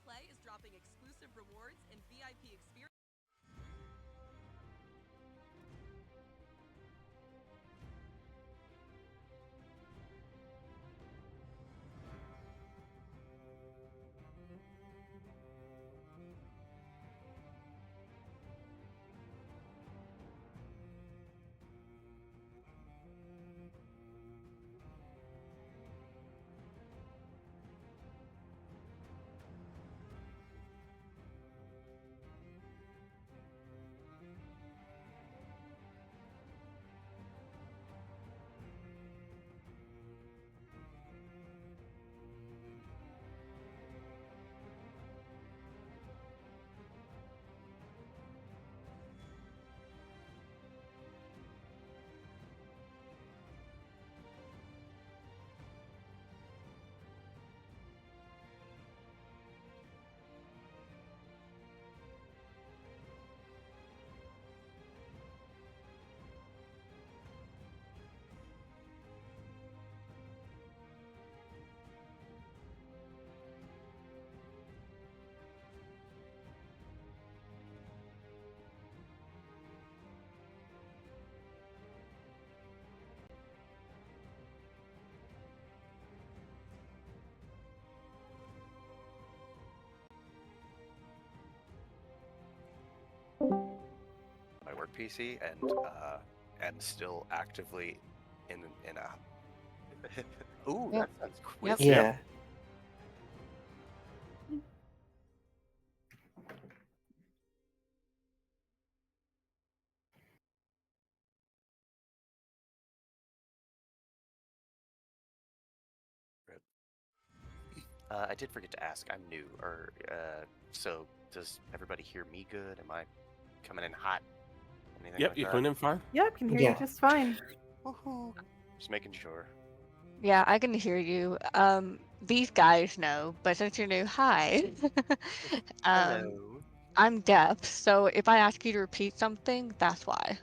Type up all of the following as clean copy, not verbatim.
QCosplay is dropping exclusive rewards and VIP experience. My work PC and am still actively in a. Ooh, Yep. that sounds Yep. quick. Yeah. I did forget to ask. I'm new, so does everybody hear me good? Am I coming in hot? Anything Yep, like you're that? coming in fine. Yep, can hear Yeah. you just fine. Woohoo! Just making sure. Yeah, I can hear you. These guys know, but since you're new, hi. Hello. I'm deaf, so if I ask you to repeat something, that's why.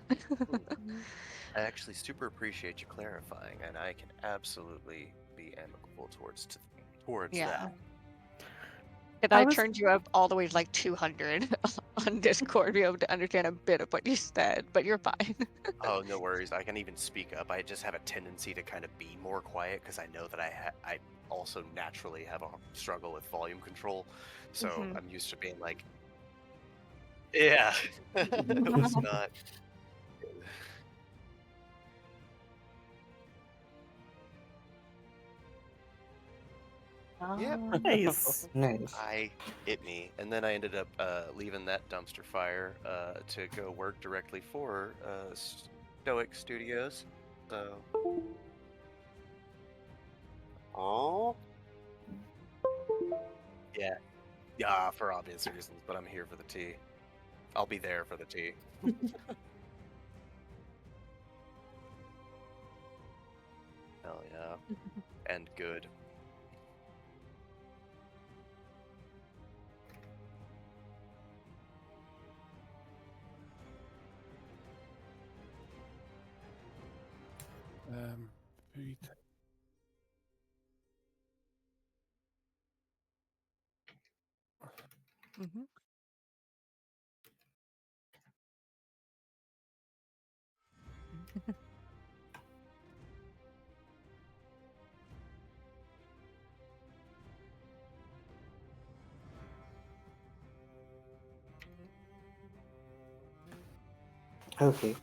I actually super appreciate you clarifying, and I can absolutely be amicable towards Yeah. that. If I turned you up all the way to like 200 on Discord, to be able to understand a bit of what you said, but you're fine. Oh, no worries. I can even speak up. I just have a tendency to kind of be more quiet because I know that I also naturally have a struggle with volume control, so Mhm. I'm used to being like, yeah, it was not. Yeah. Nice. Nice. Hit me, and then I ended up leaving that dumpster fire to go work directly for Stoic Studios. So, oh, yeah, for obvious reasons. But I'm here for the tea. I'll be there for the tea. Hell yeah, and good. Food. Mhm. Okay.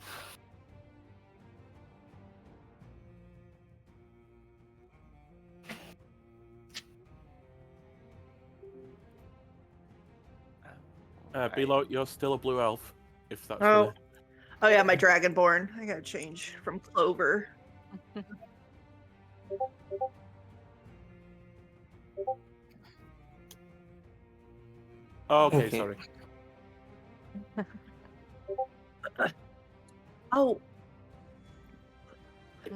Below, you're still a blue elf. If that's Oh yeah, my Dragonborn. I gotta change from Clover. Oh, okay, Okay. sorry. Oh,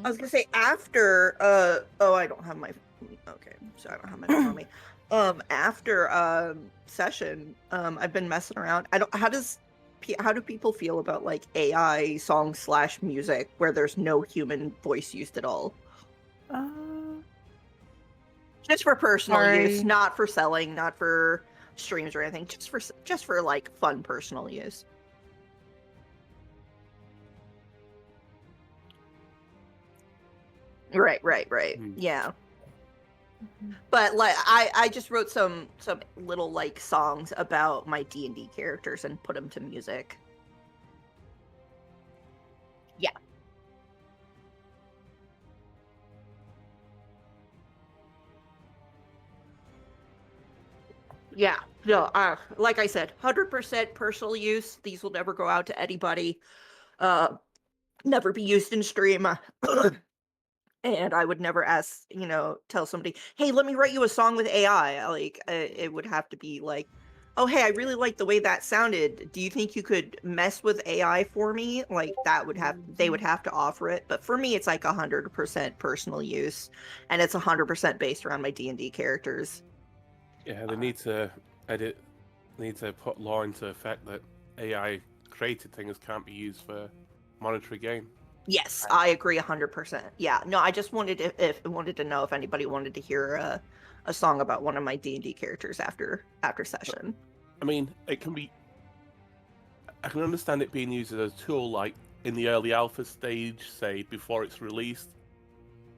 I was gonna say after. I don't have my. Okay, so I don't have my phone on me. After session, I've been messing around. I don't. How do people feel about like AI songs slash music where there's no human voice used at all? Just for personal use, Sorry. not for selling, not for streams or anything, just for like fun personal use. Right. Yeah. But like I just wrote some little like songs about my D&D characters and put them to music. Yeah. Yeah. No, like I said, 100% personal use. These will never go out to anybody. Never be used in stream. And I would never tell somebody, "Hey, let me write you a song with AI." Like, it would have to be like, "Oh, hey, I really like the way that sounded. Do you think you could mess with AI for me?" Like, they would have to offer it. But for me, it's like 100% personal use, and it's 100% based around my D&D characters. Yeah, they need to put law into effect that AI created things can't be used for monetary gain. Yes, I agree 100%. Yeah, no, I just wanted to know if anybody wanted to hear a song about one of my D&D characters after session. I mean, I can understand it being used as a tool, like in the early alpha stage, say before it's released,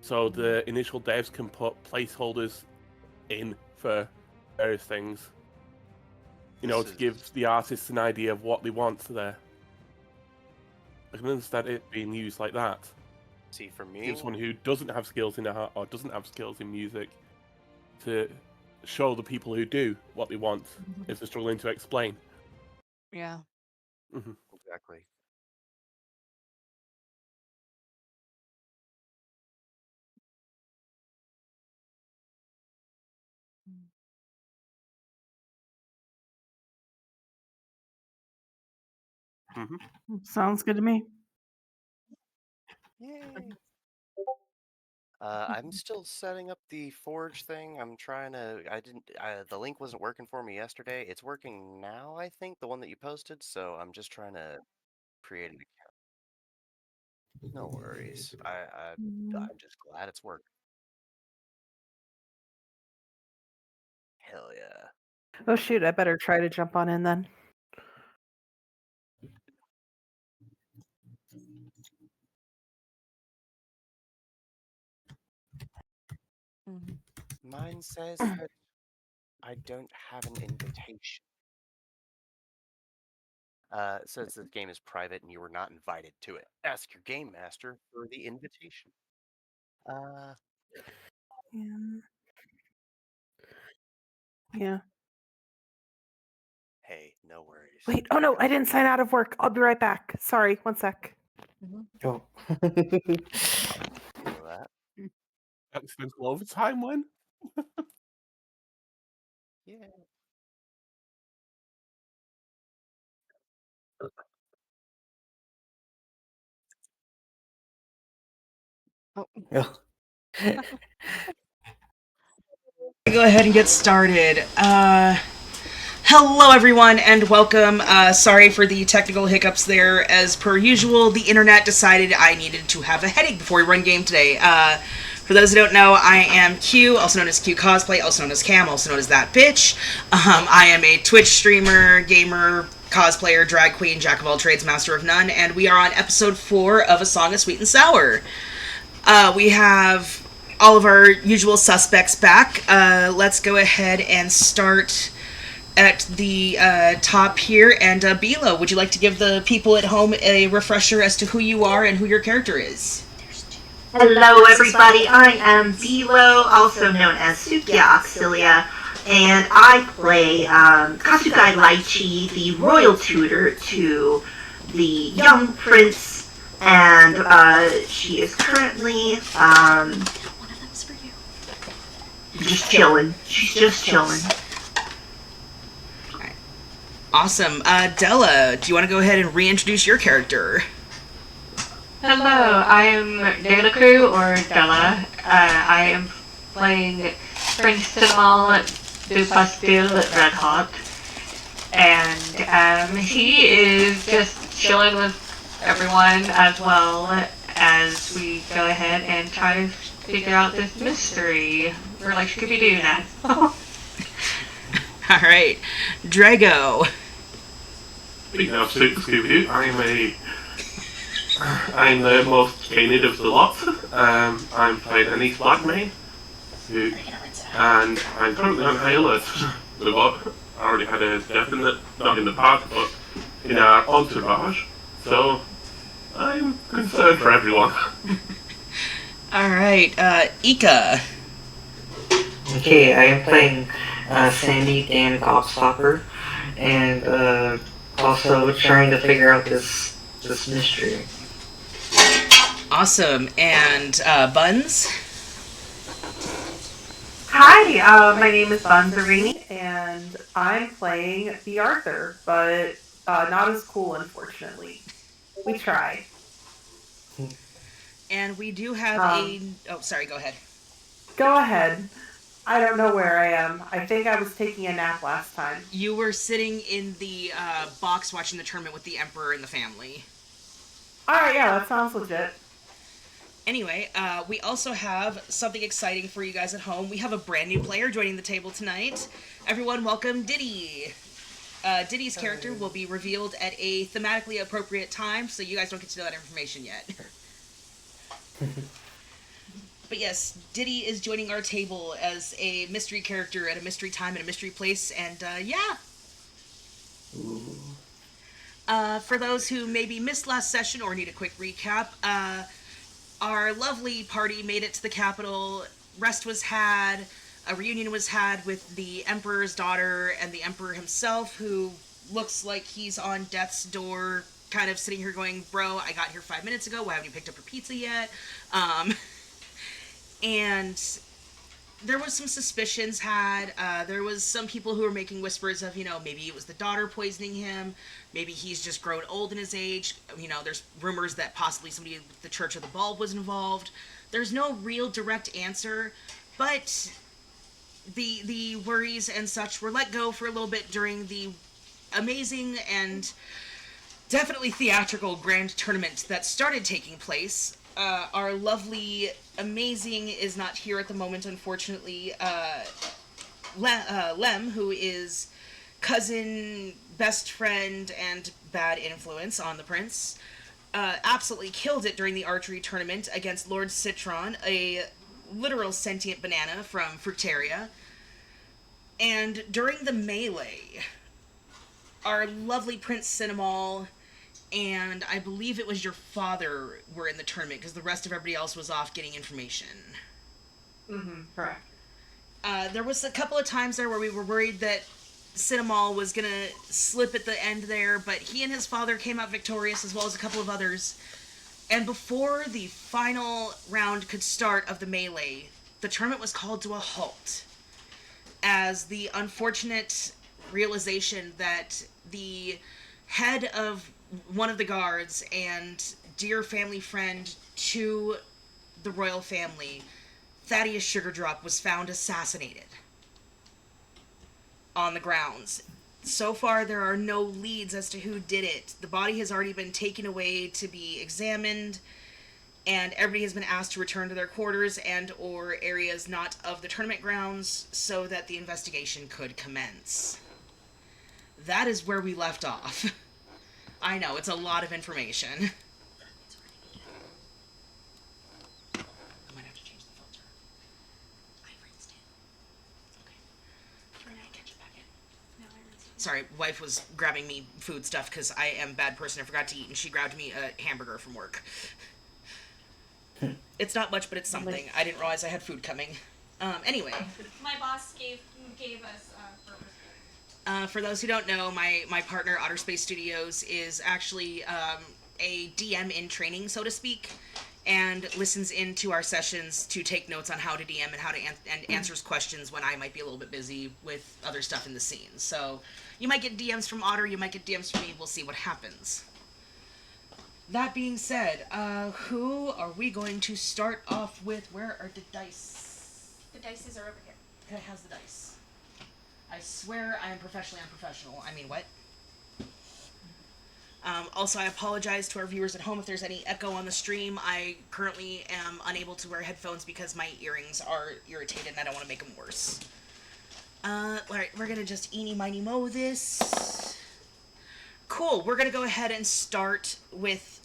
so the initial devs can put placeholders in for various things, to give the artists an idea of what they want there. I can understand it being used like that. See, for me, give someone who doesn't have skills in art or doesn't have skills in music to show the people who do what they want if they're struggling to explain. Yeah. Exactly. Sounds good to me. Yay. I'm still setting up the Forge thing. I'm trying to. The link wasn't working for me yesterday. It's working now, I think, the one that you posted. So I'm just trying to create an account. No worries. I'm just glad it's working. Hell yeah. Oh shoot, I better try to jump on in then. Mine says that I don't have an invitation. It says the game is private and you were not invited to it. Ask your game master for the invitation. Yeah. Hey, no worries. Wait, oh no, I didn't sign out of work. I'll be right back. Sorry, one sec. Oh. That. That spends overtime when? Yeah. Oh. Go ahead and get started. Hello everyone and welcome. Sorry for the technical hiccups there. As per usual, the internet decided I needed to have a headache before we run game today. For those who don't know, I am Q, also known as QCosplay, also known as Cam, also known as That Bitch. I am a Twitch streamer, gamer, cosplayer, drag queen, jack of all trades, master of none, and we are on episode 4 of A Song of Sweet and Sour. We have all of our usual suspects back. Let's go ahead and start at the top here. And Bila, would you like to give the people at home a refresher as to who you are and who your character is? Hello everybody, I am Bilo, also known as Sukia Auxilia, and I play Kasugai Laichi, the royal tutor to the young prince, and she is currently just chilling. She's just chilling. Right. Awesome. Della, do you want to go ahead and reintroduce your character? Hello, I am Delaku, or Della. I am playing Prince Timal du Pastil Red Hot, and he is just chilling with everyone as well as we go ahead and try to figure out this mystery. We're like Scooby-Doo now. All right, Drago. Speaking of Scooby-Doo, I'm the most jaded of the lot. I'm playing Anise Blackmane, and I'm currently on high alert. We've already had a death not in the past, but in our entourage. So I'm concerned for everyone. All right, Ika. Okay, I am playing Sandy Dan Gobstopper, and also trying to figure out this mystery. Awesome, and Buns. Hi, my name is Bunzarini, and I'm playing the Arthur, but not as cool, unfortunately. We try. And we do have Oh, sorry, go ahead. Go ahead. I don't know where I am. I think I was taking a nap last time. You were sitting in the box watching the tournament with the Emperor and the family. Alright, yeah, that sounds legit. Anyway, we also have something exciting for you guys at home. We have a brand new player joining the table tonight. Everyone, welcome Diddy. Diddy's character will be revealed at a thematically appropriate time, so you guys don't get to know that information yet. But yes, Diddy is joining our table as a mystery character at a mystery time and a mystery place, and yeah. For those who maybe missed last session or need a quick recap, our lovely party made it to the capital. Rest was had. A reunion was had with the Emperor's daughter and the Emperor himself, who looks like he's on death's door, kind of sitting here going, bro, I got here 5 minutes ago. Why haven't you picked up your pizza yet? And there was some suspicions had. There was some people who were making whispers of, maybe it was the daughter poisoning him. Maybe he's just grown old in his age. There's rumors that possibly somebody with the Church of the Bulb was involved. There's no real direct answer, but the worries and such were let go for a little bit during the amazing and definitely theatrical grand tournament that started taking place. Our lovely, amazing is not here at the moment, unfortunately. Lem, who is cousin, best friend, and bad influence on the prince, absolutely killed it during the archery tournament against Lord Citron, a literal sentient banana from Fructaria. And during the melee, our lovely Prince Cinnamol and I believe it was your father were in the tournament because the rest of everybody else was off getting information. Correct. There was a couple of times there where we were worried that Cinnamol was going to slip at the end there, but he and his father came out victorious, as well as a couple of others. And before the final round could start of the melee, the tournament was called to a halt, as the unfortunate realization that the head of one of the guards and dear family friend to the royal family, Thaddeus Sugardrop, was found assassinated on the grounds. So far, there are no leads as to who did it. The body has already been taken away to be examined, and everybody has been asked to return to their quarters and or areas not of the tournament grounds so that the investigation could commence. That is where we left off. I know, it's a lot of information. I might have to change the filter. I rinsed it. Okay. Try not to catch it back in. No, I rinsed it. Sorry, wife was grabbing me food stuff because I am a bad person. I forgot to eat, and she grabbed me a hamburger from work. It's not much, but it's something. I didn't realize I had food coming. Anyway. My boss gave us burgers. For those who don't know, my partner, Otter Space Studios, is actually a DM in training, so to speak, and listens into our sessions to take notes on how to DM and how to and answers questions when I might be a little bit busy with other stuff in the scene. So you might get DMs from Otter, you might get DMs from me. We'll see what happens. That being said, who are we going to start off with? Where are the dice? The dices are over here. Okay, how's the dice? I swear I am professionally unprofessional. I mean, what? Also, I apologize to our viewers at home if there's any echo on the stream. I currently am unable to wear headphones because my earrings are irritated and I don't want to make them worse. Alright, we're gonna just eeny miny mo this. Cool, we're gonna go ahead and start with,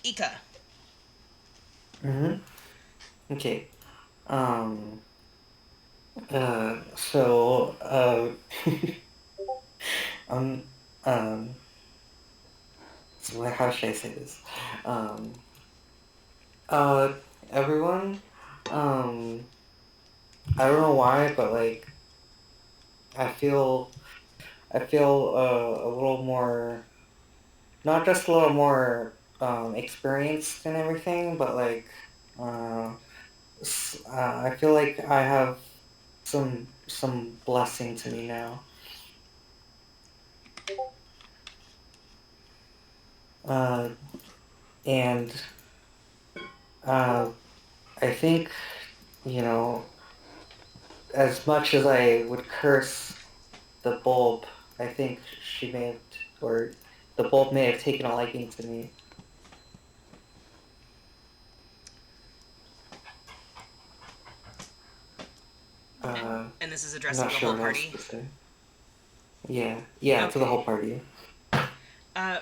Ika. Okay. Um, so, um, um, so how should I say this? Um, everyone, I don't know why, but like, I feel a little more, not just a little more, experienced and everything, but like, I feel like I have some blessing to me now. And I think, you know, as much as I would curse the bulb, I think she may have, or the bulb may have taken a liking to me. And this is I'm addressing not the sure whole what else party. to say. Yeah, to the whole party.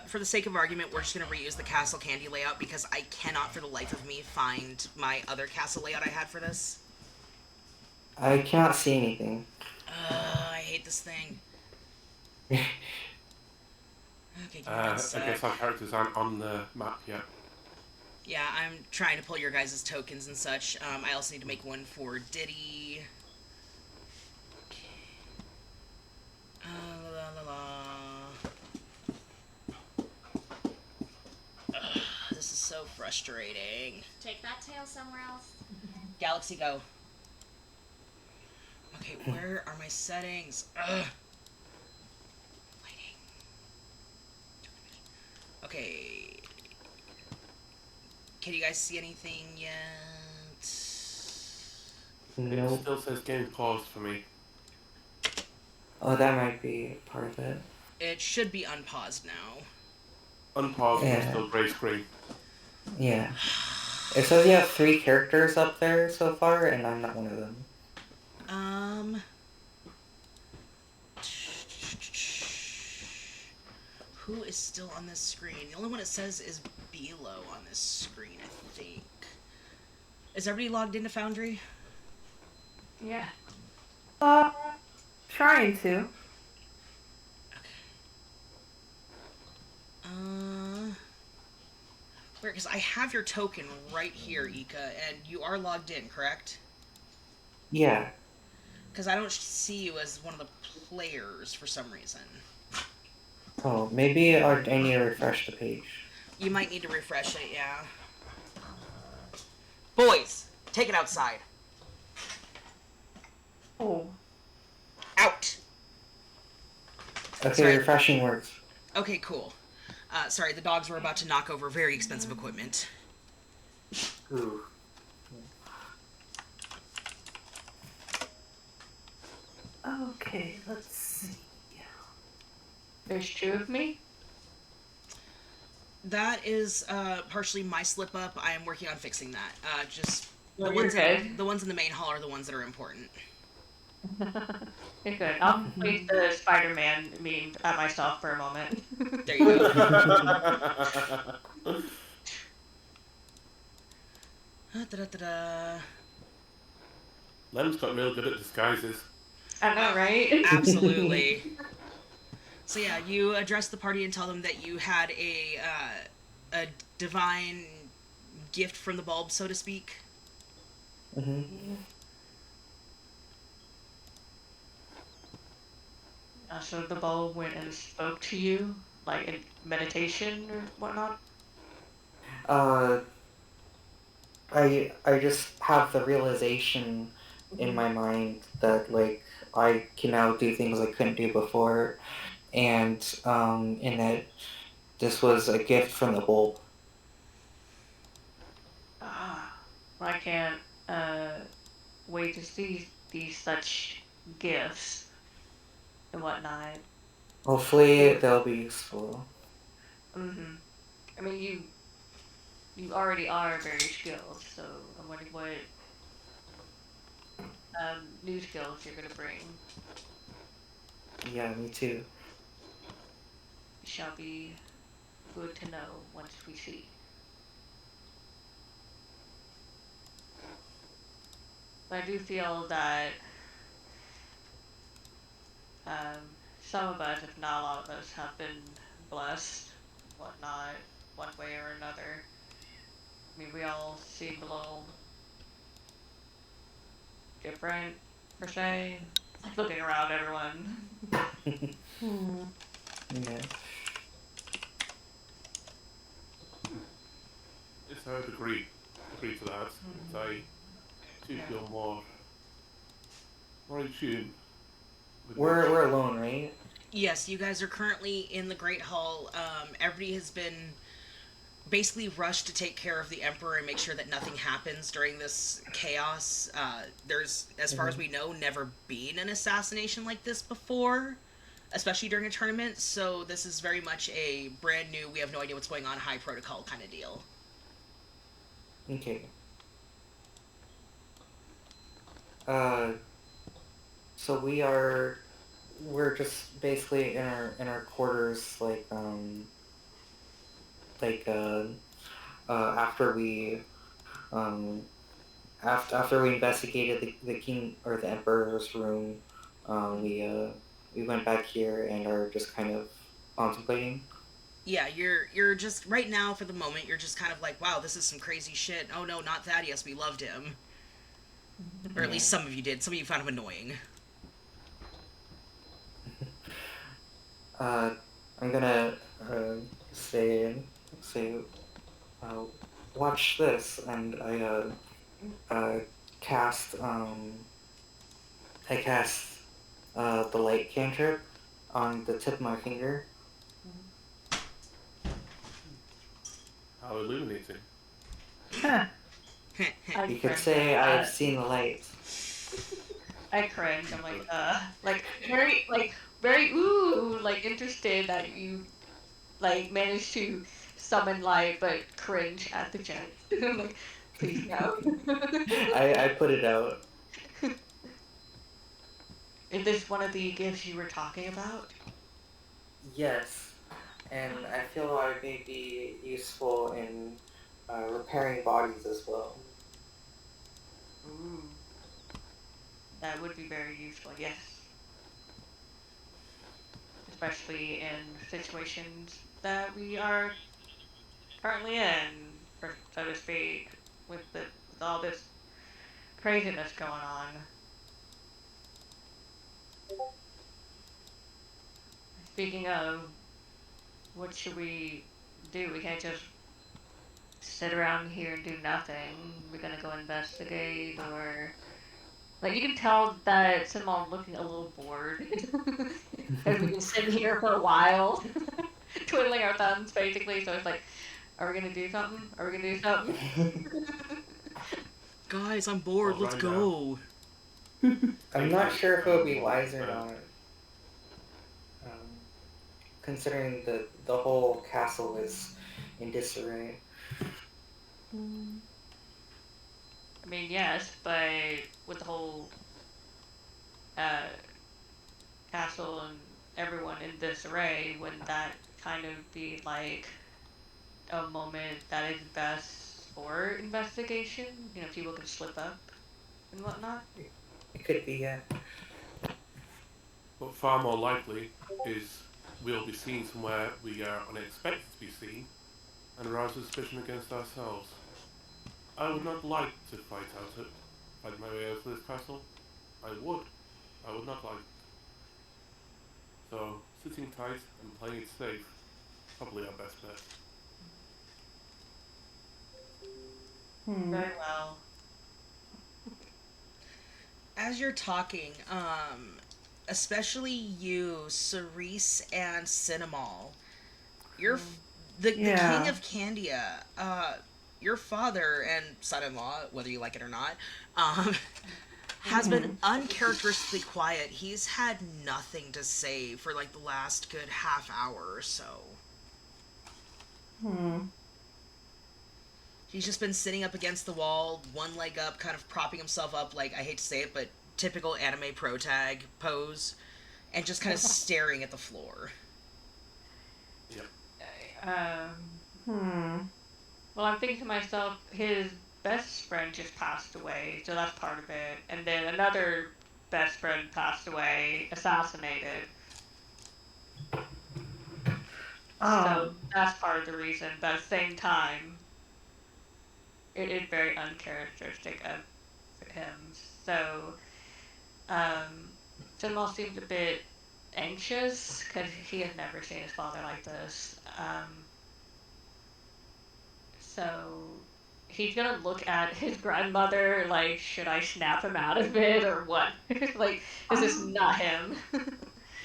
For the sake of argument, we're just gonna reuse the castle candy layout because I cannot for the life of me find my other castle layout I had for this. I cannot see anything. I hate this thing. Okay, give me one sec. I guess our characters aren't on the map yet. Yeah, I'm trying to pull your guys' tokens and such. I also need to make one for Diddy. La la la. Ugh, this is so frustrating. Take that tail somewhere else. Galaxy, go. Okay, where are my settings? Ugh. Lighting. Okay. Can you guys see anything yet? Nope. It still says game paused for me. Oh, that might be part of it. It should be unpaused now. Unpaused, Yeah. but still grey screen. Yeah. It says you have 3 characters up there so far, and I'm not one of them. Who is still on this screen? The only one it says is Bilo on this screen, I think. Is everybody logged into Foundry? Yeah. Trying to. Where? Because I have your token right here, Ika, and you are logged in, correct? Yeah. Because I don't see you as one of the players for some reason. Oh, maybe I need to refresh the page. You might need to refresh it, yeah. Boys, take it outside. Oh. Out! Okay, Sorry. refreshing works. Okay, cool. Sorry, the dogs were about to knock over very expensive equipment. Ooh. Okay, let's see. There's 2 of me. That is partially my slip up. I am working on fixing that. Just No, the you're ones good. the ones in the main hall are the ones that are important. You're good. I'll place the Spider-Man meme at myself for a moment. There you go. Lem's got real good at disguises. I know, right? Absolutely. So yeah, you address the party and tell them that you had a divine gift from the bulb, so to speak. So the bulb went and spoke to you, like in meditation or whatnot? I just have the realization in my mind that like I can now do things I couldn't do before, and that this was a gift from the bulb. I can't wait to see these such gifts and whatnot. Hopefully they'll be useful. Mm-hmm. I mean, you already are very skilled, so I'm wondering new skills you're gonna bring. Yeah, me too. It shall be good to know once we see. But I do feel that some of us, if not a lot of us, have been blessed, whatnot, one way or another. I mean, we all seem a little different, per se. Like looking around everyone. Yeah. Yes, I would agree to that. And I do feel more in tune with what. We're alone, right? Yes, you guys are currently in the Great Hall. Everybody has been basically rushed to take care of the Emperor and make sure that nothing happens during this chaos. There's, as far as we know, never been an assassination like this before, especially during a tournament. So this is very much a brand new, we have no idea what's going on, high protocol kind of deal. Okay. So we're just basically in our quarters, like after we um after we investigated the king or the emperor's room, we went back here and are just kind of contemplating. Yeah, you're just right now for the moment. You're just kind of like, wow, this is some crazy shit. Oh no, not Thaddeus. We loved him, or at least some of you did. Some of you found him annoying. I'm gonna say uh, watch this, and cast I cast the light cantrip on the tip of my finger. How illuminating. You could say I've seen the light. I cringe. I'm like very like interested that you like managed to summon light, but cringe at the joke. Like, please no. I put it out. Is this one of the gifts you were talking about? Yes, and I feel I may be useful in repairing bodies as well. Ooh, that would be very useful. Yes, especially in situations that we are currently in, so to speak, with all this craziness going on. Speaking of, what should we do? We can't just sit around here and do nothing. We're gonna go investigate, or like you can tell that Simone looking a little bored. Because we've been sitting here for a while, twiddling our thumbs basically. So it's like, are we gonna do something? Are we gonna do something? Guys, I'm bored. Well, Let's right go. I'm not sure if it would be wise or not, considering the whole castle is in disarray. I mean, yes, but with the whole uh, castle and everyone in disarray, wouldn't that kind of be like a moment that is best for investigation? You know, people can slip up and whatnot. It could be, yeah. But far more likely is we'll be seen somewhere we are unexpected to be seen and arouse suspicion against ourselves. I would not like to fight my way out of this castle. I would not like. So sitting tight and playing it safe is probably our best bet. Very well. As you're talking, especially you, Cerise and Cinnamol, the king of Candia, your father and son-in-law, whether you like it or not, has been uncharacteristically quiet. He's had nothing to say for like the last good half hour or so. He's just been sitting up against the wall, one leg up, kind of propping himself up, like, I hate to say it, but typical anime pro tag pose and just kind of staring at the floor. Yep. Well, I'm thinking to myself, his best friend just passed away, so that's part of it. And then another best friend passed away, assassinated. So that's part of the reason. But at the same time, it is very uncharacteristic of him. So, Cinema seems a bit anxious because he has never seen his father like this. So he's gonna look at his grandmother like, should I snap him out of it or what? Like, this is not him.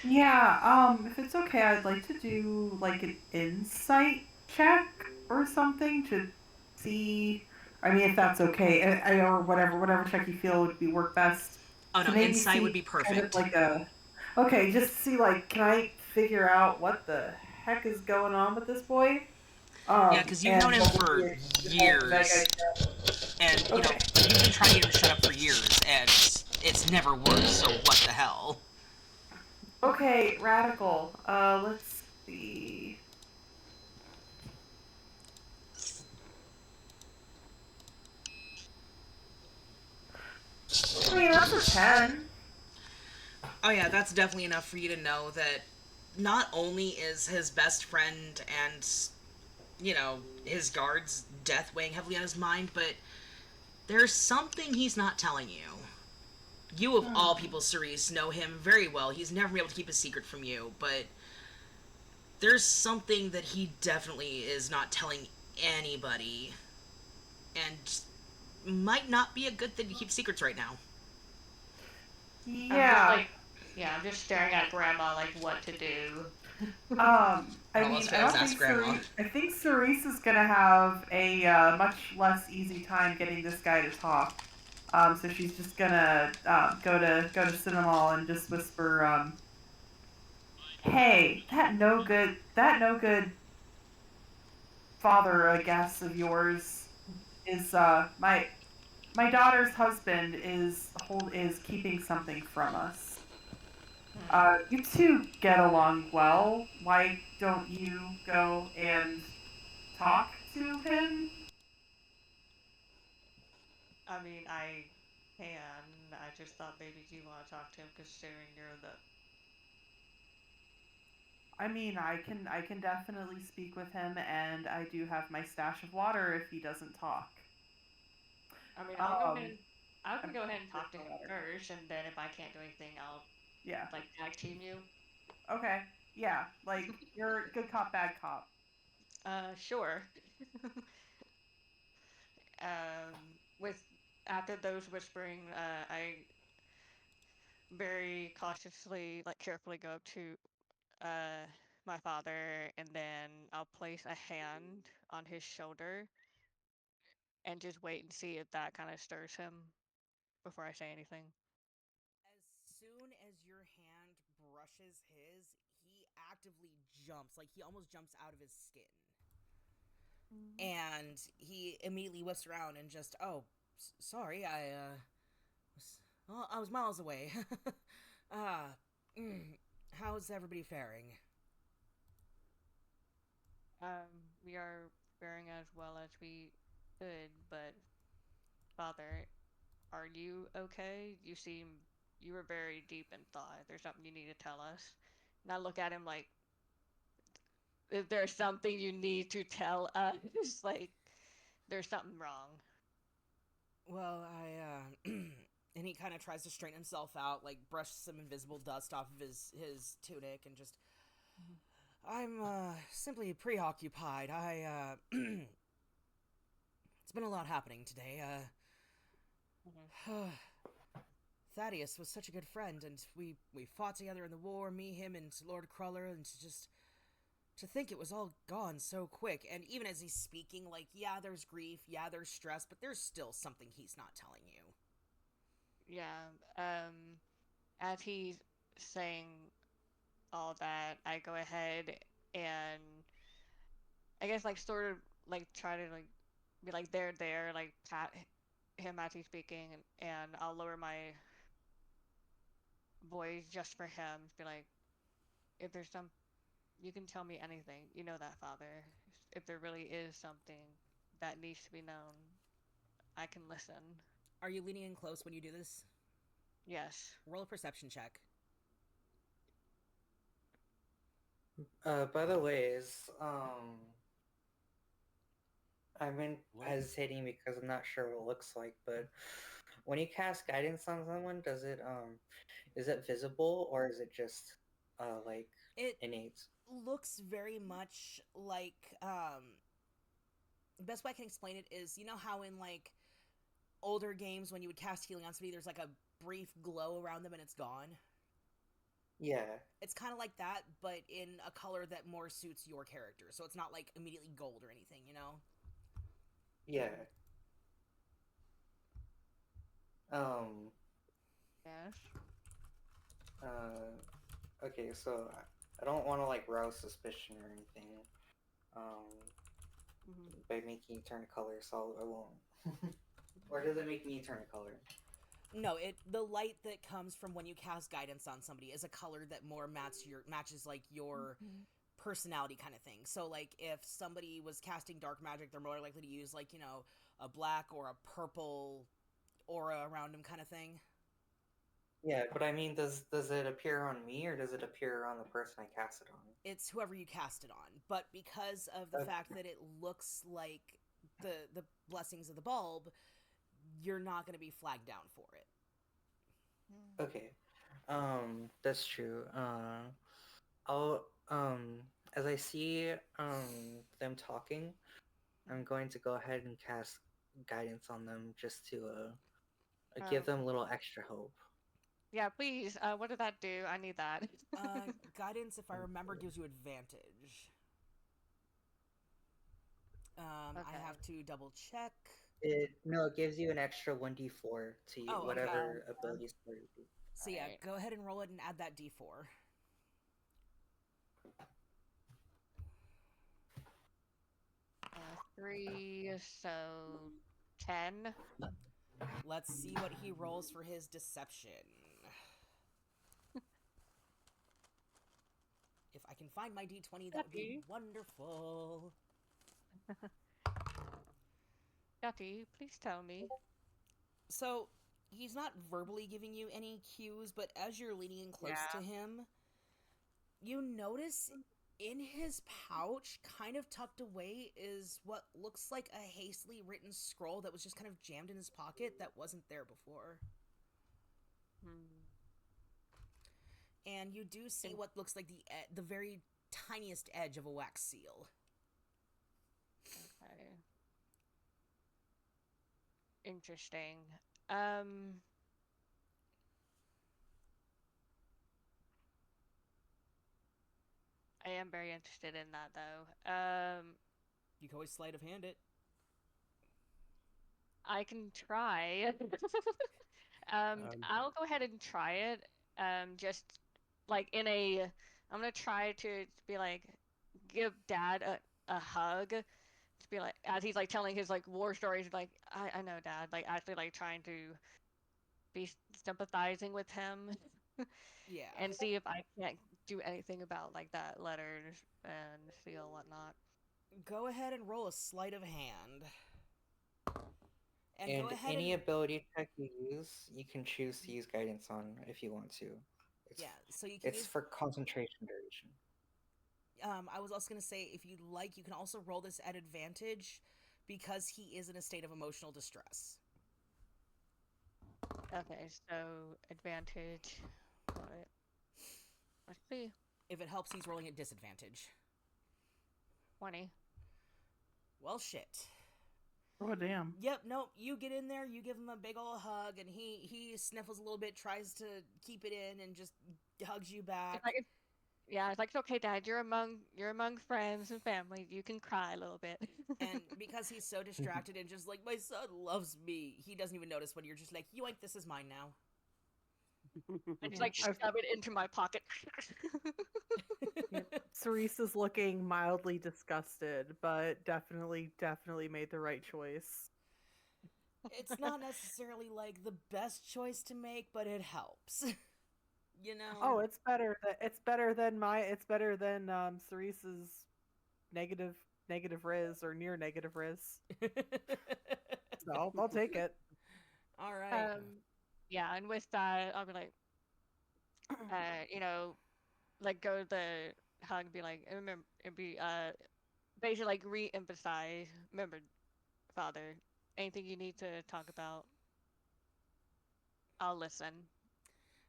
Yeah, if it's okay, I'd like to do like an insight check or something to see. I mean, if that's okay, or whatever check you feel would be work best. Oh no, to maybe insight see would be kind of perfect. like a. Okay, just to see like, can I figure out what the heck is going on with this boy? Yeah, because you've known him for years, and you know Okay. you've been trying to get him to shut up for years, and it's never worked. So what the hell? Okay, radical. Let's see. I mean, that's a 10. Oh yeah, that's definitely enough for you to know that not only is his best friend and, you know, his guard's death weighing heavily on his mind, but there's something he's not telling you. You, of all people, Cerise, know him very well. He's never been able to keep a secret from you, but there's something that he definitely is not telling anybody, and might not be a good thing to keep secrets right now. Yeah. I'm just staring at Grandma like what to do. I All mean, else I don't fails, think ask Grandma. Cerise. I think Cerise is gonna have a much less easy time getting this guy to talk. So she's just gonna go to Cinema and just whisper, "Hey, that no good father, I guess, of yours is my daughter's husband is keeping something from us. You two get along well. Why don't you go and talk to him?" I mean, I can. I just thought maybe you want to talk to him considering you're the. I mean, I can definitely speak with him, and I do have my stash of water if he doesn't talk. I mean, I'll go ahead. I I'm can go ahead and talk to for him water. first, and then if I can't do anything, I'll Yeah. like tag team you. Okay. Yeah. Like you're good cop, bad cop. Sure. With after those whispering, I very cautiously, like carefully go up to uh my father, and then I'll place a hand on his shoulder and just wait and see if that kind of stirs him before I say anything. As soon as your hand brushes his, he actively jumps, like he almost jumps out of his skin. And he immediately whips around and just, oh, sorry, I was miles away. uh, how's everybody faring? We are faring as well as we could, but father, are you okay? You were very deep in thought. There's something you need to tell us. And I look at him like, is there something you need to tell us? Like, there's something wrong. Well, and he kind of tries to straighten himself out, like brush some invisible dust off of his tunic, and just, I'm simply preoccupied. It's been a lot happening today. Thaddeus was such a good friend, and we fought together in the war, me, him, and Lord Cruller, and to think it was all gone so quick. And even as he's speaking, like, yeah, there's grief, yeah, there's stress, but there's still something he's not telling you. Yeah. As he's saying all that, I go ahead and I guess like sort of like try to like be like there, like pat him as he's speaking, and I'll lower my voice just for him. Be like, if there's some, you can tell me anything. You know that, Father. If there really is something that needs to be known, I can listen. Are you leaning in close when you do this? Yes. Roll a perception check. By the way, I've been hesitating because I'm not sure what it looks like, but when you cast guidance on someone, is it visible or is it just, like, innate? Looks very much like, the best way I can explain it is, you know how in, like, older games when you would cast healing on somebody, there's, like, a brief glow around them and it's gone? Yeah. It's kind of like that, but in a color that more suits your character, so it's not, like, immediately gold or anything, you know? Yeah. Yes. Okay, so I don't want to, like, rouse suspicion or anything, by making you turn a color, so I won't. Or does it make me turn a color? No, the light that comes from when you cast guidance on somebody is a color that more matches like your personality kind of thing. So like if somebody was casting dark magic, they're more likely to use like, you know, a black or a purple aura around them kind of thing. Yeah, but I mean, does it appear on me or does it appear on the person I cast it on? It's whoever you cast it on, but because of the fact that it looks like the blessings of the bulb, you're not going to be flagged down for it. Okay. That's true. I'll as I see them talking, I'm going to go ahead and cast guidance on them just to give them a little extra hope. Yeah, please. What did that do? I need that. Guidance, if I remember, gives you advantage. I have to double check. It gives you an extra 1d4 to you, whatever abilities for you. So yeah, go ahead and roll it and add that d4. 3, so 10. Let's see what he rolls for his deception. If I can find my d20, that would be wonderful. Yati, please tell me. So, he's not verbally giving you any cues, but as you're leaning in close to him, you notice in his pouch, kind of tucked away, is what looks like a hastily written scroll that was just kind of jammed in his pocket that wasn't there before. And you do see what looks like the very tiniest edge of a wax seal. Okay. Interesting. I am very interested in that, though. You can always sleight of hand it. I can try. I'll go ahead and try it. Just like I'm gonna try to be like, give Dad a hug. To be like, as he's like telling his like war stories, like, I know, Dad. Like, actually, like trying to be sympathizing with him. Yeah. And see if I can't do anything about like that letter and seal and whatnot. Go ahead and roll a sleight of hand. And go ahead any and... ability check you use, you can choose to use guidance on if you want to. So you can It's for concentration duration. I was also going to say, if you'd like, you can also roll this at advantage because he is in a state of emotional distress. Okay, so advantage. Got it. Let's see. If it helps, he's rolling at disadvantage. 20. Well, shit. Oh, damn. Yep, nope, you get in there, you give him a big ol' hug, and he sniffles a little bit, tries to keep it in, and just hugs you back. It's like, it's okay, Dad, you're among friends and family, you can cry a little bit. And because he's so distracted and just like, my son loves me, he doesn't even notice when you're just like, yoink, this is mine now. I just like shove it into my pocket. Cerise is looking mildly disgusted, but definitely made the right choice. It's not necessarily like the best choice to make, but it helps. You know. Oh, it's better than Cerese's negative Riz or near negative Riz. So I'll take it. All right. Yeah, and with that, I'll be like, like go to the hug, and be like, remember, and be basically like re-emphasize. Remember, Father, anything you need to talk about, I'll listen.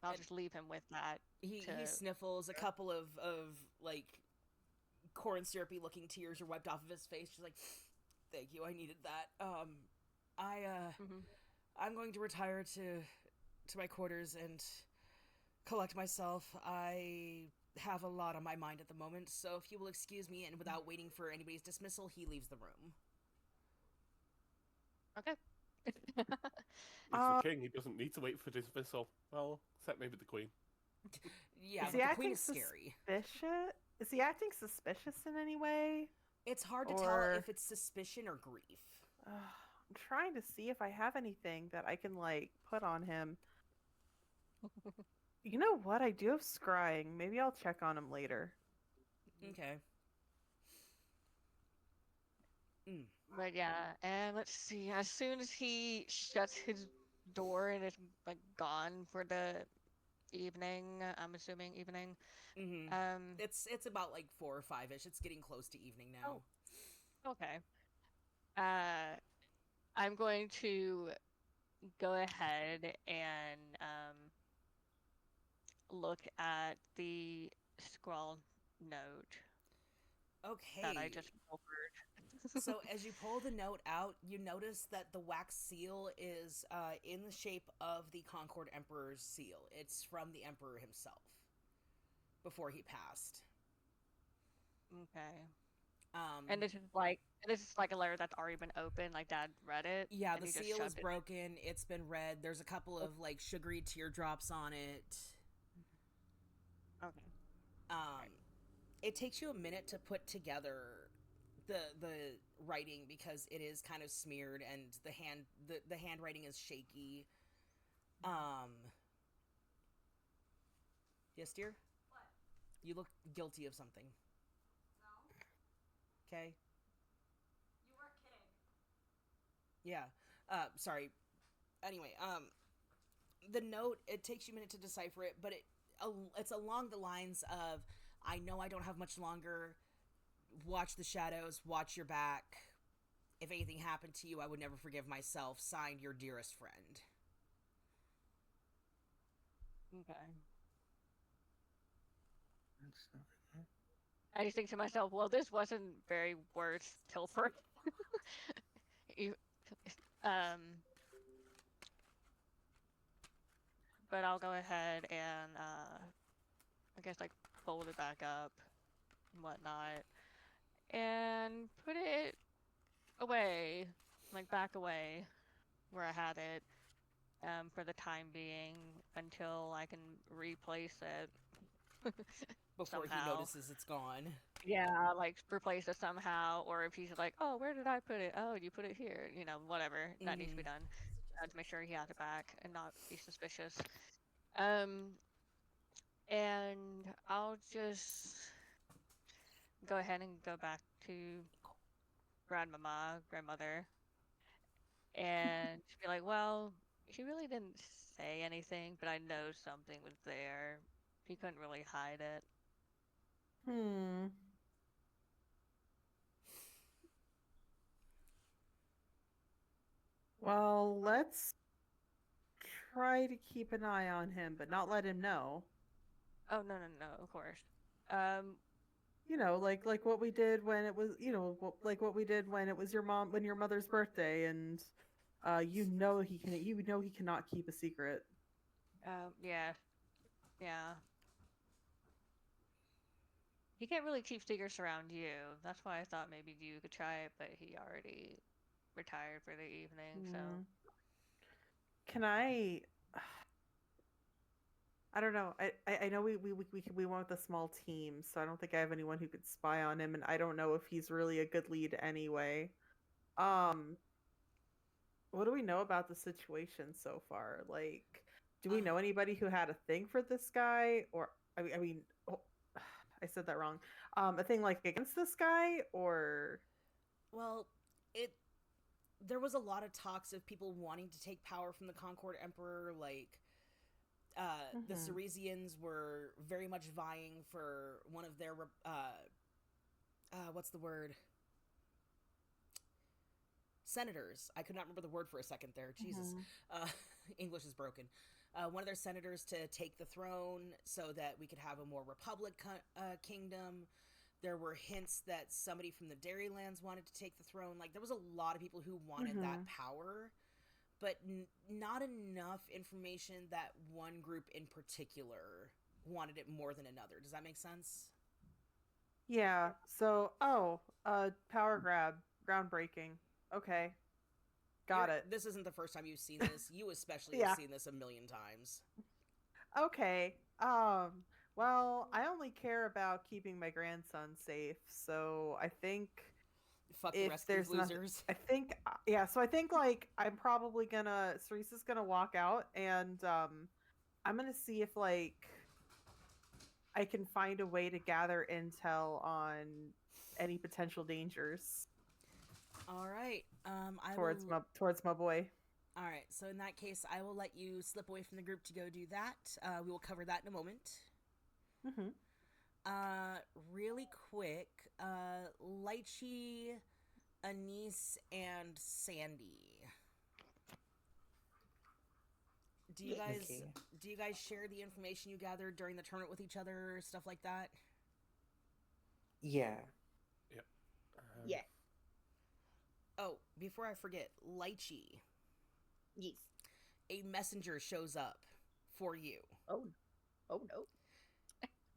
I'll And just leave him with that. he sniffles. A couple of like corn syrupy looking tears are wiped off of his face. She's like, "Thank you, I needed that." I'm going to retire to my quarters and collect myself. I have a lot on my mind at the moment, so if you will excuse me, and without waiting for anybody's dismissal, he leaves the room. Okay. He's the king. He doesn't need to wait for dismissal. Well, except maybe the queen. Yeah, but the queen is scary. Is he acting suspicious in any way? It's hard to tell if it's suspicion or grief. I'm trying to see if I have anything that I can like put on him. You know what? I do have scrying. Maybe I'll check on him later. Okay. But yeah, and let's see. As soon as he shuts his door and is like gone for the evening, I'm assuming evening. It's about like 4 or 5ish. It's getting close to evening now. Oh. Okay. I'm going to go ahead and look at the scroll note. Okay. That I just pulled. So as you pull the note out, you notice that the wax seal is in the shape of the Concord Emperor's seal. It's from the Emperor himself before he passed. Okay. And this is like a letter that's already been opened. Like Dad read it. Yeah, the seal is broken. It's been read. There's a couple of like sugary teardrops on it. Okay. It takes you a minute to put together the writing because it is kind of smeared and the handwriting is shaky. Yes, dear? What? You look guilty of something. No. Okay. You weren't kidding. Yeah. Sorry. Anyway, the note, it takes you a minute to decipher it, but it's along the lines of, I know I don't have much longer. Watch the shadows, watch your back. If anything happened to you, I would never forgive myself. Signed, your dearest friend. Okay. I just think to myself, well, this wasn't very worth Tilford. But I'll go ahead and I guess like fold it back up and whatnot, and put it away, like back away where I had it, for the time being until I can replace it. Before somehow. He notices it's gone. Yeah, like replace it somehow, or if he's like, oh, where did I put it? Oh, you put it here. Whatever that needs to be done to make sure he has it back and not be suspicious. And I'll just go ahead and go back to grandmother, and just be like, well, he really didn't say anything, but I know something was there. He couldn't really hide it. Well, let's try to keep an eye on him, but not let him know. Oh, no, of course. Like what we did when it was, like what we did when it was when your mother's birthday, and he cannot keep a secret. Yeah. He can't really keep secrets around you. That's why I thought maybe you could try it, but he already retired for the evening, so. Can I? I don't know. I know we went with a small team, so I don't think I have anyone who could spy on him, and I don't know if he's really a good lead anyway. What do we know about the situation so far? Like, Do we know anybody who had a thing for this guy? Or, I mean, oh, I said that wrong. A thing like against this guy, or Well, there was a lot of talks of people wanting to take power from the Concord Emperor. Like, the Ceresians were very much vying for one of their what's the word? Senators. I could not remember the word for a second there. Jesus. English is broken. One of their senators to take the throne so that we could have a more republic kingdom. There were hints that somebody from the Dairylands wanted to take the throne. Like, there was a lot of people who wanted that power, but not enough information that one group in particular wanted it more than another. Does that make sense? yeah. So, power grab, groundbreaking. Okay, got it. This isn't the first time you've seen this. You especially Yeah. have seen this a million times. Okay. Well, I only care about keeping my grandson safe, so I think Fuck the rest of these losers. I think, yeah. So I think like I'm probably gonna Ceresa's gonna walk out, and I'm gonna see if like I can find a way to gather intel on any potential dangers. All right. Towards my boy. All right. So in that case, I will let you slip away from the group to go do that. We will cover that in a moment. Really quick, Lychee, Anise, and Sandy. Do you guys share the information you gathered during the tournament with each other, stuff like that? Yeah. Yep. Yeah. Oh, before I forget, Lychee. Yes. A messenger shows up for you. Oh no.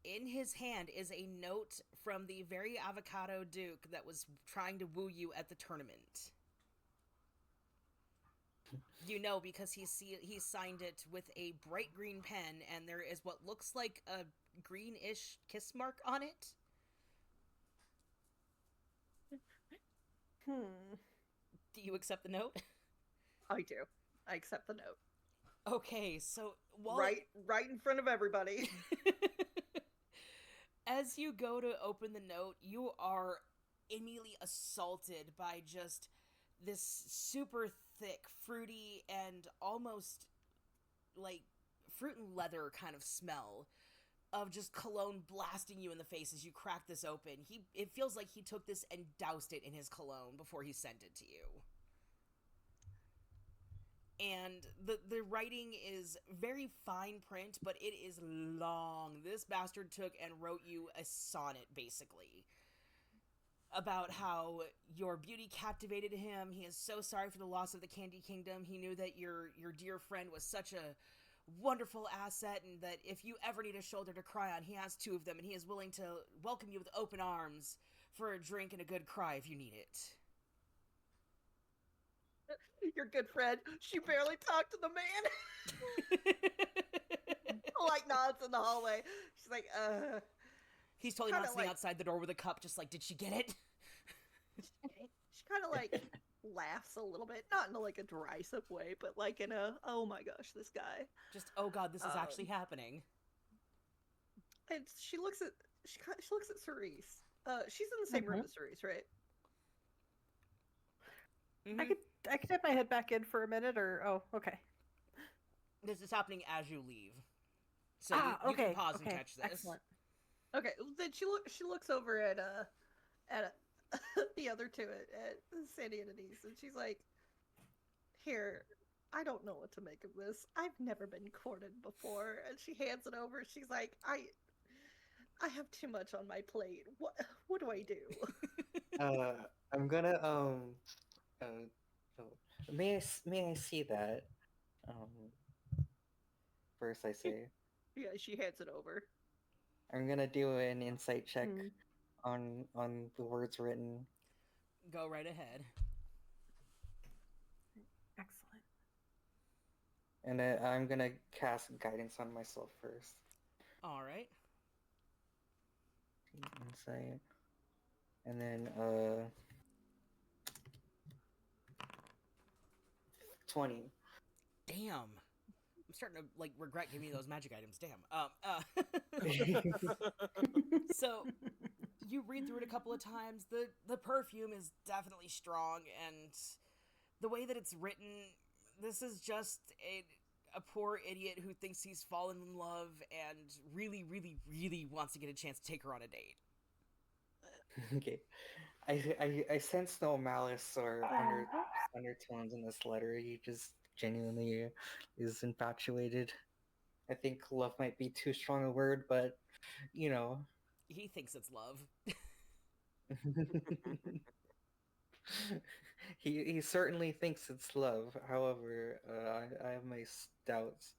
In his hand is a note from the very avocado duke that was trying to woo you at the tournament. You know, because he signed it with a bright green pen, and there is what looks like a greenish kiss mark on it. Do you accept the note? I do. I accept the note. Okay, so right in front of everybody. As you go to open the note, you are immediately assaulted by just this super thick, fruity, and almost like fruit and leather kind of smell of just cologne blasting you in the face as you crack this open. It feels like he took this and doused it in his cologne before he sent it to you. And the writing is very fine print, but it is long. This bastard took and wrote you a sonnet, basically, about how your beauty captivated him. He is so sorry for the loss of the Candy Kingdom. He knew that your dear friend was such a wonderful asset, and that if you ever need a shoulder to cry on, he has two of them, and he is willing to welcome you with open arms for a drink and a good cry if you need it. Your good friend, she barely talked to the man. Like nods in the hallway. She's like, He's totally not sitting outside the door with a cup, just like, did she get it? She kind of like laughs a little bit, not in like a derisive way, but like in a, oh my gosh, this guy. Just, oh god, this is actually happening. And she looks at Cerise. She's in the same room as Cerise, right? I could dip my head back in for a minute, or okay. This is happening as you leave, so you can pause and catch this. Excellent. Okay, then she looks over at the other two at Sandy and Anise, and she's like, "Here, I don't know what to make of this. I've never been courted before." And she hands it over. She's like, "I have too much on my plate. What do I do?" I'm gonna may I see that? First I say. Yeah, she hands it over. I'm gonna do an insight check on the words written. Go right ahead. Excellent. And I'm gonna cast guidance on myself first. All right. Insight. And then 20. Damn. I'm starting to like regret giving you those magic items. Damn. So you read through it a couple of times. The perfume is definitely strong, and the way that it's written, this is just a poor idiot who thinks he's fallen in love and really, really, really wants to get a chance to take her on a date. Okay. I sense no malice or undertones in this letter. He just genuinely is infatuated. I think love might be too strong a word, but you know. He thinks it's love. He certainly thinks it's love. However, I have my doubts.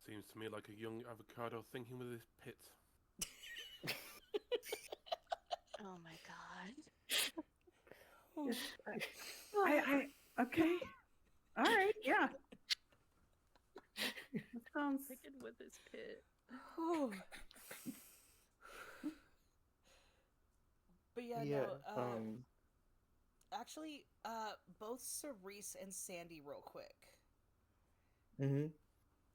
Seems to me like a young avocado thinking with his pits. Oh my god. I okay. All right, yeah. That sounds. Thinking with his pit. But yeah, Yeah. no. Actually, both Cerise and Sandy, real quick. Mm-hmm.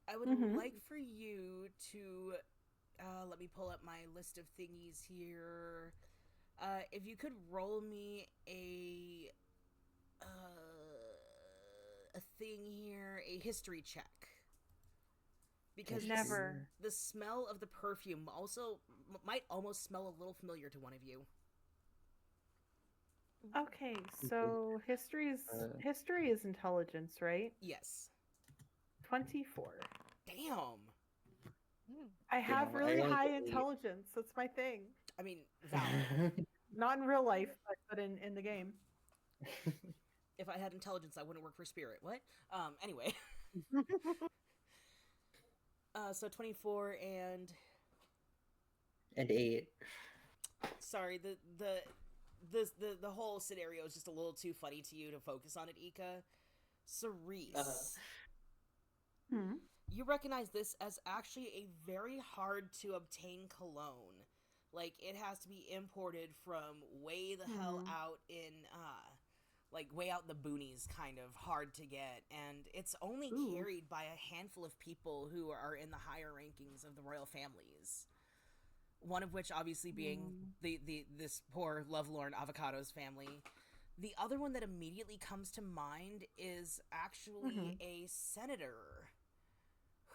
I would like for you to let me pull up my list of thingies here. If you could roll me a thing here, a history check. Because Never. the smell of the perfume also might almost smell a little familiar to one of you. Okay, so history is intelligence, right? Yes. 24. Damn. I have Damn, really I only high get 8. intelligence. That's my thing. I mean, valid. Not in real life, but in the game. If I had intelligence, I wouldn't work for Spirit. What? Anyway. So 24 and 8. Sorry, the whole scenario is just a little too funny to you to focus on it, Ika. Cerise. You recognize this as actually a very hard to obtain cologne. Like, it has to be imported from way the hell out in, like, way out in the boonies, kind of hard to get. And it's only carried by a handful of people who are in the higher rankings of the royal families. One of which obviously being this poor lovelorn Avocados family. The other one that immediately comes to mind is actually a senator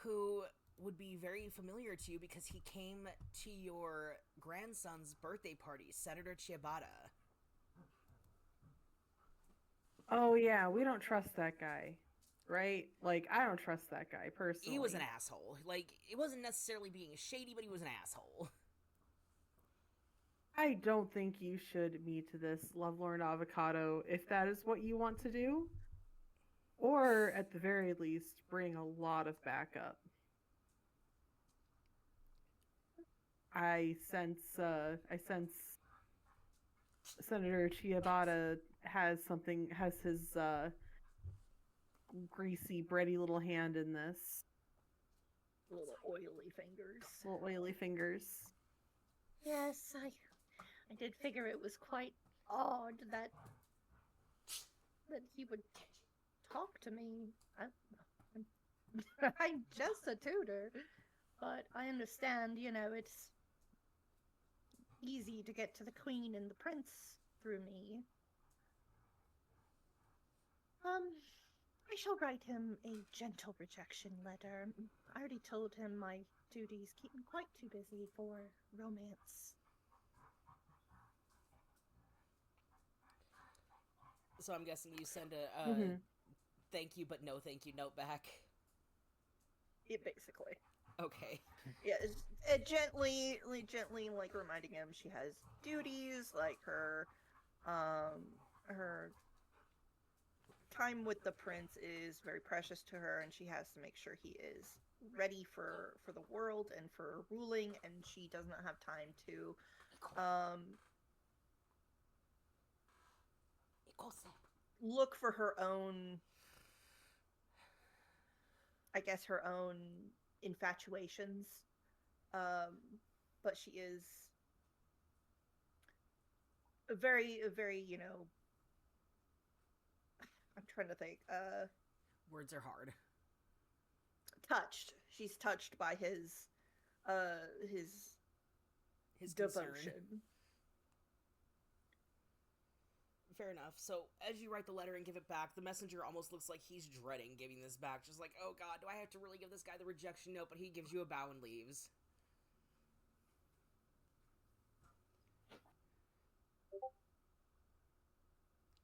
who would be very familiar to you because he came to your grandson's birthday party, Senator Ciabatta. Oh yeah, we don't trust that guy, right? Like, I don't trust that guy personally. He was an asshole. Like, it wasn't necessarily being shady, but he was an asshole. I don't think you should meet this lovelorn avocado if that is what you want to do. Or, at the very least, bring a lot of backup. I sense Senator Ciabatta has his greasy, bready little hand in this. Little oily fingers. Little oily fingers. Yes, I did figure it was quite odd that he would talk to me. I'm just a tutor, but I understand, it's easy to get to the queen and the prince through me. I shall write him a gentle rejection letter. I already told him my duties keep me quite too busy for romance. So I'm guessing you send a thank you but no thank you note back. Yeah, basically. Okay. Yeah, gently like reminding him she has duties, like her time with the prince is very precious to her, and she has to make sure he is ready for the world and for ruling, and she does not have time to look for her own, I guess, her own infatuations, but she is a very, I'm trying to think, Words are hard. Touched. She's touched by his concern. devotion. Fair enough. So, as you write the letter and give it back, the messenger almost looks like he's dreading giving this back. Just like, oh god, do I have to really give this guy the rejection note? But he gives you a bow and leaves.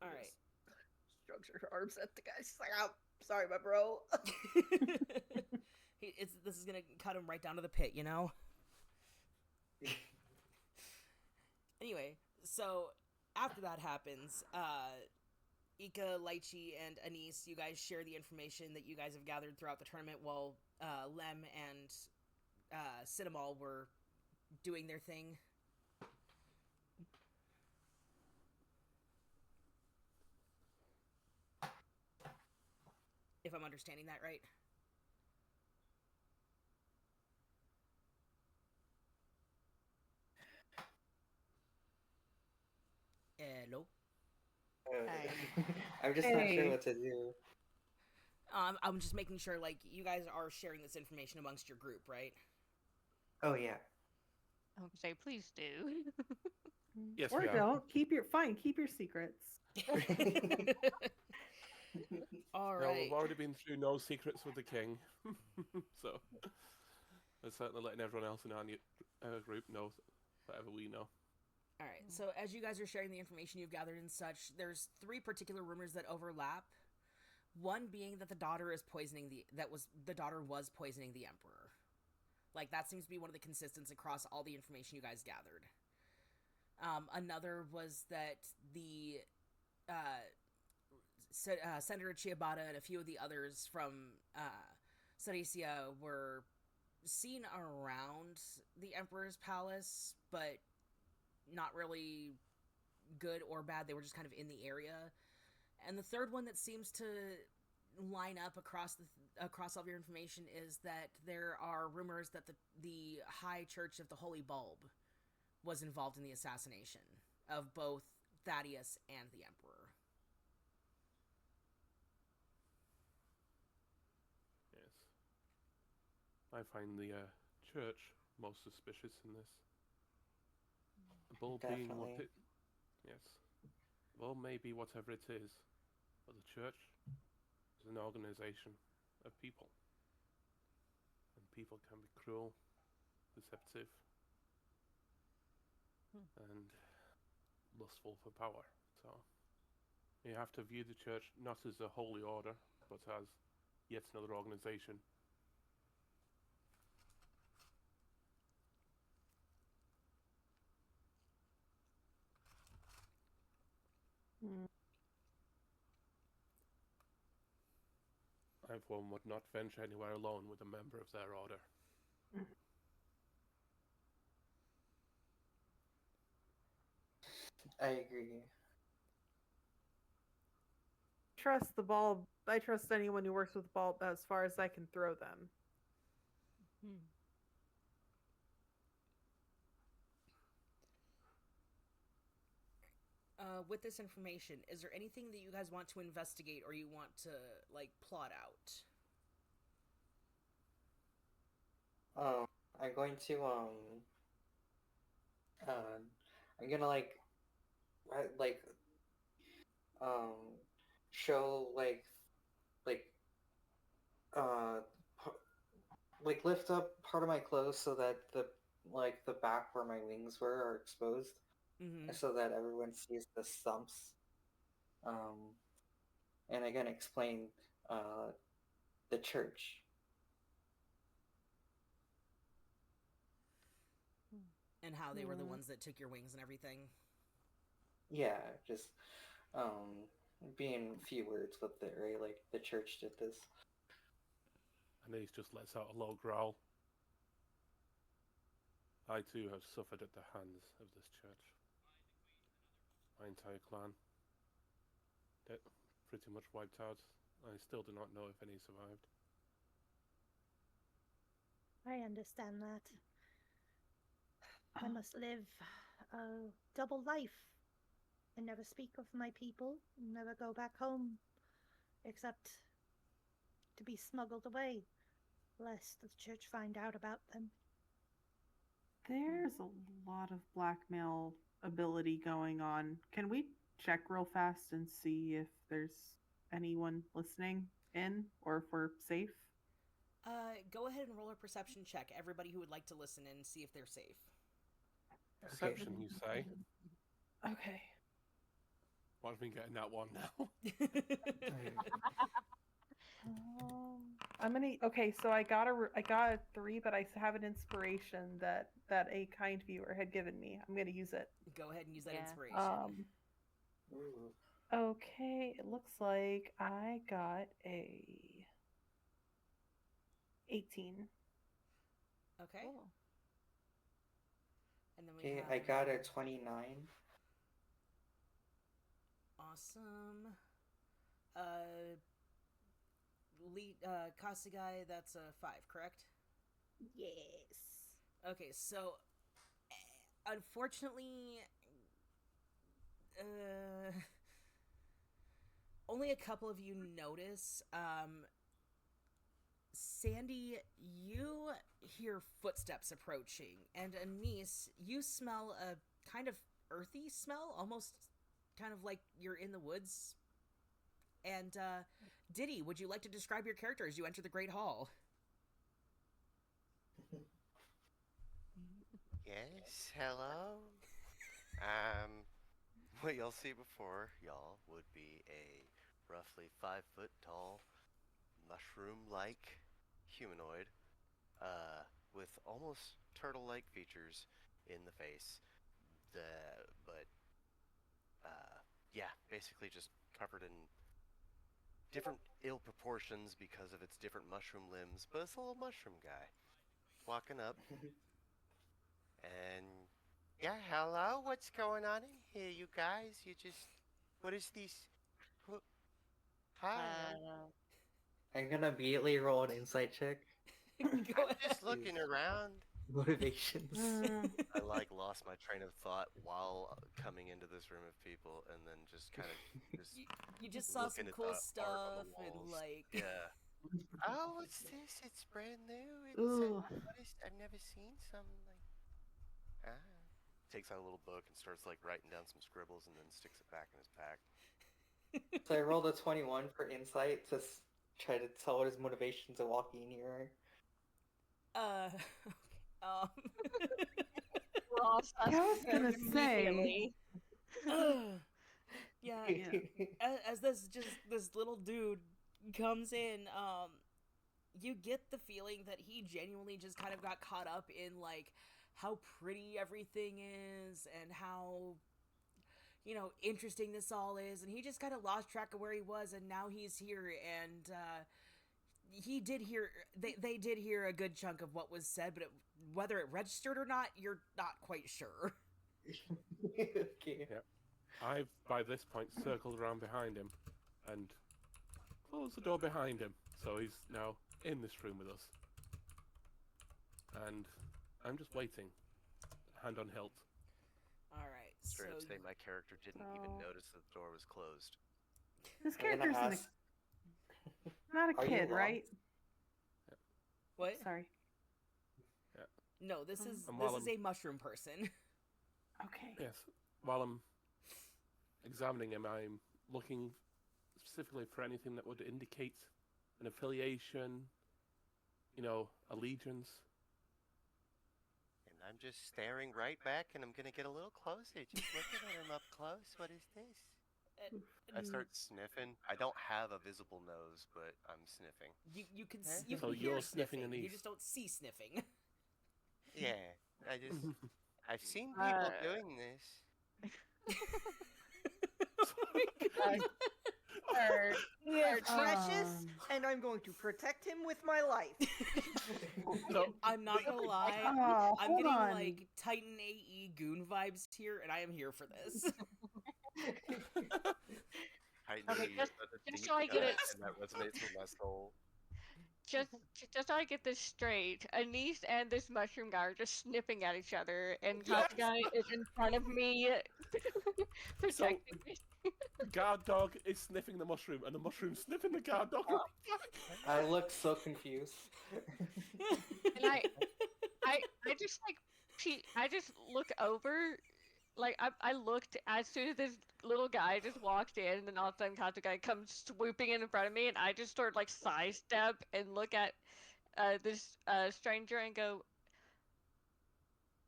Alright. Shrugs her arms at the guy. She's like, oh, sorry, my bro. This is gonna cut him right down to the pit, you know? Anyway, so after that happens, Ika, Lychee, and Anise, you guys share the information that you guys have gathered throughout the tournament while Lem and Cinnamol were doing their thing. If I'm understanding that right. Hello? I'm just not sure what to do. I'm just making sure, like, you guys are sharing this information amongst your group, right? Oh, yeah. I would say, please do. Yes, or we are. don't. Keep your secrets. All No, right. we've already been through no secrets with the king, so we're certainly letting everyone else in our group know whatever we know. All right. So as you guys are sharing the information you've gathered and such, there's 3 particular rumors that overlap. One being that the daughter was poisoning the emperor. Like, that seems to be one of the consistents across all the information you guys gathered. Another was that the Senator Chiabata and a few of the others from Saricia were seen around the Emperor's palace, but not really good or bad. They were just kind of in the area. And the third one that seems to line up across all of your information is that there are rumors that the High Church of the Holy Bulb was involved in the assassination of both Thaddeus and the Emperor. Yes. I find the church most suspicious in this. The bulb being what Definitely. it... Yes. Well, maybe whatever it is, but the church is an organization of people. And people can be cruel, deceptive, and lustful for power. So you have to view the church not as a holy order, but as yet another organization. I, for one, would not venture anywhere alone with a member of their order. I agree. Trust the bulb. I trust anyone who works with the bulb as far as I can throw them. With this information, is there anything that you guys want to investigate or you want to, like, plot out? I'm going to I'm gonna like show uh like lift up part of my clothes so that the back where my wings were are exposed, so that everyone sees the stumps. And again explain the church. And how they were the ones that took your wings and everything? Yeah, just being few words with it, right? Like, the church did this. And he just lets out a low growl. I too have suffered at the hands of this church. My entire clan. They're pretty much wiped out. I still do not know if any survived. I understand that. I must live a double life and never speak of my people, never go back home, except to be smuggled away, lest the church find out about them. There's a lot of blackmail ability going on. Can we check real fast and see if there's anyone listening in or if we're safe? Go ahead and roll a perception check. Everybody who would like to listen in, see if they're safe. Perception, you say? Okay. What have we getting that one now? I'm gonna. Okay, so I got a 3, but I have an inspiration that a kind viewer had given me. I'm gonna use it. Go ahead and use that Yeah. inspiration. Okay, it looks like I got a 18. Okay. Cool. And then we Okay, have... I got a 29. Awesome. Kasugai, that's a 5, correct? Yes. Okay, so unfortunately, only a couple of you notice. Sandy, you hear footsteps approaching, and Anise, you smell a kind of earthy smell, almost kind of like you're in the woods. And Diddy, would you like to describe your character as you enter the Great Hall? Yes, hello. What you'll see before y'all would be a roughly 5-foot tall, mushroom-like humanoid, with almost turtle-like features in the face. Yeah, basically just covered in different ill proportions because of its different mushroom limbs, but it's a little mushroom guy walking up. And yeah, hello, what's going on in here, you guys? What is this? Hi. I'm gonna immediately roll an insight check. I'm just looking around. Motivations. I lost my train of thought while coming into this room of people, and then just kind of you just saw some cool stuff and yeah. Oh, what's this? It's brand new. I've never seen something like. Takes out a little book and starts writing down some scribbles, and then sticks it back in his pack. So I rolled a 21 for insight to try to tell what his motivation to walking in here. We're all I was gonna say. Yeah. As this little dude comes in, you get the feeling that he genuinely just kind of got caught up in how pretty everything is and how interesting this all is, and he just kind of lost track of where he was, and now he's here, and he did hear they did hear a good chunk of what was said, but whether it registered or not, you're not quite sure. Okay. Yep. I've by this point circled around behind him and closed the door behind him, so he's now in this room with us. And I'm just waiting, hand on hilt. Alright, Straight up say my character didn't even notice that the door was closed. This character's not a kid, right? What? Sorry. Yeah. No, this is a mushroom person. Okay. Yes. While I'm examining him, I'm looking specifically for anything that would indicate an affiliation, allegiance. And I'm just staring right back, and I'm gonna get a little closer, just looking at him up close. What is this? I start sniffing. I don't have a visible nose, but I'm sniffing. You can So hear you're sniffing Anise. You just don't see sniffing. Yeah, I've seen people doing this. He is precious, and I'm going to protect him with my life. No, I'm not gonna lie. I'm getting Titan AE goon vibes here, and I am here for this. Okay, just so I get it, and that resonates with my soul. just so I get this straight, Anise and this mushroom guy are just snipping at each other, and Kasugai is in front of me, protecting me. guard dog is sniffing the mushroom, and the mushroom sniffing the guard dog. I look so confused. And I just like I just look over, like I looked as soon as this little guy just walked in, and then all of a sudden Kato guy comes swooping in front of me, and I just sort of like sidestep and look at this stranger and go,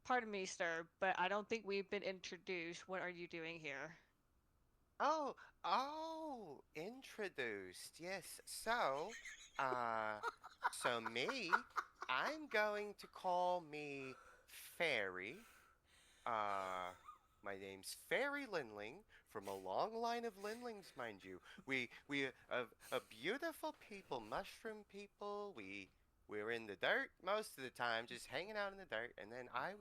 "Pardon me, sir, but I don't think we've been introduced. What are you doing here?" Oh, introduced. Yes. Uh, so me, I'm going to call me Fairy. Uh, my name's Fairy Linling from a long line of Linlings, mind you. We a beautiful people, mushroom people. We're in the dirt most of the time, just hanging out in the dirt. And then I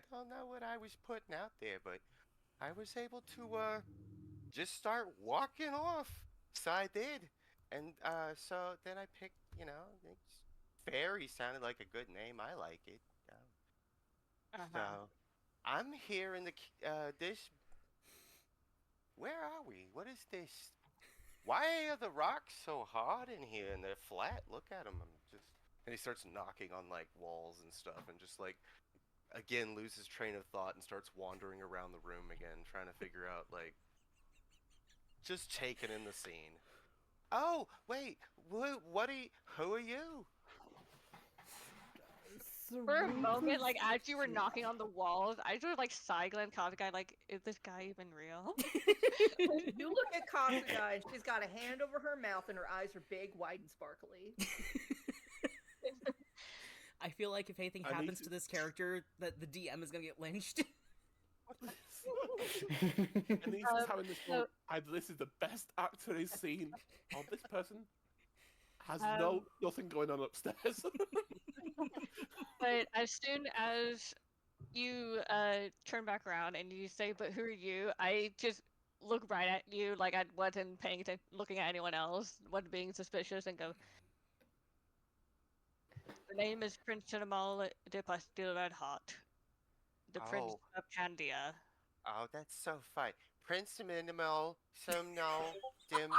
don't know what I was putting out there, but I was able to just start walking off. So I did. And so then I picked, Fairy sounded like a good name. I like it. So I'm here in this. Where are we? What is this? Why are the rocks so hard in here and they're flat? Look at them. I'm just. And he starts knocking on like walls and stuff and just like again loses train of thought and starts wandering around the room again, trying to figure out like just taking in the scene. Oh, wait. What are you? Who are you? For a moment, like as you were knocking on the walls, I sort of like side glance Kato guy, like, is this guy even real? You look at Kasuga and she's got a hand over her mouth and her eyes are big, wide, and sparkly. I feel like if anything happens to this character, that the DM is gonna get lynched. And he's just having this moment. Either this is the best actor he's seen, or this person has nothing going on upstairs. But as soon as you turn back around and you say, "But who are you?" I just look right at you, like I wasn't paying attention, looking at anyone else, wasn't being suspicious, and go, "The name is Prince Cinnamon de Pastil Red Hot, the Prince of Candia." Oh, that's so fun. Prince Minimal, Sumno, Dim.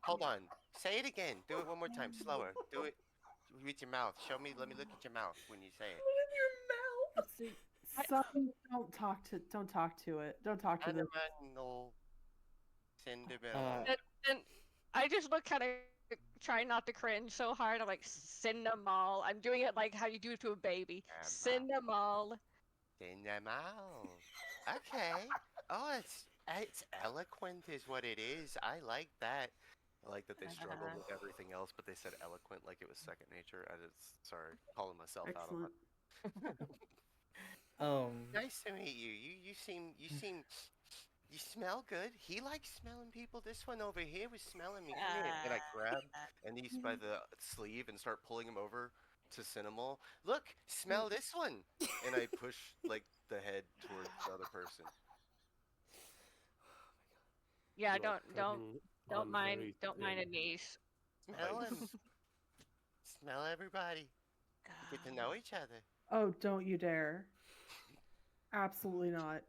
Hold on. Say it again. Do it one more time. Slower. Do it with your mouth. Show me. Let me look at your mouth when you say it. See, some don't talk to it. Don't talk to this. Animal Cinderella. And I just look kind of trying not to cringe so hard. I'm like, Cinnamol. I'm doing it like how you do it to a baby. Cinnamol. Cinnamol. Okay. Oh, it's eloquent is what it is. I like that. I like that they struggled with everything else, but they said eloquent like it was second nature. Sorry, calling myself out on that. Nice to meet you. You smell good. He likes smelling people. This one over here was smelling me. Come here. And I grab Anise by the sleeve and start pulling him over to Cinnamol. Look, smell this one. And I push like the head towards the other person. Yeah, don't mind Anise. Smell him. Smell everybody. Get to know each other. Oh, don't you dare. Absolutely not.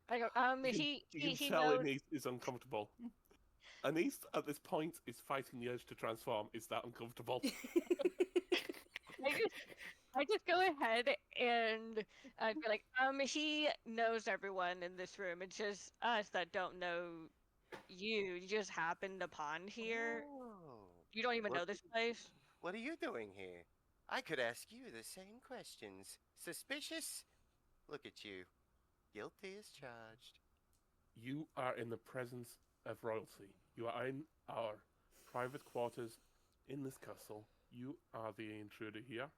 I go, you can tell knows... Anise is uncomfortable. Anise, at this point, is fighting the urge to transform. Is that uncomfortable? I just go ahead and be like, he knows everyone in this room. It's just us that don't know you. You just happened upon here. Oh. You don't even know this place. What are you doing here? I could ask you the same questions. Suspicious? Look at you. Guilty as charged. You are in the presence of royalty. You are in our private quarters in this castle. You are the intruder here.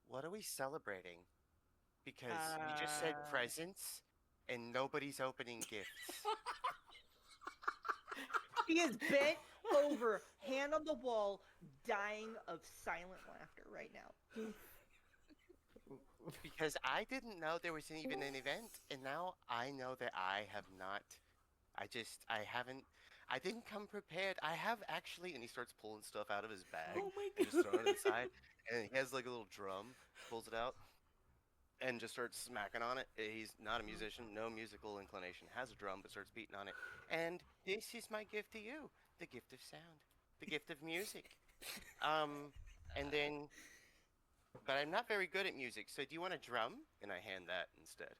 What are we celebrating? Because you just said presents, and nobody's opening gifts. He is bent over, hand on the wall, dying of silent laughter right now. Because I didn't know there was even an event, and now I know that I have not. I didn't come prepared. I have actually, and he starts pulling stuff out of his bag. Oh my and just throwing it aside. And he has like a little drum, pulls it out. and just starts smacking on it. He's not a musician, no musical inclination, has a drum, but starts beating on it. And this is my gift to you, the gift of sound, the gift of music. And then, but I'm not very good at music, so do you want a drum? And I hand that instead.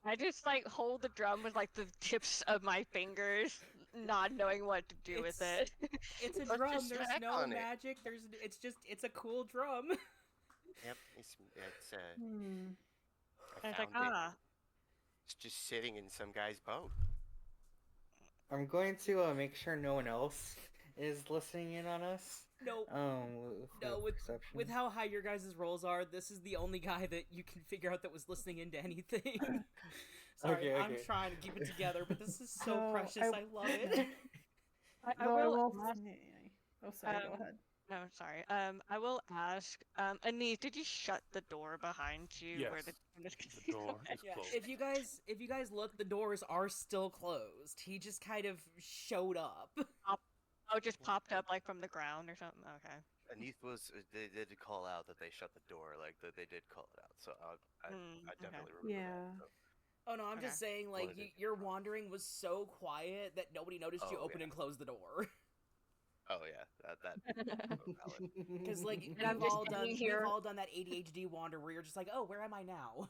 I just like hold the drum with like the tips of my fingers, not knowing what to do with it. It's a Let's drum. just There's smack no on it. magic. It's a cool drum. Yep, it's I And it's like, found it. It's just sitting in some guy's boat. I'm going to make sure no one else is listening in on us. Nope. No, with how high your guys' rolls are, this is the only guy that you can figure out that was listening into anything. Sorry, Okay. I'm trying to keep it together, but this is so No, precious. I love it. I will ask, Oh, sorry, go ahead. No, sorry. I will ask, Anise, did you shut the door behind you? Yes. Where the door is Yeah, closed. if you guys look, the doors are still closed. He just kind of showed up. Oh, just popped up like from the ground or something. Okay. Anith they did call out that they shut the door, like that they did call it out. So I definitely remember that. So. Oh no, I'm just saying, like, your wandering was so quiet that nobody noticed you open and close the door. Oh yeah, that Because like I'm we've just all done that ADHD wander where you're just like, oh, where am I now?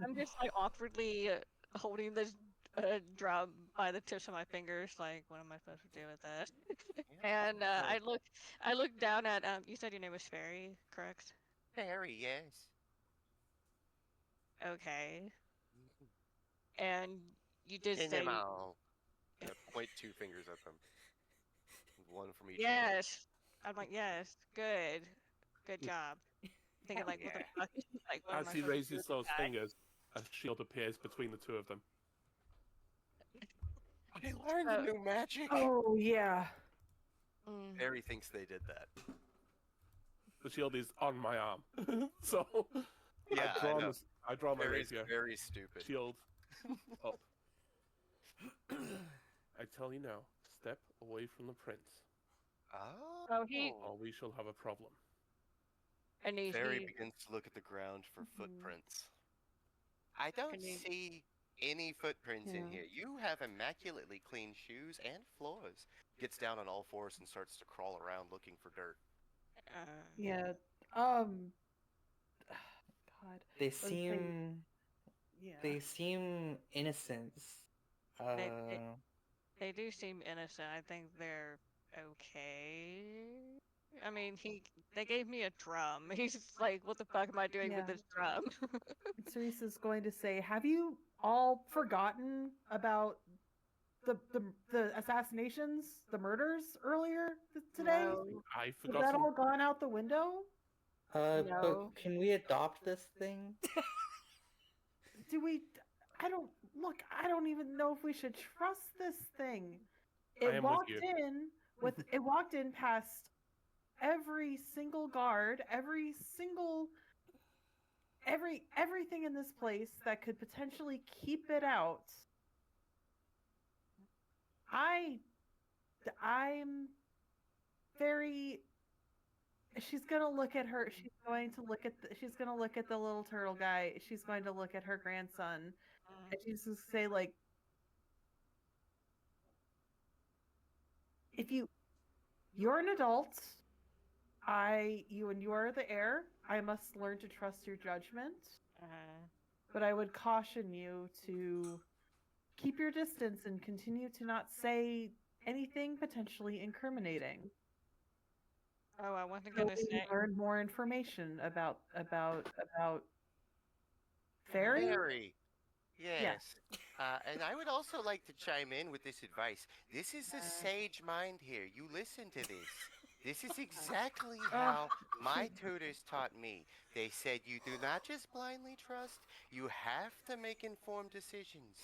I'm just like awkwardly holding this drum by the tips of my fingers. Like, what am I supposed to do with this? And I look down at you said your name was Fairy, correct? Fairy, yes. Okay. And you did In say them all. And I point 2 fingers at them. One from each hand. yes. I'm like, yes, good job. Thinking like, what the fuck? Like, what am As I he supposed to do raises with those this guy? fingers, a shield appears between the two of them. I learned new magic. Oh yeah. Fairy thinks they did that. The shield is on my arm, so Yeah, I draw my Fairy's rapier. very stupid. Shield up. I tell you now, step away from the prince. Oh. Or we shall have a problem. And Fairy begins to look at the ground for footprints. I don't see any footprints in here. You have immaculately clean shoes and floors. Gets down on all fours and starts to crawl around looking for dirt. Yeah. God. They seem. Yeah. They seem innocent. They do seem innocent. I think they're okay. I mean, they gave me a drum. He's just like, what the fuck am I doing with this drum? Cerise is going to say, have you all forgotten about the assassinations, the murders earlier today? No. I Has that all gone out the window? But can we adopt this thing? Do we? I don't even know if we should trust this thing. It walked in past every single guard, everything in this place that could potentially keep it out. I'm very. She's gonna look at her. She's going to look at the little turtle guy. She's going to look at her grandson, and she's going to say, like, if you're an adult, you are the heir. I must learn to trust your judgment. But I would caution you to keep your distance and continue to not say anything potentially incriminating. Oh, I wasn't gonna say. Learn more information about Fairy. Fairy. Yes. And I would also like to chime in with this advice. This is a sage mind here. You listen to this. This is exactly how my tutors taught me. They said you do not just blindly trust, you have to make informed decisions.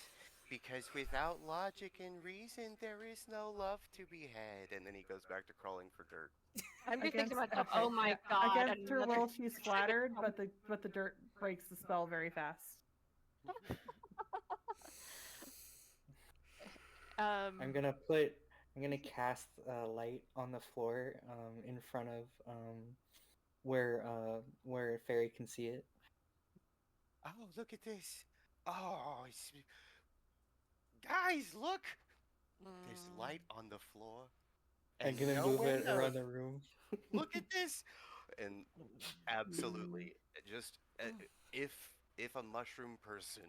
Because without logic and reason, there is no love to be had. And then he goes back to crawling for dirt. I'm just thinking to myself, oh my god. Against her will, she's flattered, but the dirt breaks the spell very fast. I'm gonna put I'm gonna cast light on the floor in front of where Fairy can see it. Oh, look at this. Oh, guys, look. There's light on the floor I'm and gonna no move it windows. around the room. Look at this. And absolutely, just if a mushroom person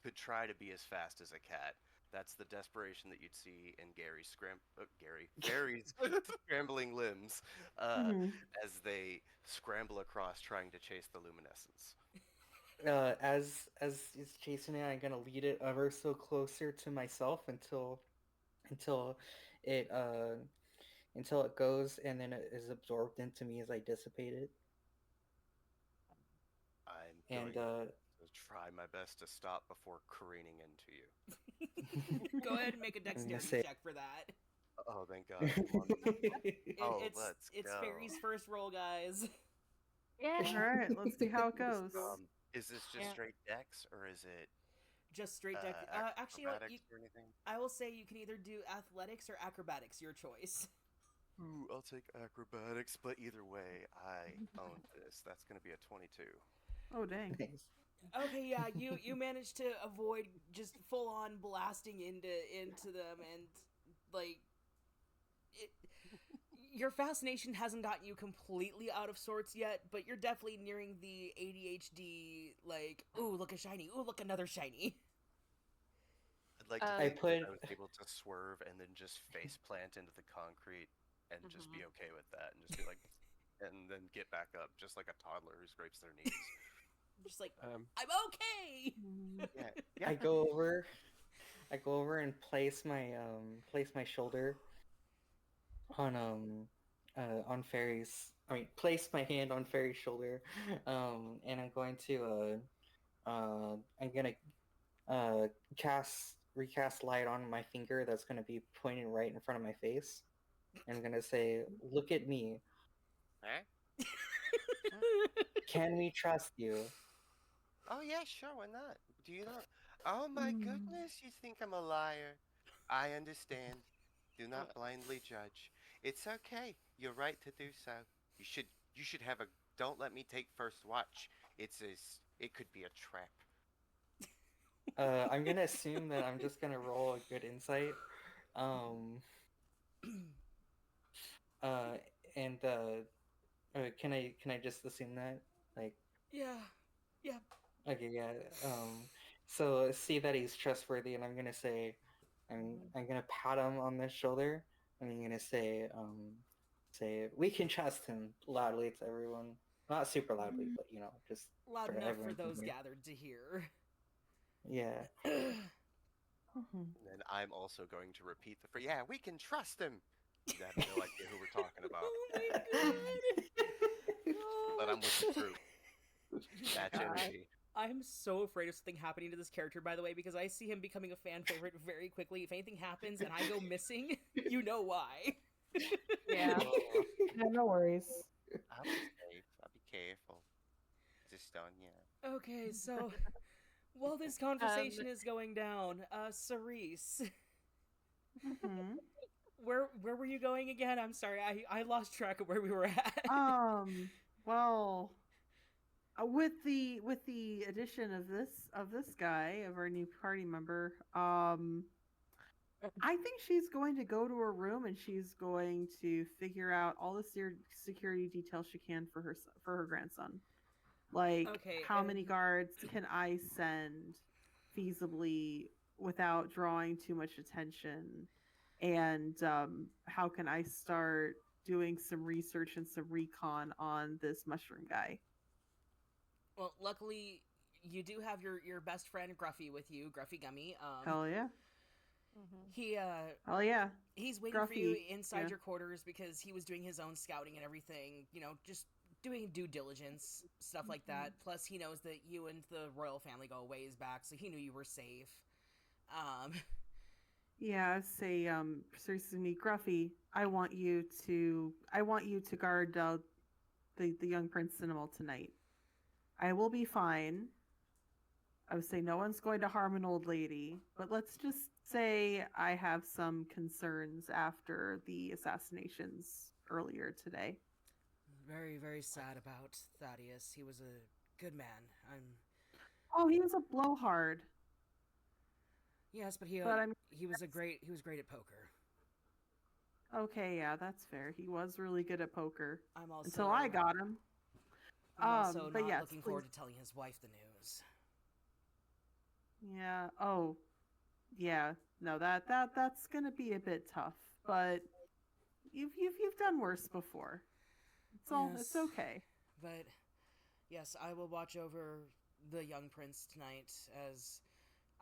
could try to be as fast as a cat, that's the desperation that you'd see in Gary's scrambling limbs as they scramble across trying to chase the luminescence. As it's chasing it, I'm gonna lead it ever so closer to myself until it until it goes and then it is absorbed into me as I dissipate it. I'm And going to try my best to stop before careening into you. Go ahead and make a I'm gonna dexterity say, check for that. Oh, thank God. Come on. Let's It's go. Fairy's first roll, guys. Yeah. All right, let's see how it goes. Is this just straight dex or is it Just straight deck. Actually, you know what, acrobatics or anything? I will say you can either do athletics or acrobatics, your choice. Ooh, I'll take acrobatics, but either way, I own this. That's going to be a 22. Oh dang. Thanks. Okay, yeah, you managed to avoid just full on blasting into them, and like it. Your fascination hasn't gotten you completely out of sorts yet, but you're definitely nearing the ADHD. Like, ooh, look a shiny! Ooh, look another shiny! I'd like to think that I was able to swerve and then just face plant into the concrete and just be okay with that and just be like, and then get back up just like a toddler who scrapes their knees. Just like, I'm okay. Yeah. I go over and place my shoulder on Fairy's. I mean, place my hand on Fairy's shoulder, and I'm going to I'm gonna recast light on my finger that's gonna be pointing right in front of my face. And I'm gonna say, "Look at me. Huh? Can we trust you?" Oh, yeah, sure, why not? Do you not? Oh my goodness, you think I'm a liar. I understand. Do not blindly judge. It's okay. You're right to do so. You should have a don't let me take first watch. It could be a trap. I'm gonna assume that I'm just gonna roll a good insight. Uh, and can I just assume that? Like, Yeah. okay, yeah. So see that he's trustworthy, and I'm gonna say, I'm gonna pat him on the shoulder, and I'm gonna say we can trust him loudly to everyone. Not super loudly, but just Loud for enough for everyone to those hear. gathered to hear. Yeah. And then I'm also going to repeat the phrase. Yeah, we can trust him. You have no idea who we're talking about. Oh my god. But I'm with the group. Match energy. I'm so afraid of something happening to this character, by the way, because I see him becoming a fan favorite very quickly. If anything happens and I go missing, you know why. Yeah. No worries. I'll be safe. I'll be careful. Just on, yeah. Okay, so while this conversation is going down, Cerise, where were you going again? I'm sorry, I lost track of where we were at. Well, with the addition of this guy, of our new party member, I think she's going to go to her room and she's going to figure out all the security details she can for her grandson. Like, Okay, how many guards can I send feasibly without drawing too much attention? And how can I start doing some research and some recon on this mushroom guy? Well, luckily, you do have your best friend Gruffy with you, Gruffy Gummy. Hell yeah. Oh yeah. He's waiting for you Gruffy, inside your quarters because he was doing his own scouting and everything. Just doing due diligence, stuff like that. Plus, he knows that you and the royal family go a ways back, so he knew you were safe. Yeah, say, seriously, me, Gruffy, I want you to guard the young Prince Cinnamon tonight. I will be fine. I would say no one's going to harm an old lady, but let's just say I have some concerns after the assassinations earlier today. Very, very sad about Thaddeus. He was a good man. Oh, he was a blowhard. Yes, but he was great at poker. Okay, yeah, that's fair. He was really good at poker. I'm also until I got him. I'm also but not yes, looking forward to telling his wife the news. Yeah. Oh, yeah. No, that's gonna be a bit tough. But you've done worse before. It's okay. But yes, I will watch over the young prince tonight, as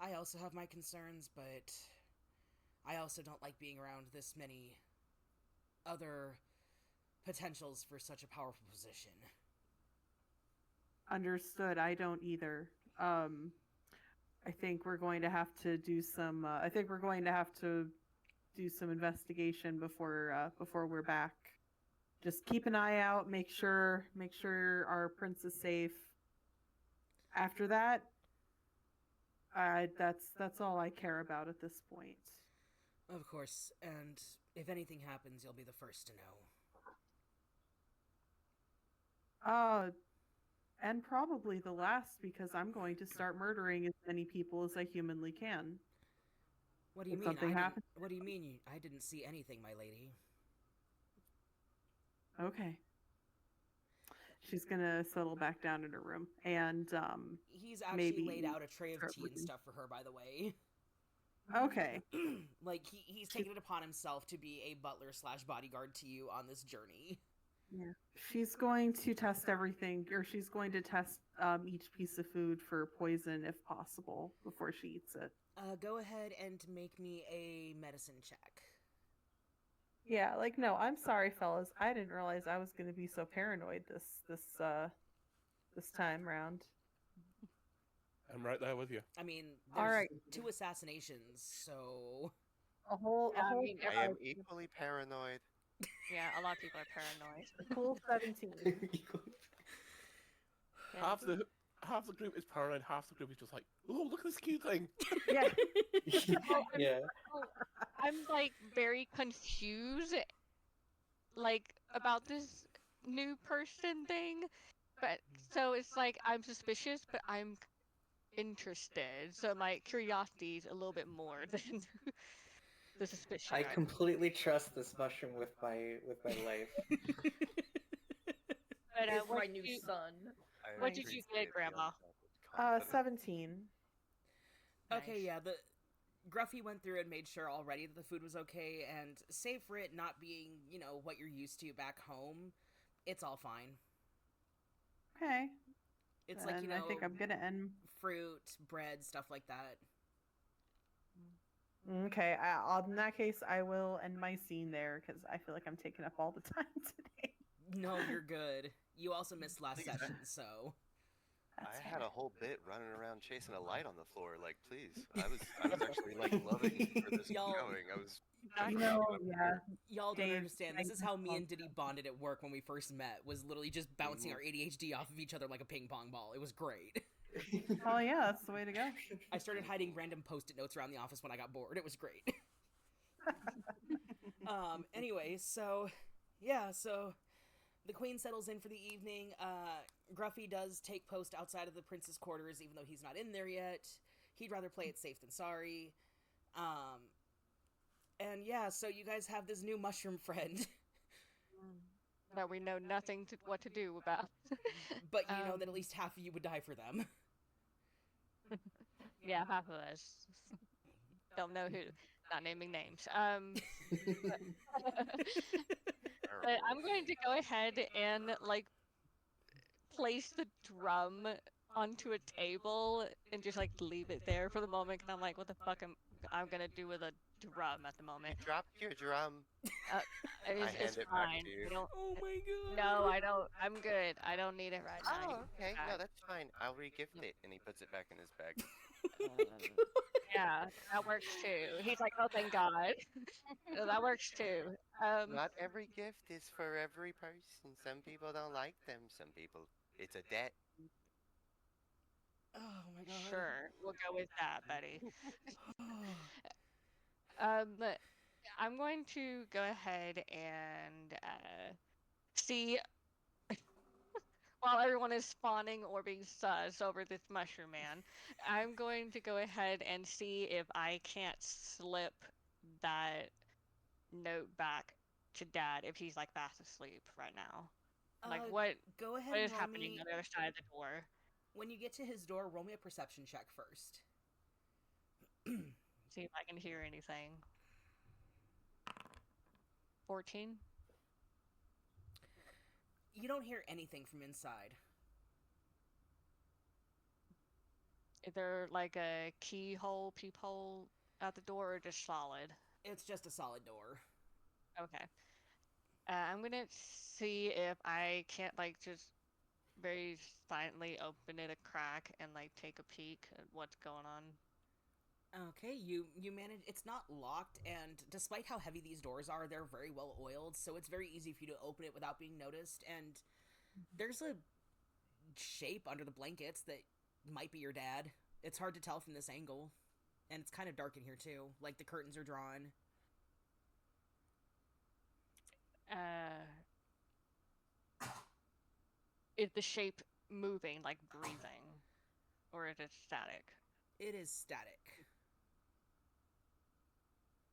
I also have my concerns, but I also don't like being around this many other potentials for such a powerful position. Understood. I don't either. I think we're going to have to do some. I think we're going to have to do some investigation before we're back. Just keep an eye out. Make sure our prince is safe. After that, that's all I care about at this point. Of course, and if anything happens, you'll be the first to know. And probably the last, because I'm going to start murdering as many people as I humanly can. What do you mean? What do you mean? I didn't see anything, my lady. Okay. She's gonna settle back down in her room, and he's actually maybe laid out a tray of tea and stuff for her, by the way. Okay. Like he's taken it upon himself to be a butler / bodyguard to you on this journey. Yeah. She's going to test everything, or she's going to test each piece of food for poison if possible before she eats it. Go ahead and make me a medicine check. Yeah, like, no, I'm sorry, fellas. I didn't realize I was going to be so paranoid this time round. I'm right there with you. I mean, there's 2 assassinations, so a whole. I am equally paranoid. Yeah, a lot of people are paranoid. Cool 17. half the group is paranoid, half the group is just like, oh, look at this cute thing. Yeah. Yeah. I'm like very confused, like about this new person thing, but so it's like I'm suspicious, but I'm interested. So my curiosity is a little bit more than the suspicion. I completely trust this mushroom with my life. But, Is my new son. What did you get, Grandma? 17. Okay, yeah, the Gruffy went through and made sure already that the food was okay, and save for it not being, what you're used to back home, it's all fine. Okay. It's then like, I think I'm gonna end fruit, bread, stuff like that. Okay, in that case, I will end my scene there, because I feel like I'm taking up all the time today. No, you're good. You also missed last session, so... I had a whole bit running around chasing a light on the floor. Like, please, I was actually like loving where this was going. I was. Y'all don't understand. This is how me and Diddy bonded at work when we first met. Was literally just bouncing our ADHD off of each other like a ping pong ball. It was great. Oh yeah, that's the way to go. I started hiding random post-it notes around the office when I got bored. It was great. Anyway, so the queen settles in for the evening. Gruffy does take post outside of the prince's quarters, even though he's not in there yet. He'd rather play it safe than sorry. And yeah, so you guys have this new mushroom friend. That we know nothing what to do about. But you know that at least half of you would die for them. Yeah, half of us. Don't know who. Not naming names. But I'm going to go ahead and like place the drum onto a table and just like leave it there for the moment. Cause I'm like, what the fuck am I'm gonna do with a drum at the moment? You dropped your drum. It's fine. Oh my god. No, I don't. I'm good. I don't need it right now. Oh, okay. No, that's fine. I'll regift it. And he puts it back in his bag. Yeah, that works too. He's like, oh, thank God. That works too. Not every gift is for every person. Some people don't like them. Some people, it's a debt. Oh my god. Sure, we'll go with that, buddy. um, I'm going to go ahead and see while everyone is spawning or being sus over this mushroom man. I'm going to go ahead and see if I can't slip that note back to Dad if he's like fast asleep right now. Like what Go ahead what and is roll happening me. on the other side of the door? When you get to his door, roll me a perception check first. See if I can hear anything. 14. You don't hear anything from inside. Is there like a keyhole, peephole at the door, or just solid? It's just a solid door. Okay. I'm gonna see if I can't like just very silently open it a crack and like take a peek at what's going on. Okay, you manage. It's not locked, and despite how heavy these doors are, they're very well oiled, so it's very easy for you to open it without being noticed. And there's a shape under the blankets that might be your dad. It's hard to tell from this angle, and it's kind of dark in here too. Like the curtains are drawn. Is the shape moving, like breathing, or is it static? It is static.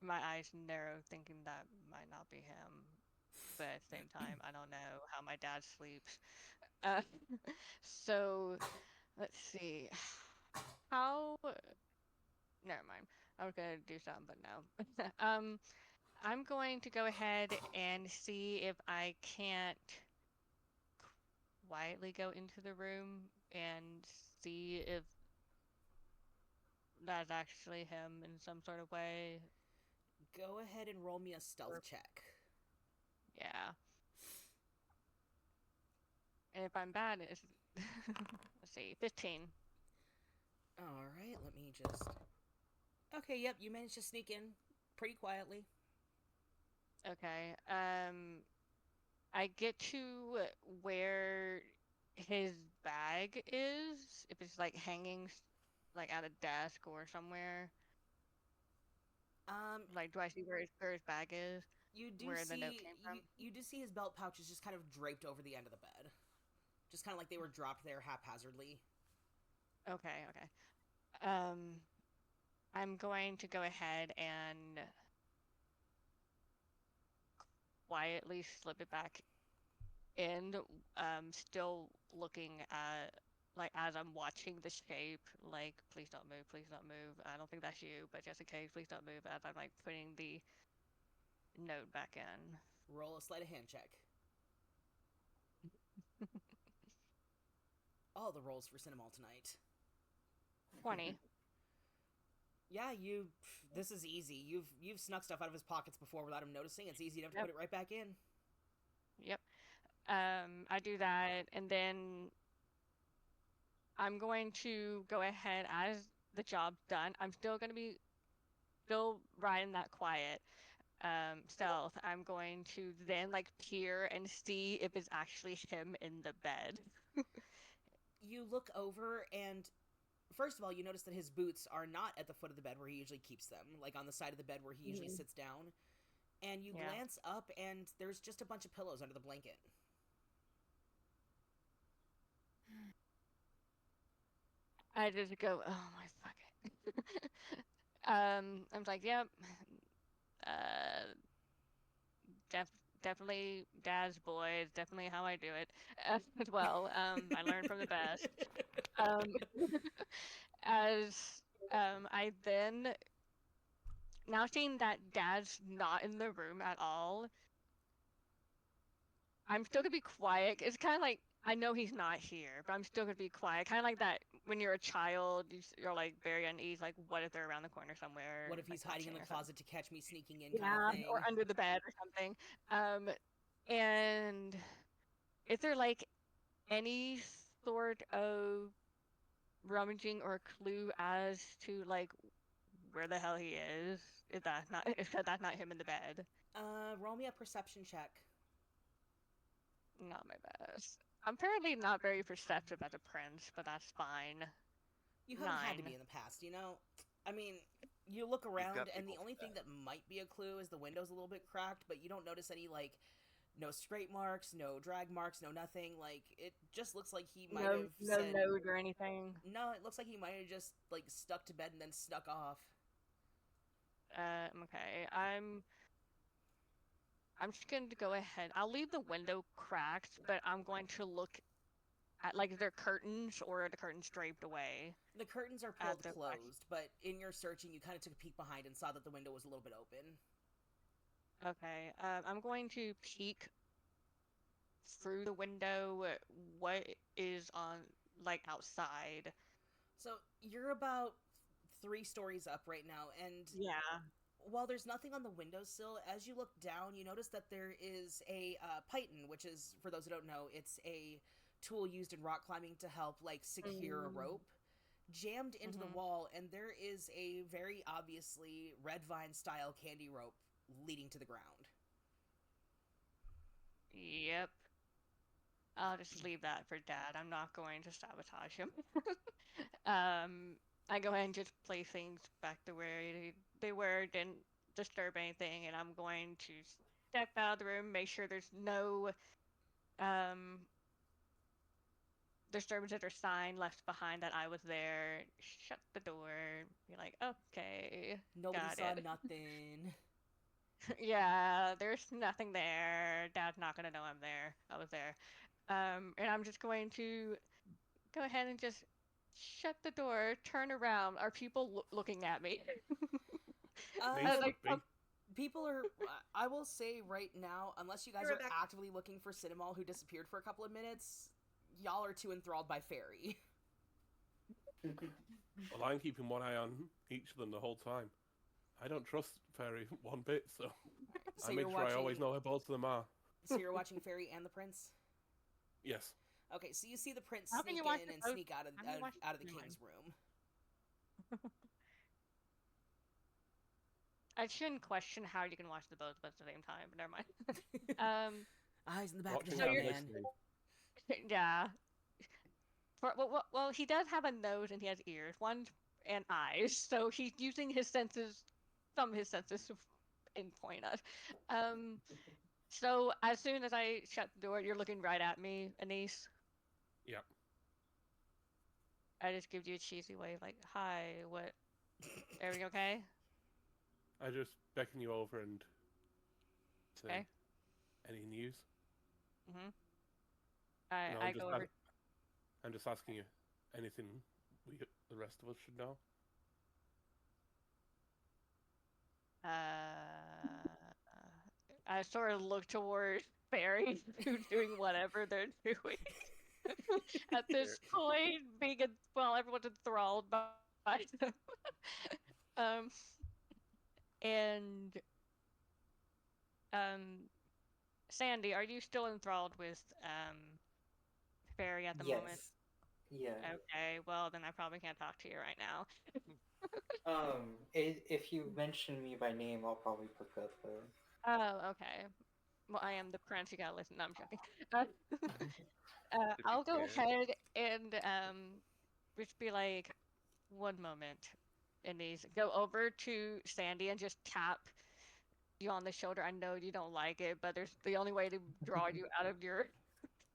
My eyes narrow, thinking that might not be him, but at the same time, I don't know how my dad sleeps. Uh, so let's see. How? Never mind. I was gonna do something, but no. I'm going to go ahead and see if I can't quietly go into the room and see if that's actually him in some sort of way. Go ahead and roll me a stealth check. Yeah. And if I'm bad, it's let's see, 15. All right, let me just. Okay, yep, you managed to sneak in pretty quietly. Okay. I get to where his bag is, if it's like hanging like at a desk or somewhere. Like, do I see where his bag is? You do Where the note see came from? you do see his belt pouch is just kind of draped over the end of the bed, just kind of like they were dropped there haphazardly. Okay, okay. I'm going to go ahead and quietly slip it back in, still looking at, like, as I'm watching the shape, like, please don't move, please don't move. I don't think that's you, but just in case, please don't move, as I'm, like, putting the note back in. Roll a sleight of hand check. All the rolls for Cinnamon tonight. 20. Yeah, this is easy. You've snuck stuff out of his pockets before without him noticing. It's easy enough to put it right back in. Yep. I do that, and then I'm going to go ahead as the job's done. I'm still going to be still riding that quiet stealth. I'm going to then like peer and see if it's actually him in the bed. You look over, and first of all, you notice that his boots are not at the foot of the bed where he usually keeps them, like on the side of the bed where he usually sits down. And you glance up, and there's just a bunch of pillows under the blanket. I just go, oh my fuck it. I'm like, yep. Definitely dad's boy is definitely how I do it as well. I learned from the best. As I then now seeing that dad's not in the room at all, I'm still gonna be quiet. It's kind of like I know he's not here, but I'm still gonna be quiet. Kind of like that when you're a child, you're like very uneasy. Like, what if they're around the corner somewhere? What if he's like, hiding in the watching or closet to catch me sneaking in, something? kind of Yeah, thing? or under the bed or something. And is there like any sort of rummaging or clue as to like where the hell he is? If that's not him in the bed? Roll me a perception check. Not my best. I'm apparently not very perceptive as a prince, but that's fine. You haven't had to 9. be in the past, you know? I mean, you look You've around, got and the people for only thing that. that might be a clue is the window's a little bit cracked, but you don't notice any, like, no scrape marks, no drag marks, no nothing. Like, it just looks like he might No, have no said. node or anything. No, it looks like he might have just, like, stuck to bed and then snuck off. Okay. I'm just going to go ahead. I'll leave the window cracked, but I'm going to look at, like, is there curtains or are the curtains draped away? The curtains are At pulled the closed, but in your searching, you kind of took a peek behind and saw that the window was a little bit open. Okay. I'm going to peek through the window. What is on, like, outside? So you're about 3 stories up right now, and Yeah. while there's nothing on the windowsill, as you look down, you notice that there is a python, which is, for those who don't know, it's a tool used in rock climbing to help, like, secure a rope, jammed into the wall, and there is a very obviously red vine style candy rope leading to the ground. Yep. I'll just leave that for Dad. I'm not going to sabotage him. I go ahead and just place things back to where they were, didn't disturb anything, and I'm going to step out of the room, make sure there's no disturbances or sign left behind that I was there. Shut the door. Be like, okay, Nobody got saw it. nothing. Yeah, there's nothing there. Dad's not gonna know I'm there. I was there. And I'm just going to go ahead and just shut the door, turn around. Are people looking at me? Nice Like, would be. people are. I will say right now, unless you guys You're are back. actively looking for Cinnamol, who disappeared for a couple of minutes, y'all are too enthralled by Fairy. Well, I'm keeping one eye on each of them the whole time. I don't trust Fairy one bit, so So I you're make sure I always watching. know where both of them are. So you're watching Fairy and the Prince. Yes. Okay, so you see the Prince How can sneak you watch in the and both? sneak out of How can you watch? out of the Never king's mind. room. I shouldn't question how you can watch the both at the same time, but never mind. Eyes in the back Watching of the and head, man. listening. Yeah. Well, he does have a nose and he has ears, one and eyes, so he's using his senses, some of his senses, to pinpoint us. So as soon as I shut the door, you're looking right at me, Anise. Yeah. I just give you a cheesy wave, like, "Hi, what? Everything okay?" I just beckon you over and say, Okay. any news? Mhm. No, I go over. I'm just asking you, anything the rest of us should know? I sort of look toward Barry, who's doing whatever they're doing. At this point, well, everyone's enthralled by them. um, and Sandy, are you still enthralled with Barry at the moment? Yes. Yeah. Okay, well then I probably can't talk to you right now. If you mention me by name, I'll probably pick up. Oh, okay. Well, I am the prince. You gotta listen. No, I'm joking. To be I'll go fair, ahead and just be like, one moment, and these go over to Sandy and just tap you on the shoulder. I know you don't like it, but there's the only way to draw you out of your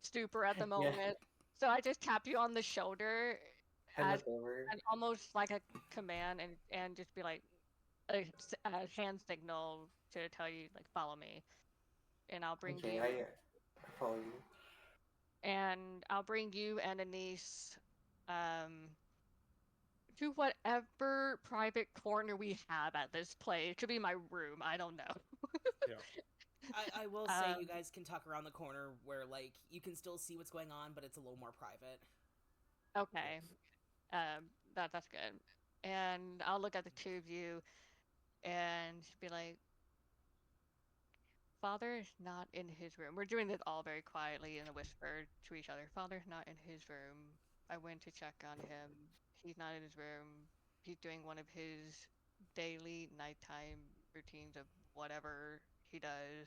stupor at the Yeah. moment. So I just tap you on the shoulder I as look over. and almost like a command, and just be like a hand signal to tell you like follow me, and Okay, I follow you. I'll bring you and Anise um to whatever private corner we have at this place. It could be my room. I don't know. Yeah. I will say you Um, guys can tuck around the corner where, like, you can still see what's going on, but it's a little more private. okay. Yes. That's good. And I'll look at the two of you and be like, Father's not in his room. We're doing this all very quietly in a whisper to each other. Father's not in his room. I went to check on him. He's not in his room. He's doing one of his daily nighttime routines of whatever he does.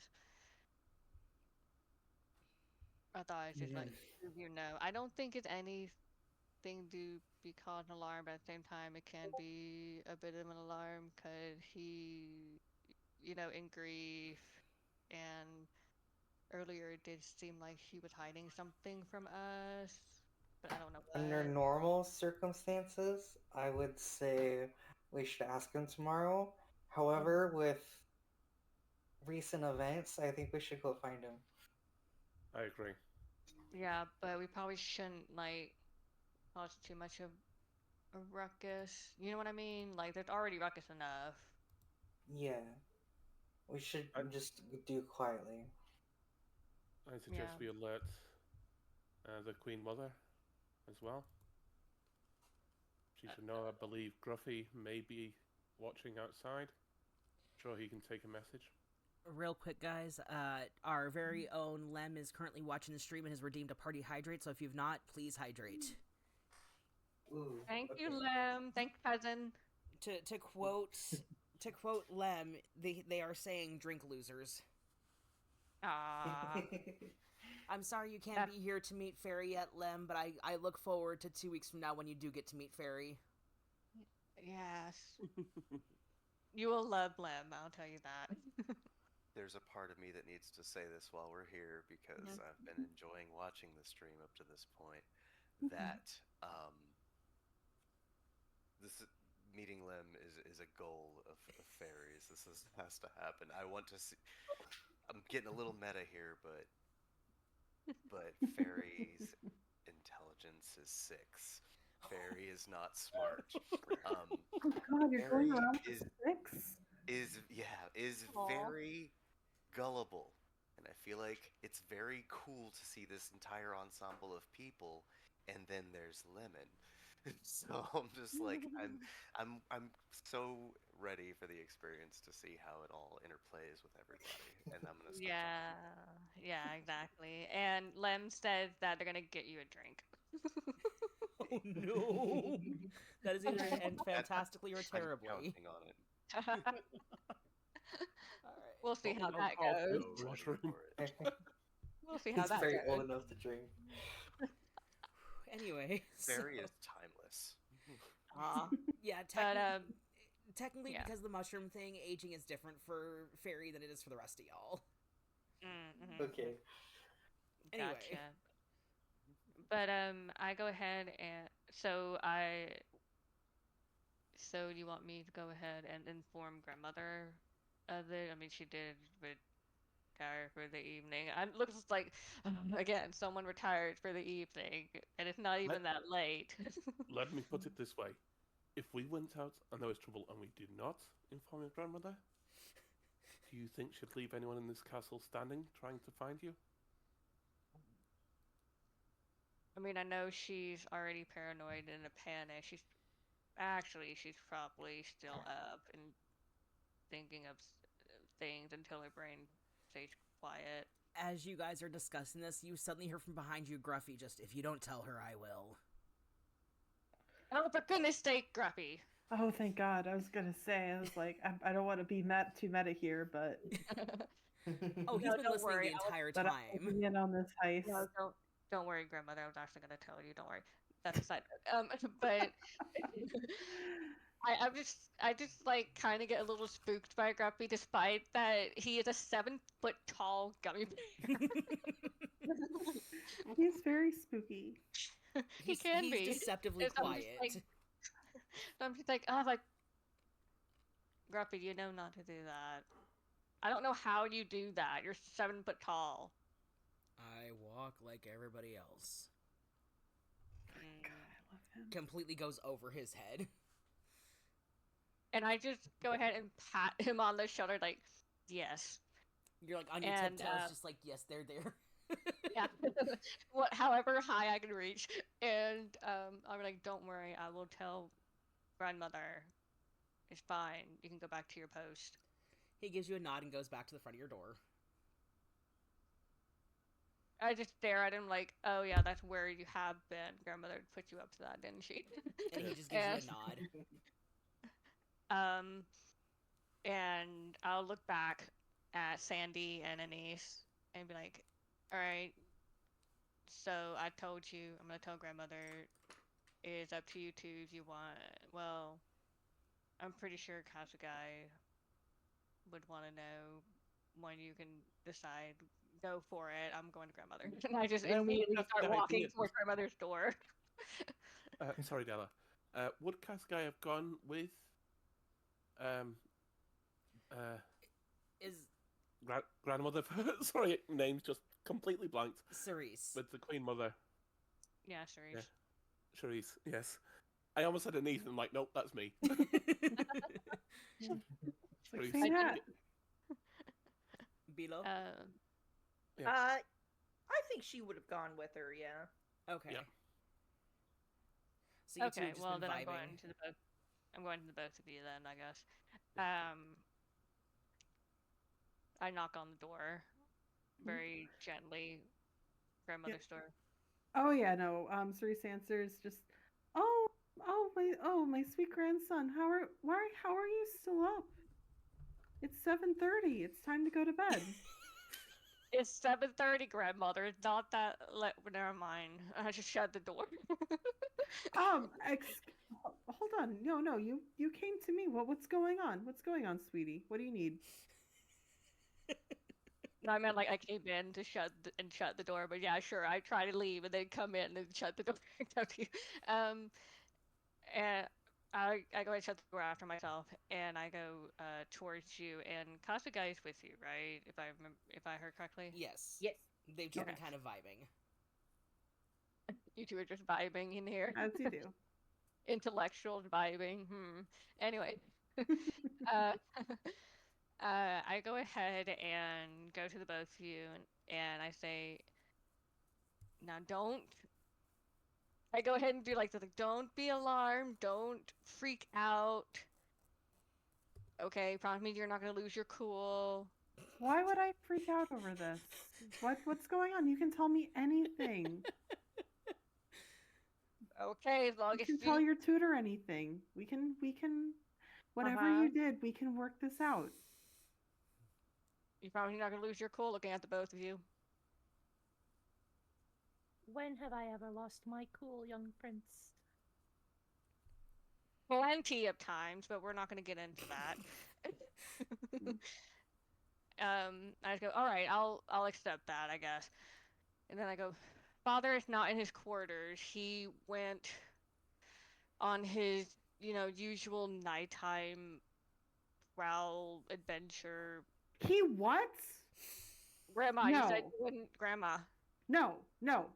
I thought I'd just let Mhm. you know. I don't think it's anything to be called an alarm, but at the same time, it can be a bit of an alarm because he, in grief, and earlier it did seem like he was hiding something from us, but I don't know Under what. normal circumstances, I would say we should ask him tomorrow. However, with recent events, I think we should go find him. I agree. Yeah, but we probably shouldn't, cause too much of a ruckus. You know what I mean? Like, there's already ruckus enough. Yeah. We should just do it quietly. I suggest we alert the Queen Mother as well. She should know, I believe Gruffy may be watching outside. Sure, he can take a message. Real quick, guys, our very own Lem is currently watching the stream and has redeemed a party hydrate, so if you've not, please hydrate. Ooh, Thank you, Lem. Thank you, cousin. To quote Lem, they are saying drink losers. Ah. I'm sorry you can't be here to meet Fairy yet, Lem, but I look forward to 2 weeks from now when you do get to meet Fairy. Yes. You will love Lem, I'll tell you that. There's a part of me that needs to say this while we're here because I've been enjoying watching the stream up to this point. That this meeting Lem is a goal of fairies. Has to happen. I want to see. I'm getting a little meta here, but fairies' intelligence is 6. Fairy is not smart. Oh God, you're going around with 6? Is very gullible, and I feel like it's very cool to see this entire ensemble of people, and then there's Lemon. So I'm just like I'm so ready for the experience to see how it all interplays with everybody, and I'm gonna start Yeah, exactly. And Lem said that they're gonna get you a drink. Oh no! That is either going to end fantastically or terribly. I'm counting on it. We'll see how that goes. We'll see how that goes. He's very old enough to drink. Anyway, Fairy is timeless. Yeah, technically, because of the mushroom thing, aging is different for Fairy than it is for the rest of y'all. Okay. Anyway. Gotcha. But I go ahead and so you want me to go ahead and inform grandmother of it? I mean, she did retire for the evening. It looks like again someone retired for the evening, and it's not even that late. Let me put it this way: if we went out and there was trouble and we did not inform your grandmother, do you think she'd leave anyone in this castle standing trying to find you? I mean, I know she's already paranoid and in a panic. She's probably still up and thinking of things until her brain stays quiet. As you guys are discussing this, you suddenly hear from behind you Gruffy just, "If you don't tell her, I will." Oh, for goodness sake, Gruffy. Oh, thank God. I was going to say, I was like, I don't want to be too meta here, but... Oh, he's been listening the entire time. I'm in on this heist. No, don't worry, grandmother. I was actually going to tell you. Don't worry. That's a side note. But I just like kind of get a little spooked by Grumpy, despite that he is a 7-foot tall gummy bear. He's very spooky. He can be. He's deceptively quiet. I'm just like, Grumpy, you know not to do that. I don't know how you do that. You're 7 foot tall. I walk like everybody else. God, I love him. Completely goes over his head. And I just go ahead and pat him on the shoulder, like, yes. You're like on your tiptoes, just like, yes, they're there. Yeah. However high I can reach. And I'm like, don't worry, I will tell grandmother. It's fine. You can go back to your post. He gives you a nod and goes back to the front of your door. I just stare at him like, oh yeah, that's where you have been. Grandmother put you up to that, didn't she? And he just gives you a nod. And I'll look back at Sandy and Anise and be like, alright, so I told you, I'm gonna tell grandmother is up to you two if you want. Well, I'm pretty sure Kasugai would want to know when you can decide. Go for it. I'm going to grandmother. And I just Would immediately start Kasugai be walking at towards grandmother's door. sorry, Della. Would Kasugai have gone with um Is grandmother? Sorry, name's just completely blanked. Cerise. With the Queen Mother. Yeah, Cerise. Yeah. Charisse, yes. I almost had a niece, and I'm like, nope, that's me. Like saying that. Below? I think she would have gone with her, yeah. Okay. Yeah. So you two Okay, have just well been then vibing. I'm going to the both of you then, I guess. I knock on the door very gently. Grandmother's door. Oh yeah, no. Cerise answers just, my sweet grandson. How are you still up? It's 7:30. It's time to go to bed. It's 7:30, grandmother. It's not that. Never mind. I just shut the door. Hold on. No. You came to me. What's going on? What's going on, sweetie? What do you need? No, I meant like I came in to shut the door, but yeah, sure. I try to leave and then come in and shut the door after you. And I go and shut the door after myself, and I go towards you. And Kasugai is with you, right? If I heard correctly. Yes. Yes. They've just been kind of vibing. You two are just vibing in here. As you do. Intellectual vibing. Anyway. I go ahead and go to the both of you, and I say, now don't. I go ahead and do like the don't be alarmed, don't freak out. Okay, promise me you're not gonna lose your cool. Why would I freak out over this? What's going on? You can tell me anything. Okay, as long You as can tell your tutor anything. We can whatever you did, we can work this out. You promise you're not gonna lose your cool looking at the both of you. When have I ever lost my cool, young prince? Plenty of times, but we're not gonna get into that. I go, all right, I'll accept that, I guess. And then I go, Father is not in his quarters. He went on his, usual nighttime prowl adventure. He what? Grandma, you said you wouldn't. Grandma. No.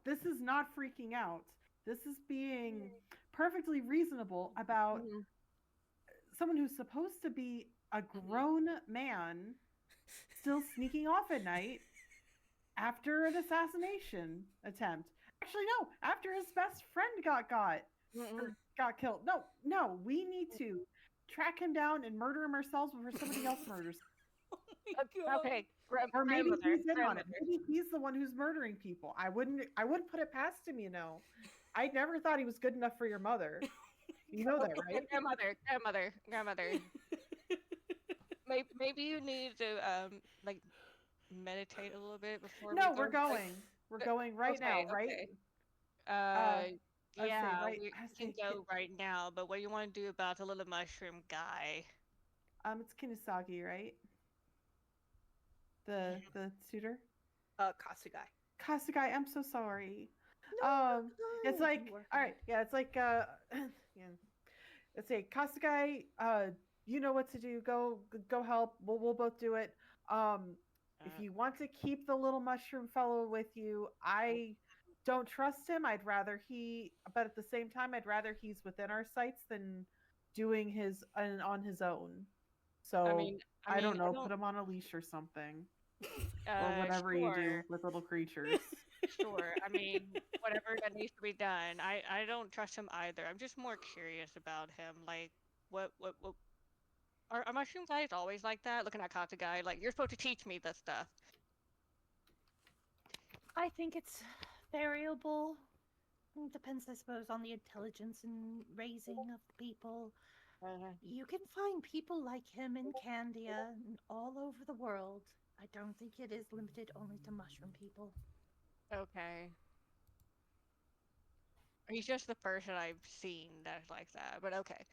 This is not freaking out. This is being perfectly reasonable about someone who's supposed to be a grown man still sneaking off at night after an assassination attempt. Actually, no, after his best friend got killed. No, we need to track him down and murder him ourselves before somebody else murders him. Okay, or maybe he's in on it. Maybe he's the one who's murdering people. I wouldn't put it past him, I never thought he was good enough for your mother. You know that, right? Grandmother. Maybe you need to meditate a little bit before. No, we're going. We're going right now, right? Yeah, we can go right now. But what do you want to do about the little mushroom guy? It's Kinisagi, right? The tutor. Kasugai, I'm so sorry. No, it's like all right, yeah, it's like yeah. Let's say Kasugai, you know what to do. Go help. We'll both do it. If you want to keep the little mushroom fellow with you, I don't trust him. But at the same time, I'd rather he's within our sights than doing his on his own. So I don't know, put him on a leash or something. Or whatever you do with little creatures. Sure. Whatever that needs to be done. I don't trust him either. I'm just more curious about him. Like, what are mushroom guys always like that? Looking at Kasugai, like, you're supposed to teach me this stuff. I think it's variable. It depends, I suppose, on the intelligence and raising of the people. You can find people like him in Candia and all over the world. I don't think it is limited only to mushroom people. Okay. He's just the person I've seen that's like that. But okay.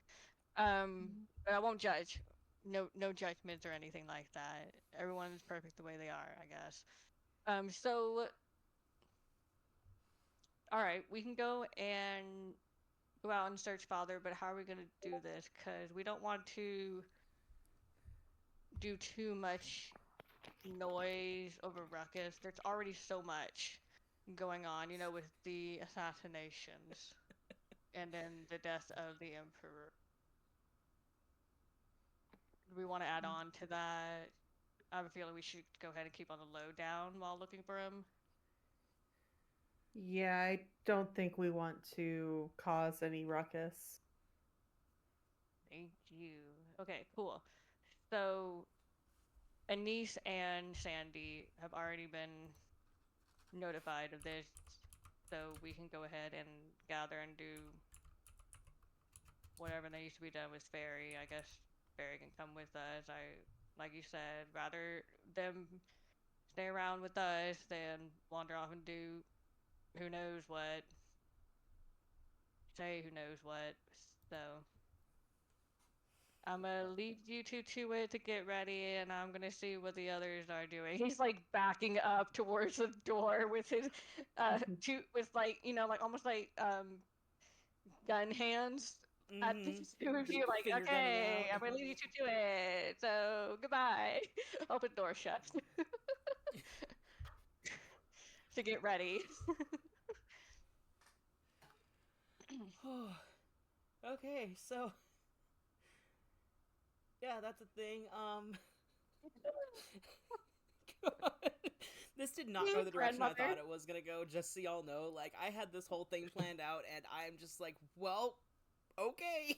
But I won't judge. No judgments or anything like that. Everyone's perfect the way they are, I guess. So all right, we can go and go out and search Father, but how are we gonna do this? Because we don't want to do too much noise over ruckus. There's already so much going on, with the assassinations and then the death of the Emperor. Do we want to add on to that? I have a feeling we should go ahead and keep on the low down while looking for him. Yeah, I don't think we want to cause any ruckus. Thank you. Okay, cool. So, Anise and Sandy have already been notified of this, so we can go ahead and gather and do whatever needs to be done with Fairy. I guess Fairy can come with us. Like you said, rather them stay around with us than wander off and do who knows what, say who knows what. So I'm gonna leave you two to it to get ready, and I'm gonna see what the others are doing. He's like backing up towards the door with his, with like like almost like gun hands at the two of you, like, Finger gunning okay, out. I'm gonna leave you two to it. So goodbye. Open door shut. To get ready. Okay, so yeah, that's a thing. God. This did not go the direction I thought it was gonna go, just so y'all know. Like, I had this whole thing planned out, and I'm just like, well, okay.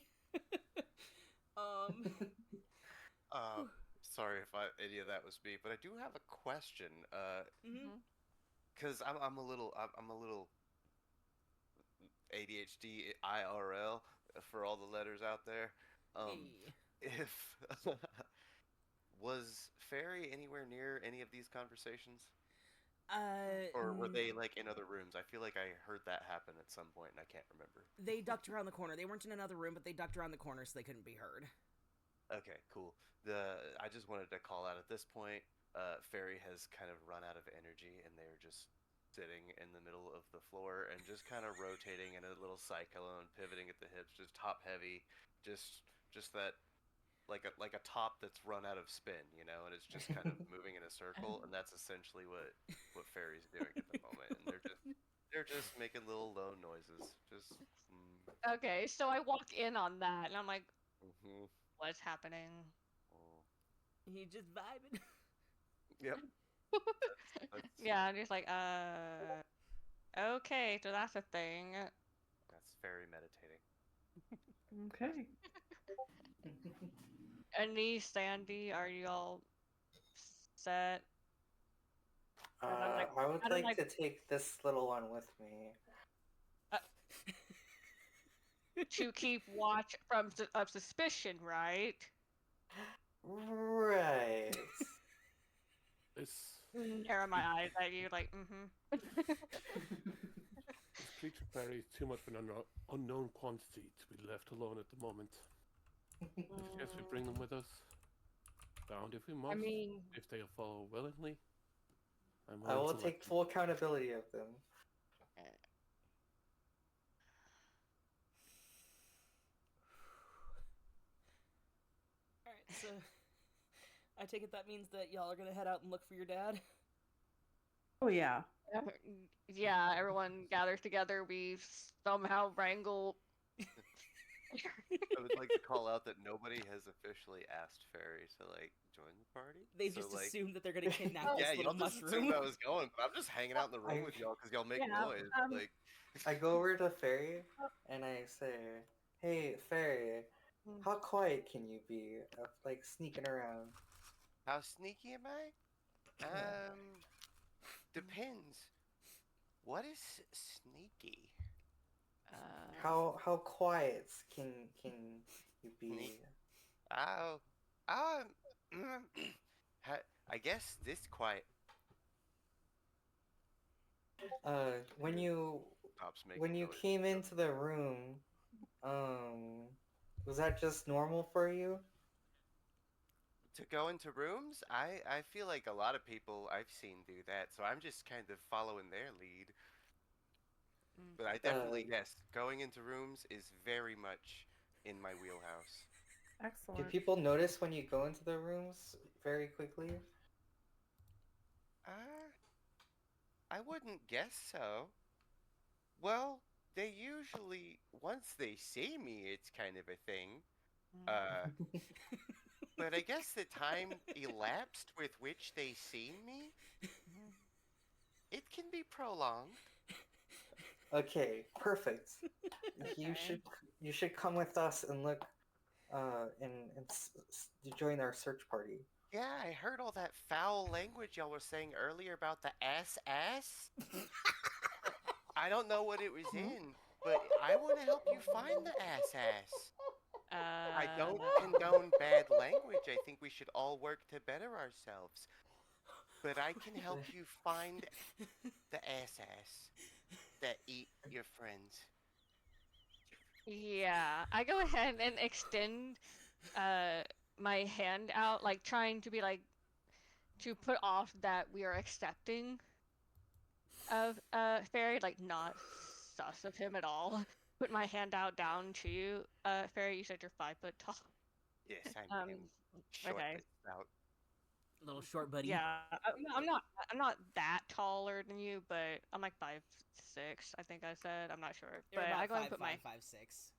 Sorry if any of that was me, but I do have a question. Because I'm a little ADHD IRL for all the letters out there. If was Fairy anywhere near any of these conversations? Or were they like in other rooms? I feel like I heard that happen at some point, and I can't remember. They ducked around the corner. They weren't in another room, but they ducked around the corner so they couldn't be heard. Okay, cool. I just wanted to call out at this point, Fairy has kind of run out of energy, and they're just sitting in the middle of the floor and just kind of rotating in a little cyclone, pivoting at the hips, just top heavy, just that like a top that's run out of spin, and it's just kind of moving in a circle, and that's essentially what Fairy's doing at the moment, and they're just making little low noises, just. Okay, so I walk in on that, and I'm like, Mm-hmm. what's happening? He just vibing. Yep. Yeah, I'm just like, okay, so that's a thing. That's Fairy meditating. Okay. Anise, Sandy, are y'all set? I would like to take this little one with me. To keep watch of suspicion, right? Right. This Narrow my eyes at you, like, creature Fairy is too much of an unknown quantity to be left alone at the moment. I suggest we bring them with us. Bound if we must. If they'll follow willingly. I will take full accountability of them. Alright, so I take it that means that y'all are gonna head out and look for your dad? Oh, yeah. Yeah, everyone gathers together. We somehow wrangle. I would like to call out that nobody has officially asked Fairy to join the party. They just assume that they're gonna kidnap this yeah, little y'all just mushroom. assumed I was going, but I'm just hanging out in the room with y'all because y'all make noise. I go over to Fairy and I say, "Hey, Fairy, how quiet can you be of sneaking around?" How sneaky am I? Depends. What is sneaky? How quiet can you be? I guess this quiet. When you stops making when you noise. came into the room, was that just normal for you? To go into rooms, I feel like a lot of people I've seen do that, so I'm just kind of following their lead. But I definitely, Uh, yes, going into rooms is very much in my wheelhouse. do Excellent. people notice when you go into the rooms very quickly? Uh, I wouldn't guess so. Well, they usually, once they see me, it's kind of a thing. Uh, but I guess the time elapsed with which they seen me, it can be prolonged. Okay, perfect. You Okay. should you should come with us and look join our search party. Yeah, I heard all that foul language y'all were saying earlier about the ass. I don't know what it was in, but I want to help you find the ass. I don't condone bad language. I think we should all work to better ourselves. But I can help you find the ass that eat your friends. Yeah, I go ahead and extend my hand out, like trying to be like to put off that we are accepting of Fairy, like not sus of him at all. Put my hand out down to you, Fairy. You said you're 5 foot tall. Yes, I'm Um, short okay. but stout. Little short buddy. Yeah, I'm not that taller than you, but I'm like 5'6", I think I said. I'm not sure, You're but I about go ahead and put 5'5", my 5'6".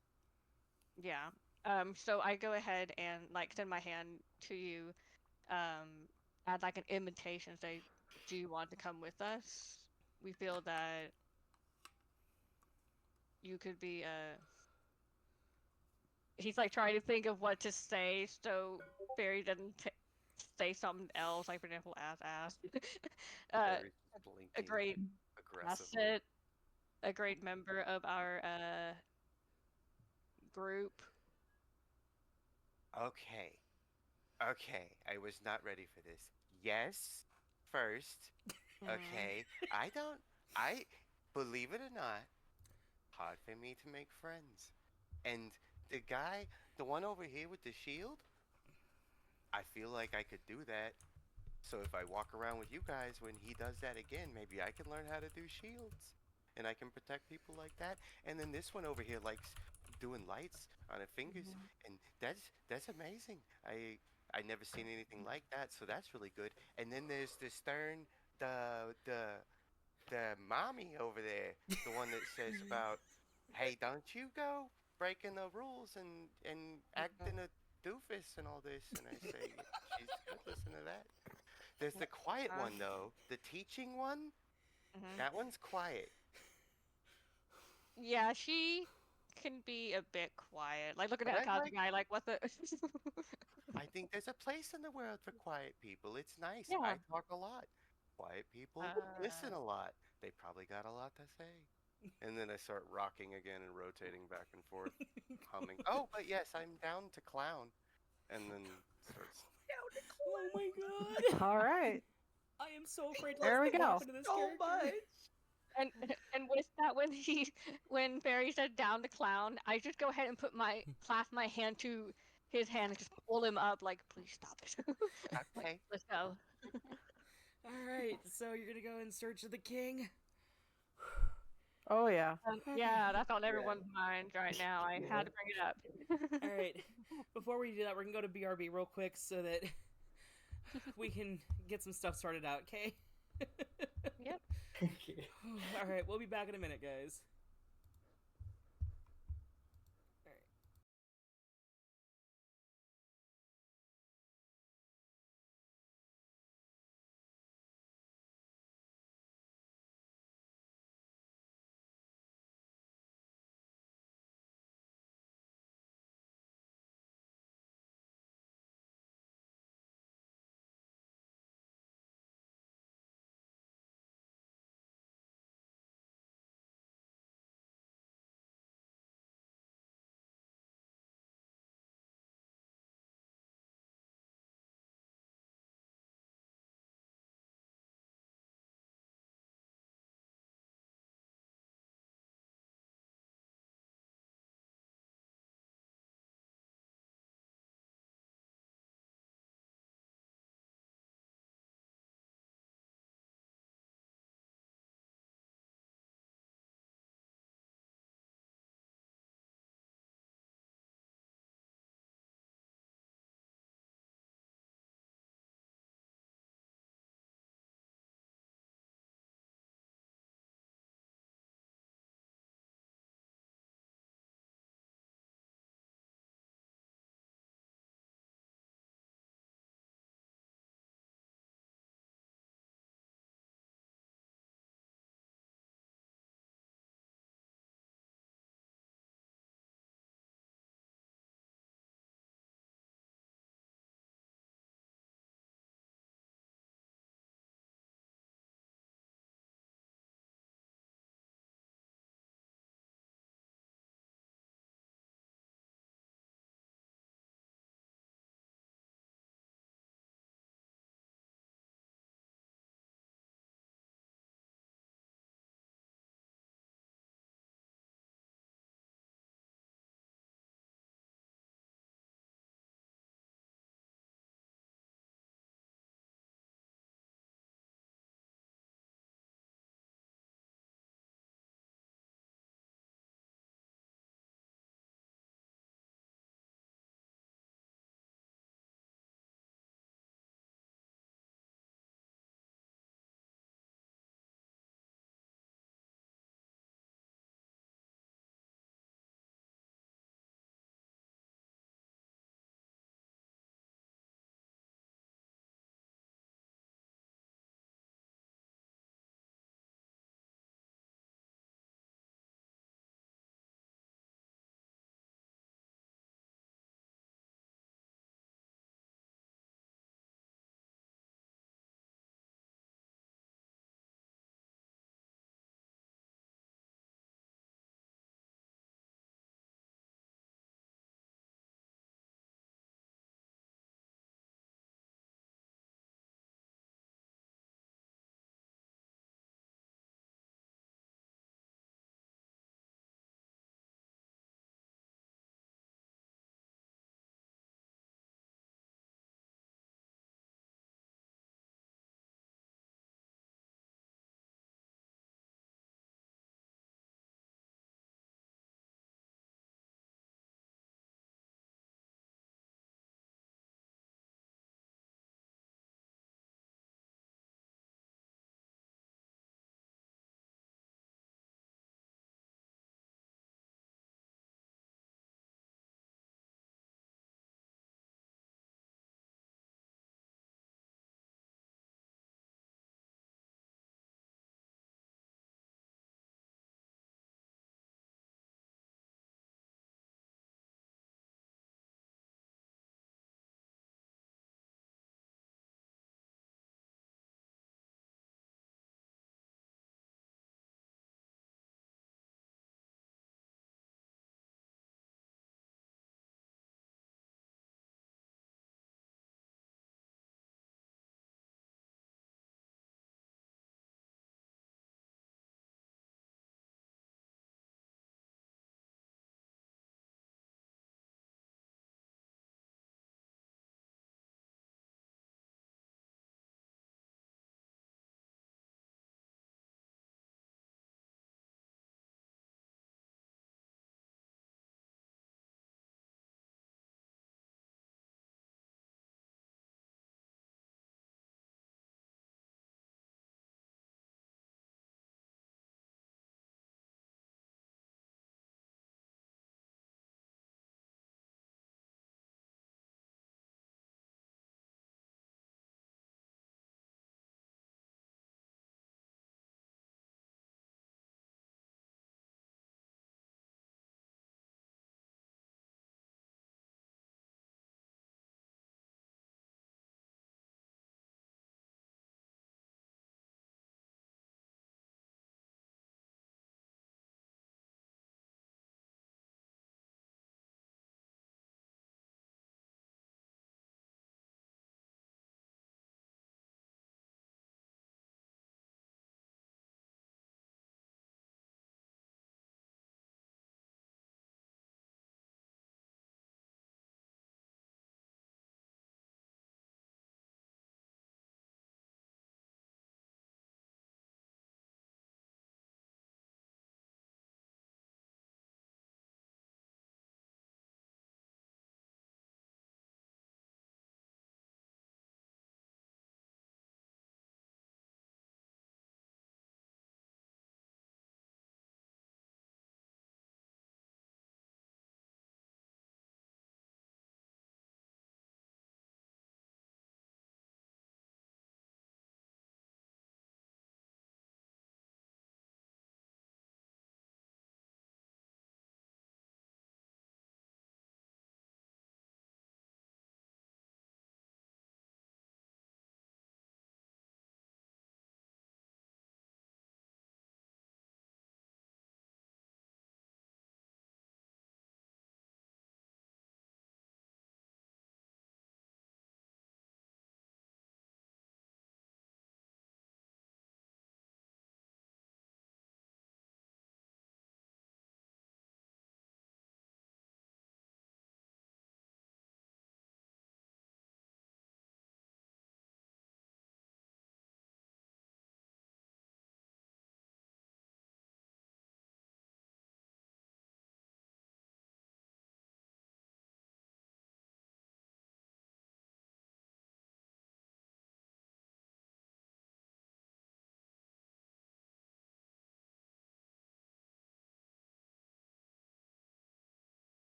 yeah. So I go ahead and like extend my hand to you, add like an invitation, say, "Do you want to come with us? We feel that you could be He's like trying to think of what to say, so Barry doesn't say something else, like for example, ass. Barry's just A blinking great aggressively. asset, a great member of our group. Okay. Okay, I was not ready for this. Yes, first. Okay, I, believe it or not, hard for me to make friends. And the guy, the one over here with the shield, I feel like I could do that. So if I walk around with you guys when he does that again, maybe I can learn how to do shields. And I can protect people like that. And then this one over here likes doing lights on her fingers, and that's amazing. I never seen anything like that, so that's really good. And then there's the Stern, the mommy over there, the one that says about, hey, don't you go breaking the rules and acting a doofus and all this. And I say, she's good. Listen to that. There's the quiet one though, the teaching one. That one's quiet. Yeah, she can be a bit quiet. Like looking But at I like. Kazugai, like what the. I think there's a place in the world for quiet people. It's nice. Yeah. I talk a lot. Quiet people listen a lot. They probably got a lot to say. And then I start rocking again and rotating back and forth, humming. Oh, but yes, I'm down to clown. And then starts. Oh my god. All right. I am so afraid to There let we something go. happen to this character. And with that, when Barry said down the clown, I just go ahead and clasp my hand to his hand and just pull him up, like, please stop it. Okay. Let's go. Alright, so you're gonna go in search of the king? Oh yeah. Yeah, that's on everyone's mind right now. I had to bring it up. Alright, before we do that, we're gonna go to BRB real quick so that we can get some stuff sorted out, okay? Yep. Alright, we'll be back in a minute, guys.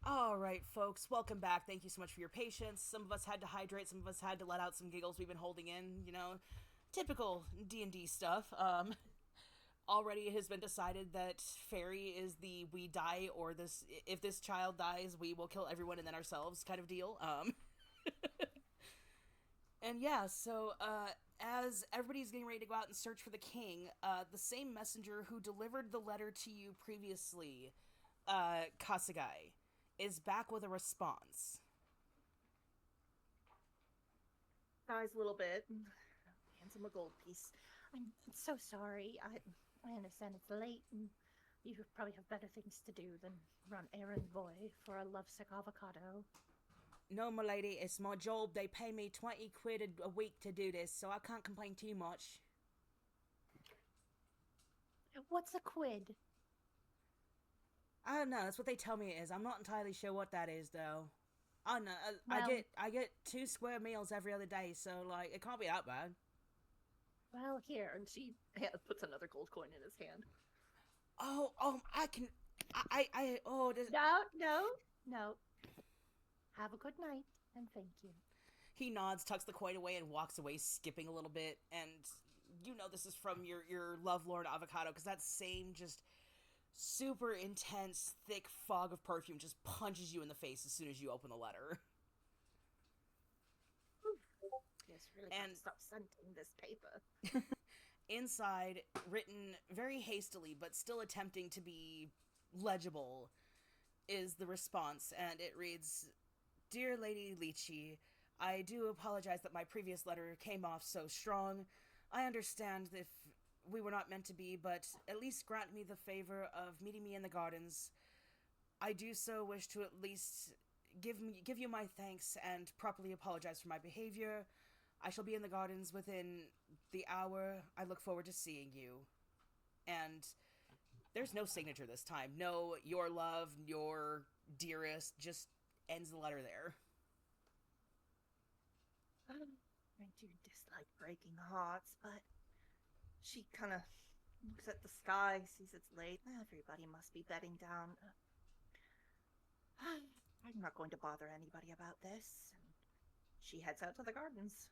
All right, folks, welcome back. Thank you so much for your patience. Some of us had to hydrate, some of us had to let out some giggles we've been holding in, you know, typical D&D stuff. Already it has been decided that Fairy is the we die or this if this child dies, we will kill everyone and then ourselves kind of deal. And yeah, so as everybody's getting ready to go out and search for the king, the same messenger who delivered the letter to you previously, Kasagai, is back with a response. Dies a little bit. Hands him a gold piece. I'm so sorry. I understand it's late and you probably have better things to do than run errand boy for a lovesick avocado. No, my lady, it's my job. They pay me 20 quid a week to do this, so I can't complain too much. What's a quid? I don't know. That's what they tell me it is. I'm not entirely sure what that is, though. I don't know. Well, I get 2 square meals every other day, so like it can't be that bad. Well, here, and she puts another gold coin in his hand. Oh, I can. This... No. Have a good night, and thank you. He nods, tucks the coin away, and walks away, skipping a little bit. And you know this is from your lovelorn avocado, because that same just super intense, thick fog of perfume just punches you in the face as soon as you open the letter. Yes, really got to stop scenting this paper. Inside, written very hastily, but still attempting to be legible, is the response, and it reads, "Dear Lady Lychee, I do apologize that my previous letter came off so strong. I understand if we were not meant to be, but at least grant me the favor of meeting me in the gardens. I do so wish to at least give you my thanks and properly apologize for my behavior. I shall be in the gardens within the hour. I look forward to seeing you." And there's no signature this time. No, your love, your dearest, just ends the letter there. I do dislike breaking hearts, but she kind of looks at the sky, sees it's late. Everybody must be bedding down. I'm not going to bother anybody about this. She heads out to the gardens.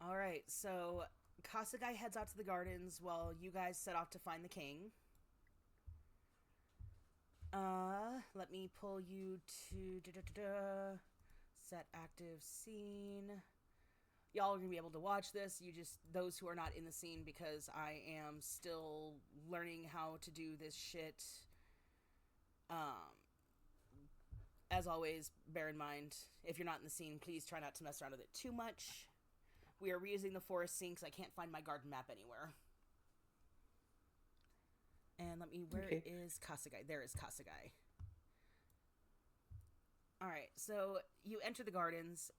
All right, so Kasagai heads out to the gardens while you guys set off to find the king. Let me pull you to set active scene. Y'all are gonna be able to watch this. You just, those who are not in the scene, because I am still learning how to do this shit. As always, bear in mind, if you're not in the scene, please try not to mess around with it too much. We are reusing the forest scene because I can't find my garden map anywhere. And where is Kasagai? There is Kasagai. Alright, so you enter the gardens.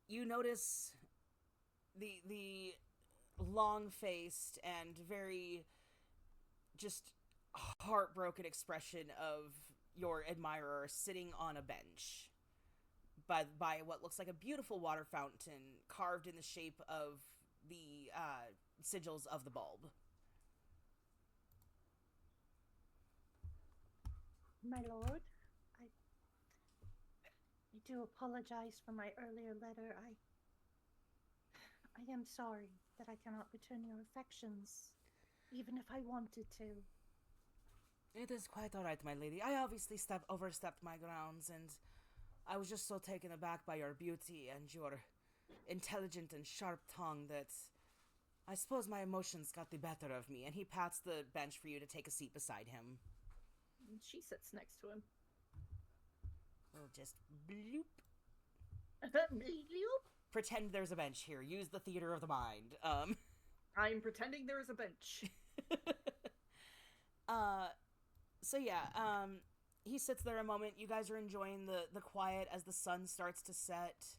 You notice the long-faced and very just heartbroken expression of your admirer sitting on a bench by what looks like a beautiful water fountain carved in the shape of the sigils of the bulb. My lord, I do apologize for my earlier letter. I am sorry that I cannot return your affections, even if I wanted to. It is quite alright, my lady. I obviously overstepped my grounds, and I was just so taken aback by your beauty and your intelligent and sharp tongue that I suppose my emotions got the better of me. And he pats the bench for you to take a seat beside him. And she sits next to him. We'll just bloop. Bloop. Pretend there's a bench here. Use the theater of the mind. I'm pretending there is a bench. So yeah, he sits there a moment. You guys are enjoying the quiet as the sun starts to set.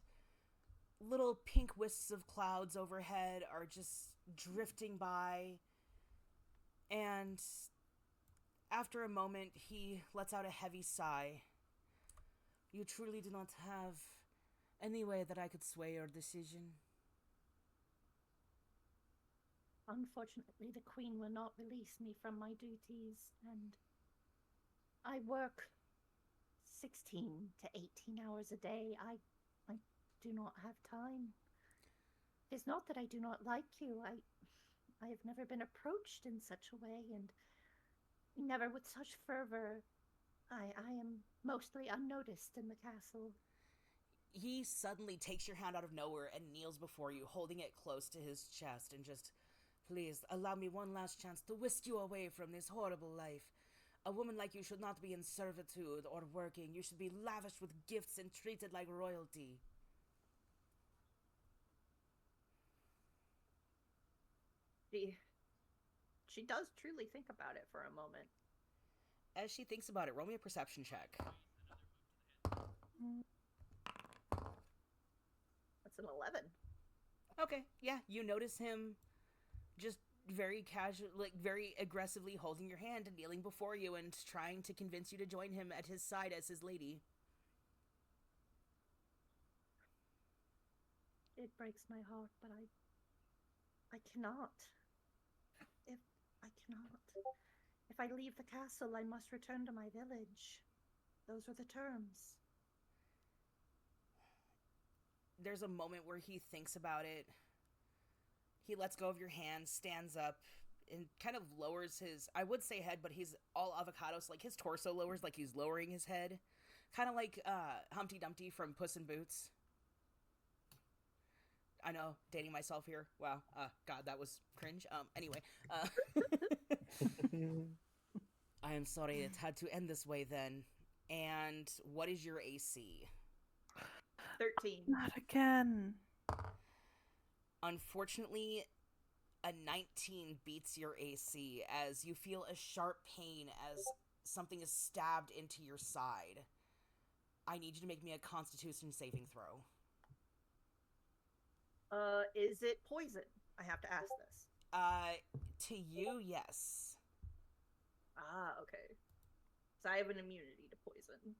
Little pink wisps of clouds overhead are just drifting by. And after a moment, he lets out a heavy sigh. You truly do not have any way that I could sway your decision? Unfortunately, the Queen will not release me from my duties, and I work 16 to 18 hours a day. I do not have time. It's not that I do not like you. I have never been approached in such a way, and never with such fervor. I am mostly unnoticed in the castle. He suddenly takes your hand out of nowhere and kneels before you, holding it close to his chest, and just, please, allow me one last chance to whisk you away from this horrible life. A woman like you should not be in servitude or working. You should be lavished with gifts and treated like royalty. She does truly think about it for a moment. As she thinks about it, roll me a perception check. That's an 11. Okay, yeah, you notice him just very casual, like very aggressively holding your hand and kneeling before you and trying to convince you to join him at his side as his lady. It breaks my heart, but I cannot. I cannot. If I leave the castle, I must return to my village. Those are the terms. There's a moment where he thinks about it. He lets go of your hand, stands up, and kind of lowers his, I would say head, but he's all avocados. Like his torso lowers like he's lowering his head. Kind of like Humpty Dumpty from Puss in Boots. I know, dating myself here. Wow. God, that was cringe. Anyway. I am sorry it had to end this way then. And what is your AC? 13. Not again. Unfortunately, a 19 beats your AC as you feel a sharp pain as something is stabbed into your side. I need you to make me a Constitution saving throw. Is it poison? I have to ask this. To you, yes. Ah, okay. So I have an immunity to poison.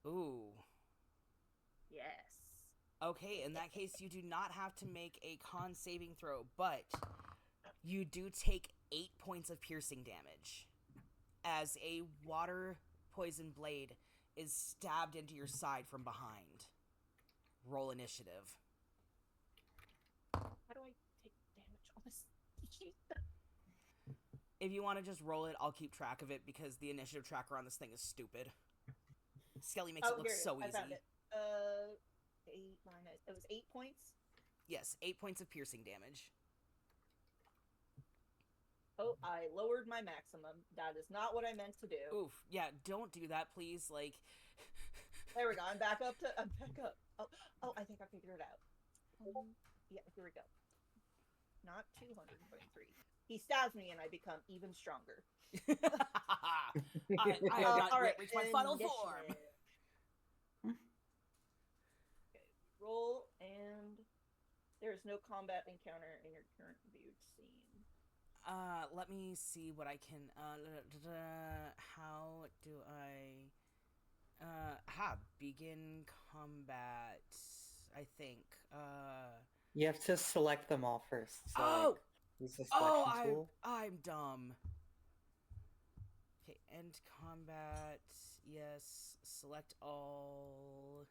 Ooh. Yes. Okay, in that case, you do not have to make a con saving throw, but you do take 8 points of piercing damage as a water poison blade is stabbed into your side from behind. Roll initiative. How do I take damage on this? If you want to just roll it, I'll keep track of it because the initiative tracker on this thing is stupid. Skelly makes it look so easy. I found it. 8 minus. It was 8 points? Yes, 8 points of piercing damage. Oh, I lowered my maximum. That is not what I meant to do. Oof. Yeah, don't do that, please. Like. There we go. I'm back up. Oh, I think I figured it out. Yeah, here we go. Not 223. He stabs me and I become even stronger. I have not yet reached my final form. Okay, roll, and there is no combat encounter in your current viewed scene. Let me see what I can, how do I, begin combat, I think, You have to select them all first. So, use the selection tool. I'm dumb. Okay, end combat, yes, select all.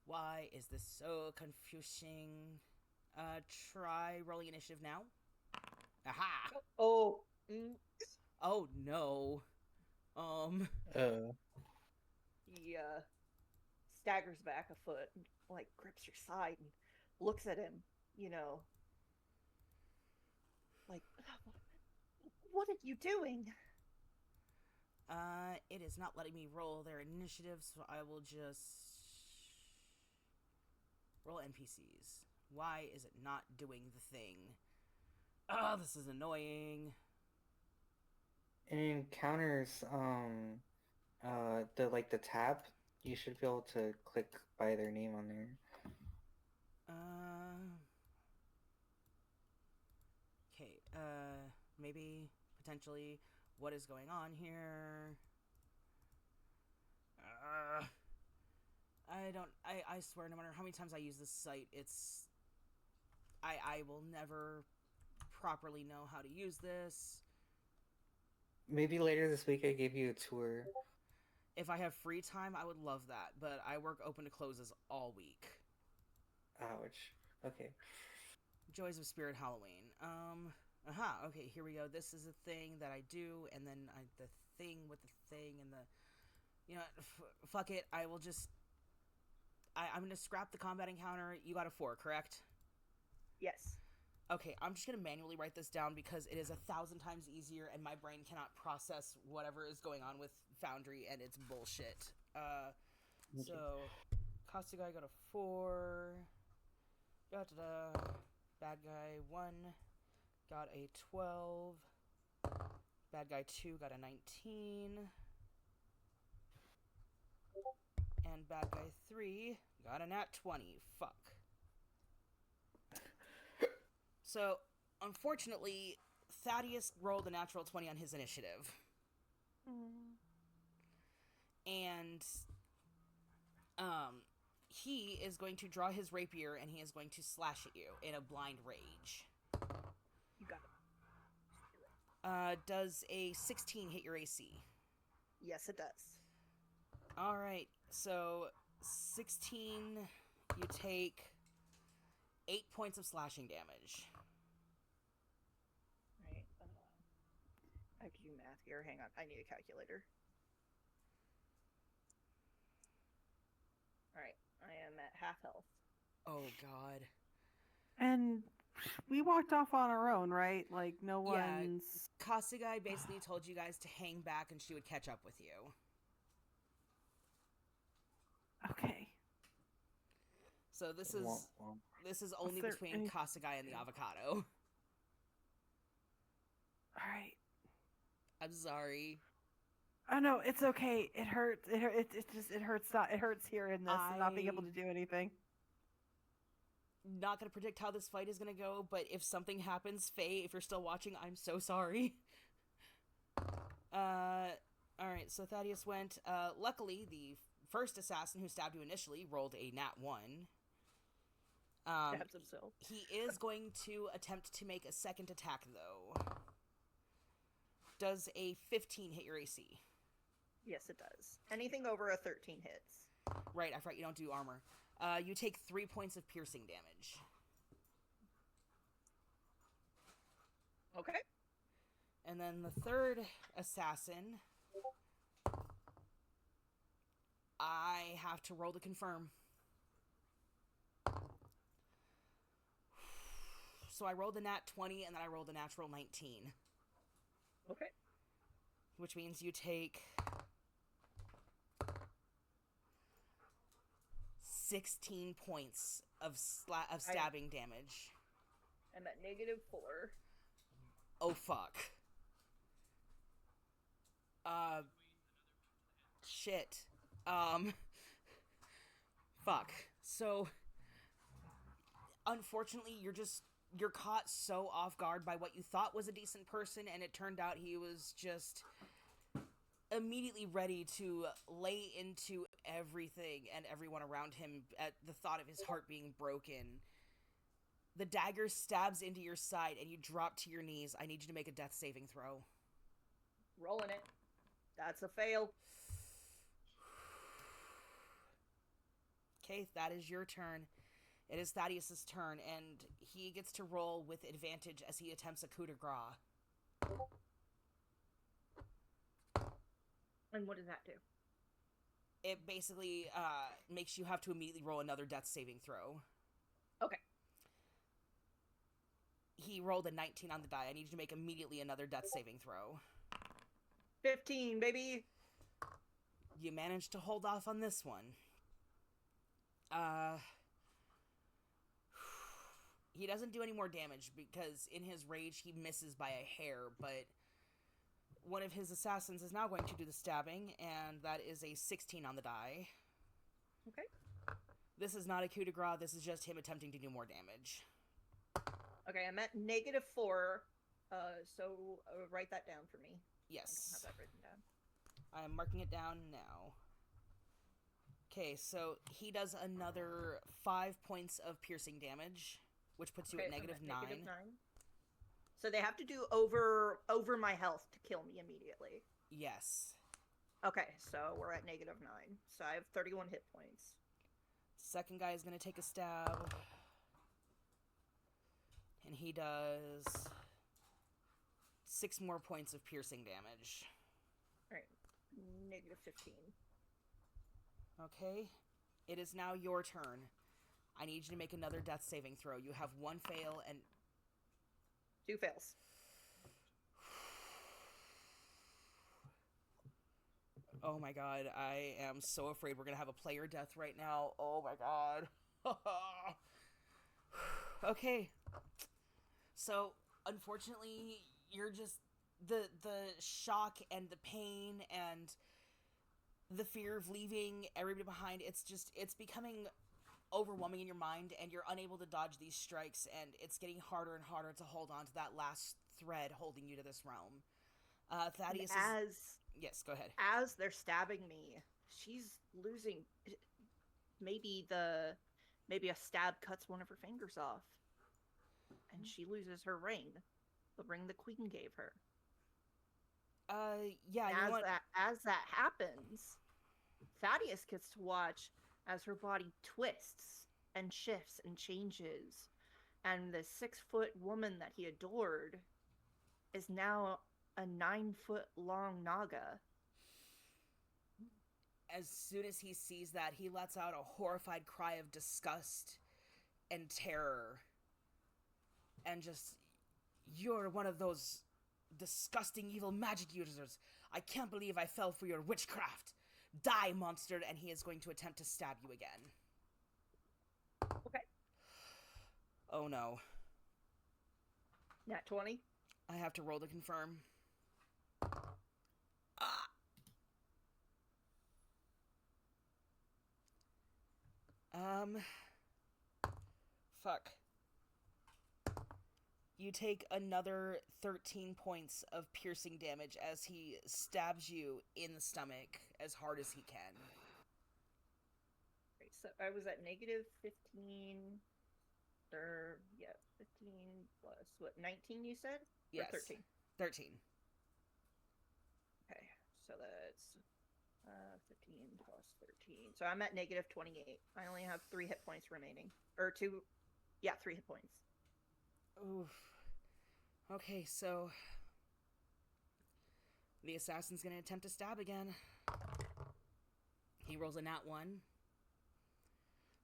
Why is this so confusing? Try rolling initiative now. Aha! Oh. Oh no. He staggers back a foot and like grips your side and looks at him, like, what are you doing? It is not letting me roll their initiative, so I will just roll NPCs. Why is it not doing the thing? Oh, this is annoying. In encounters, the tab, you should be able to click by their name on there. Okay, maybe, potentially, what is going on here? I swear, no matter how many times I use this site, I will never properly know how to use this. Maybe later this week I gave you a tour. If I have free time, I would love that, but I work open to closes all week. Ouch. Okay. Joys of Spirit Halloween. Okay, here we go. This is a thing that I do, and then the thing with the thing, and the... You know, fuck it, I will just... I'm gonna scrap the combat encounter. You got a 4, correct? Yes. Okay, I'm just gonna manually write this down because it is 1,000 times easier, and my brain cannot process whatever is going on with Foundry, and it's bullshit. So, Kasugai got a 4. Da-da-da. Bad guy 1 got a 12. Bad guy 2 got a 19. And bad guy 3 got a nat 20. Fuck. So, unfortunately, Thaddeus rolled a natural 20 on his initiative. And, he is going to draw his rapier and he is going to slash at you in a blind rage. You got it. Does a 16 hit your AC? Yes, it does. Alright, so 16, you take 8 points of slashing damage. Right. I have to do math here. Hang on. I need a calculator. Alright. I am at half health. Oh, God. And we walked off on our own, right? Like, no one's... Yeah, Kasugai basically told you guys to hang back and she would catch up with you. Okay. So this is only between Kasugai and the avocado. Alright. I'm sorry. Oh no, it's okay. It hurts. It hurts. It hurts hearing this and not being able to do anything. Not gonna predict how this fight is gonna go, but if something happens, Faye, if you're still watching, I'm so sorry. Alright, so Thaddeus went. Luckily, the first assassin who stabbed you initially rolled a nat 1. Stabs himself. He is going to attempt to make a second attack, though. Does a 15 hit your AC? Yes, it does. Anything over a 13 hits. Right, I forgot you don't do armor. You take 3 points of piercing damage. Okay. And then the third assassin, I have to roll to confirm. So I rolled a nat 20 and then I rolled a natural 19. Okay. Which means you take 16 points of stabbing damage. I'm at -4. Oh, fuck. Shit. Fuck. So, unfortunately, you're caught so off guard by what you thought was a decent person, and it turned out he was just immediately ready to lay into everything and everyone around him at the thought of his heart being broken. The dagger stabs into your side and you drop to your knees. I need you to make a death saving throw. Rolling it. That's a fail. Okay, that is your turn. It is Thaddeus' turn, and he gets to roll with advantage as he attempts a coup de grace. And what does that do? It basically makes you have to immediately roll another death saving throw. Okay. He rolled a 19 on the die. I need you to make immediately another death saving throw. 15, baby! You managed to hold off on this one. He doesn't do any more damage because in his rage he misses by a hair, but one of his assassins is now going to do the stabbing, and that is a 16 on the die. Okay. This is not a coup de grace, this is just him attempting to do more damage. Okay, I'm at -4, so write that down for me. Yes. I don't have that written down. I am marking it down now. Okay, so he does another 5 points of piercing damage, which puts you at -9. -9. So they have to do over my health to kill me immediately. Yes. Okay, so we're at -9. So I have 31 hit points. Second guy is going to take a stab. And he does 6 more points of piercing damage. Alright, -15. Okay. It is now your turn. I need you to make another death saving throw. You have 1 fail and 2 fails. Oh my god, I am so afraid we're gonna have a player death right now. Oh my god. Okay. So, unfortunately, you're just the shock and the pain and the fear of leaving everybody behind, it's becoming overwhelming in your mind, and you're unable to dodge these strikes, and it's getting harder and harder to hold on to that last thread holding you to this realm. Thaddeus Yes, go ahead. As they're stabbing me, she's losing. Maybe a stab cuts one of her fingers off, and she loses her ring, the ring the queen gave her. Yeah. As that happens, Thaddeus gets to watch as her body twists and shifts and changes, and the 6-foot woman that he adored is now a 9-foot long Naga. As soon as he sees that, he lets out a horrified cry of disgust and terror. And just, you're one of those disgusting evil magic users. I can't believe I fell for your witchcraft. Die, monster, and he is going to attempt to stab you again. Okay. Oh no. Nat 20? I have to roll to confirm. Fuck. You take another 13 points of piercing damage as he stabs you in the stomach as hard as he can. Right, so I was at -15. 15 plus, what, 19 you said? Yes. Or 13? 13. Okay, so that's 15 plus 13. So I'm at -28. I only have 3 hit points remaining. Or 2, 3 hit points. Oof. Okay, so the assassin's gonna attempt to stab again. He rolls a nat 1.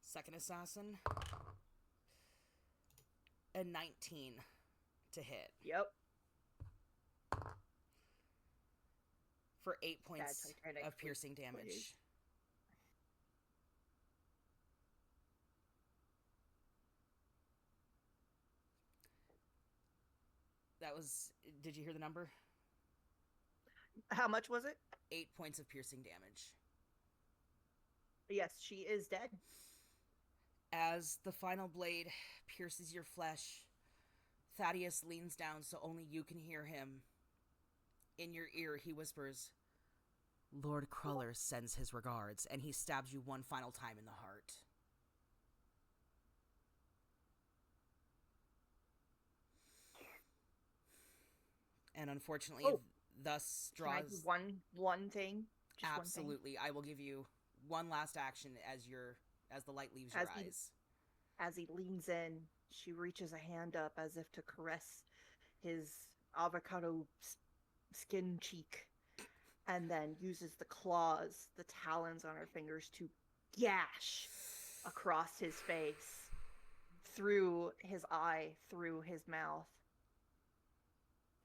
Second assassin, a 19 to hit. Yep. For 8 points of piercing damage. That was... Did you hear the number? How much was it? 8 points of piercing damage. Yes, she is dead. As the final blade pierces your flesh, Thaddeus leans down so only you can hear him. In your ear, he whispers, "Lord Cruller sends his regards," and he stabs you one final time in the heart. And unfortunately, thus draws... Can I do one thing? Just absolutely. one thing? I will give you one last action as the light leaves your eyes. As he leans in, she reaches a hand up as if to caress his avocado skin cheek, and then uses the claws, the talons on her fingers, to gash across his face, through his eye, through his mouth.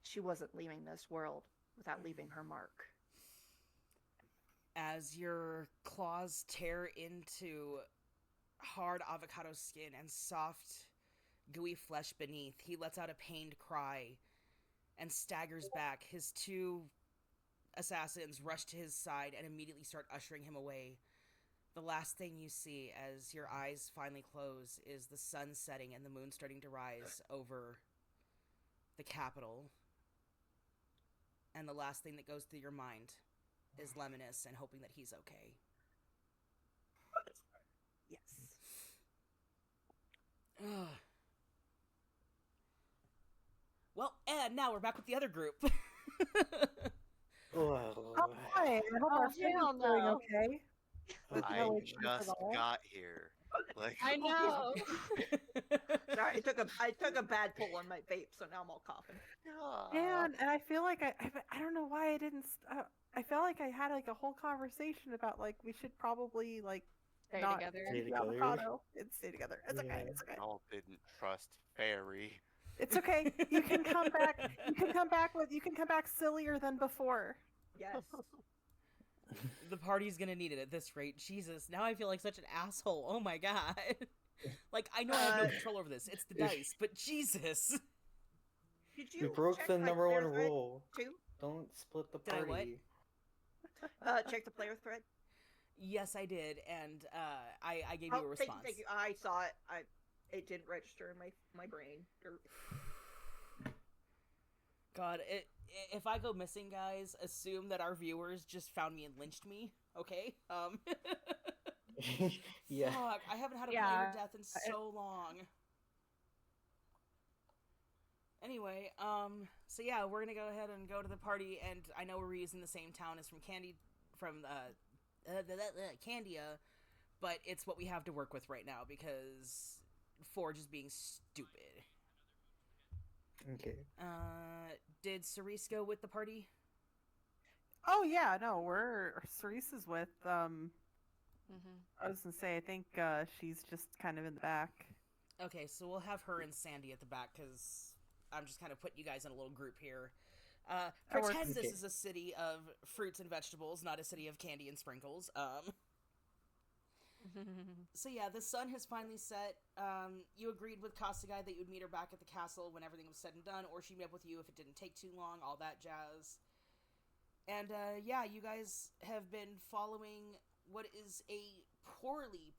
She wasn't leaving this world without leaving her mark. As your claws tear into hard avocado skin and soft, gooey flesh beneath, he lets out a pained cry and staggers back. His 2 assassins rush to his side and immediately start ushering him away. The last thing you see as your eyes finally close is the sun setting and the moon starting to rise over the capital. And the last thing that goes through your mind is Lemonus and hoping that he's okay. Yes. Well, and now we're back with the other group. Well, I'm fine. I hope Oh, our friend hell is doing no. okay. With I no issues at just all. got here. Like, I know. Sorry, I took a bad pull on my vape, so now I'm all coughing. Man, and I feel like I don't know why I didn't. I felt like I had like a whole conversation about like we should probably like Stay not together. eat the avocado and stay together. It's okay. It's okay. y'all didn't trust Fairy. It's okay. You can come back. You can come back with. You can come back sillier than before. Yes. The party's gonna need it at this rate. Jesus, now I feel like such an asshole. Oh my god. Like, I know I have no control over this. It's the dice, but Jesus. Did You you broke check the my number player one thread rule. too? Don't split the Did I what? party. Check the player thread. Yes, I did, and I gave you a Oh, response. thank you. I saw it. It didn't register in my brain. God, if I go missing, guys, assume that our viewers just found me and lynched me. Okay. Yeah. Fuck, I haven't had a player death in so long. Anyway, so yeah, we're gonna go ahead and go to the party, and I know we're using the same town as from Candia, but it's what we have to work with right now because Forge is being stupid. Okay. Did Cerise go with the party? Oh yeah, no, Cerise is with. I was gonna say I think she's just kind of in the back. Okay, so we'll have her and Sandy at the back because I'm just kind of putting you guys in a little group here. Pretend this is a city of fruits and vegetables, not a city of candy and sprinkles. So yeah, the sun has finally set. You agreed with Kasagai that you would meet her back at the castle when everything was said and done, or she'd meet up with you if it didn't take too long, all that jazz. And yeah, you guys have been following what is a poorly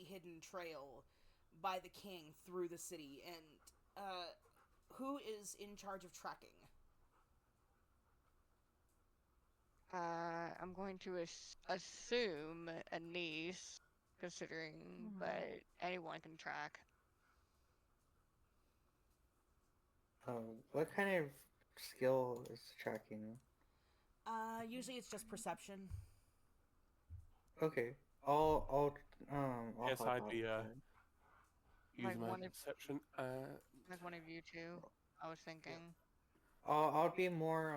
hidden trail by the king through the city, and who is in charge of tracking? I'm going to assume a niece, considering, but anyone can track. What kind of skill is tracking? Usually it's just perception. Okay. I'll Yes, help I'd out be with that. using my one of- perception. Like one of you two, I was thinking. I'll be more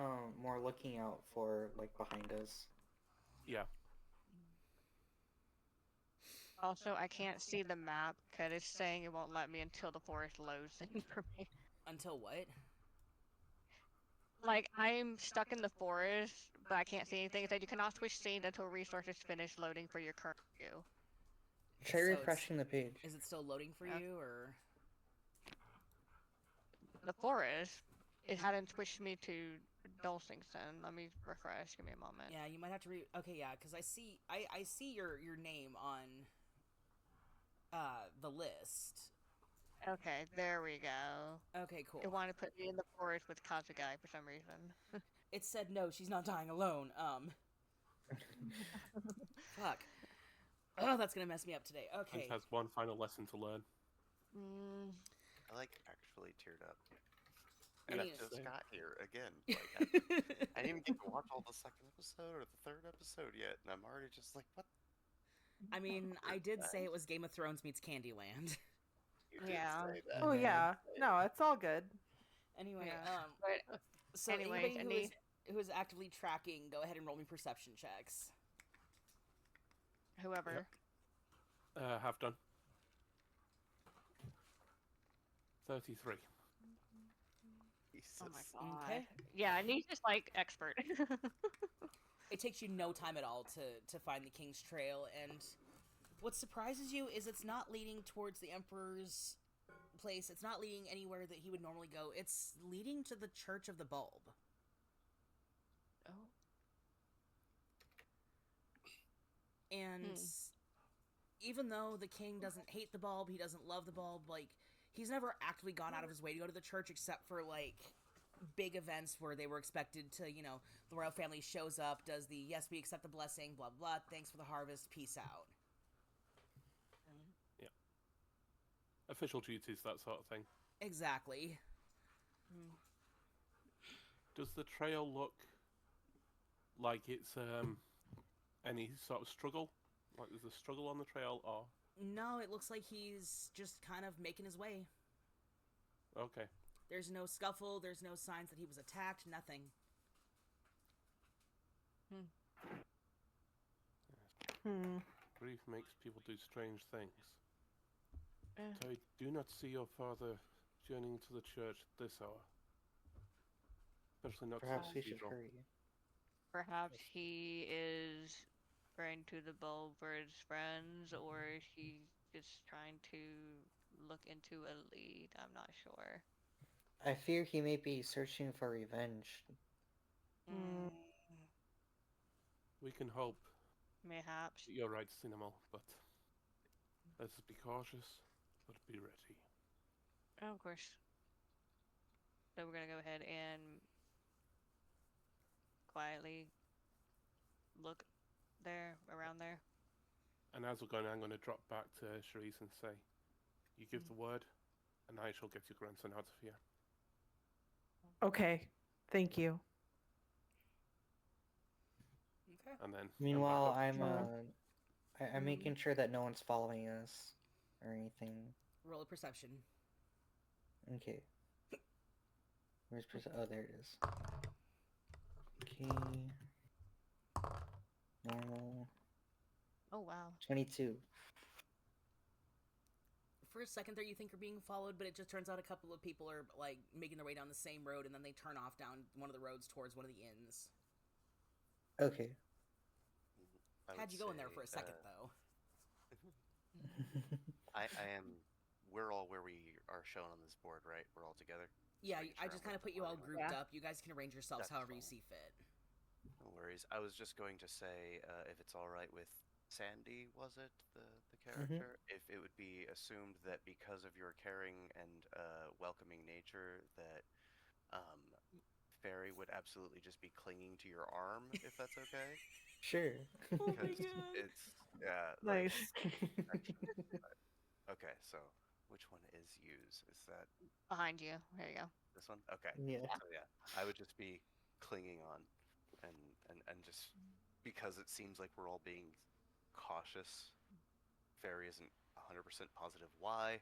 looking out for like behind us. Yeah. Also, I can't see the map because it's saying it won't let me until the forest loads the information. Until what? Like, I'm stuck in the forest, but I can't see anything. It said you cannot switch scenes until resources finish loading for your current view. Try So refreshing the page. Is it still loading for you, or? The forest, it hadn't switched me to Dulcington. Let me refresh. Give me a moment. Yeah, you might have to okay, yeah, because I see your name on the list. Okay, there we go. Okay, cool. It wanted to put me in the forest with Kazugai for some reason. It said no, she's not dying alone. Fuck. Oh, that's gonna mess me up today. Okay. It has one final lesson to learn. I like actually teared up. And I just got here again. Like, I didn't even get to watch all the second episode or the third episode yet, and I'm already just like, what? I mean, I did say it was Game of Thrones meets Candyland. You did say that. Oh yeah, no, it's all good. Anyway, but so anyway, anybody who is actively tracking, go ahead and roll me perception checks. Whoever. Yep. Have done. 33. Oh my god. Okay. Yeah, and he's just like expert. It takes you no time at all to find the King's Trail, and what surprises you is it's not leading towards the Emperor's place. It's not leading anywhere that he would normally go. It's leading to the Church of the Bulb. Oh. And even though the king doesn't hate the bulb, he doesn't love the bulb, like, he's never actively gone out of his way to go to the church except for, like, big events where they were expected to, you know, the royal family shows up, does the, yes, we accept the blessing, blah, blah, thanks for the harvest, peace out. Yeah. Official duties, that sort of thing. Exactly. Does the trail look like it's any sort of struggle? Like there's a struggle on the trail, or No, it looks like he's just kind of making his way. okay. There's no scuffle, there's no signs that he was attacked, nothing. Grief makes people do strange things. So I do not see your father journeying to the church at this hour. Especially not Perhaps to we the should cathedral. hurry. Perhaps he is going to the ball for his friends, or he's just trying to look into a lead. I'm not sure. I fear he may be searching for revenge. We can hope. Mayhaps. You're right, Cinnamon, but let's be cautious, but be ready. Of course. So we're gonna go ahead and quietly look there, around there. And as we're going, I'm going to drop back to Charisse and say, you give the word, and I shall get your grandson out of here. Okay, thank you. Okay. And then Meanwhile, I'm I'm making sure that no one's following us or anything. Roll a perception. Okay. Where's oh, there it is. Okay. Normal. Oh wow. 22. For a second there, you think you're being followed, but it just turns out a couple of people are like making their way down the same road, and then they turn off down one of the roads towards one of the inns. Okay. Had you go in there for a second, though. I am. We're all where we are shown on this board, right? We're all together. Yeah, I just kind of put you all grouped up. You guys can arrange yourselves That's however fine. you see fit. No worries. I was just going to say, if it's all right with Sandy, was it the character? If it would be assumed that because of your caring and welcoming nature, that Fairy would absolutely just be clinging to your arm, if that's okay. Sure. Oh my god. It's Nice. Okay, so which one is use? Is that Behind you. There you go. this one? Okay. Yeah. So yeah, I would just be clinging on, and just because it seems like we're all being cautious. Fairy isn't 100% positive why,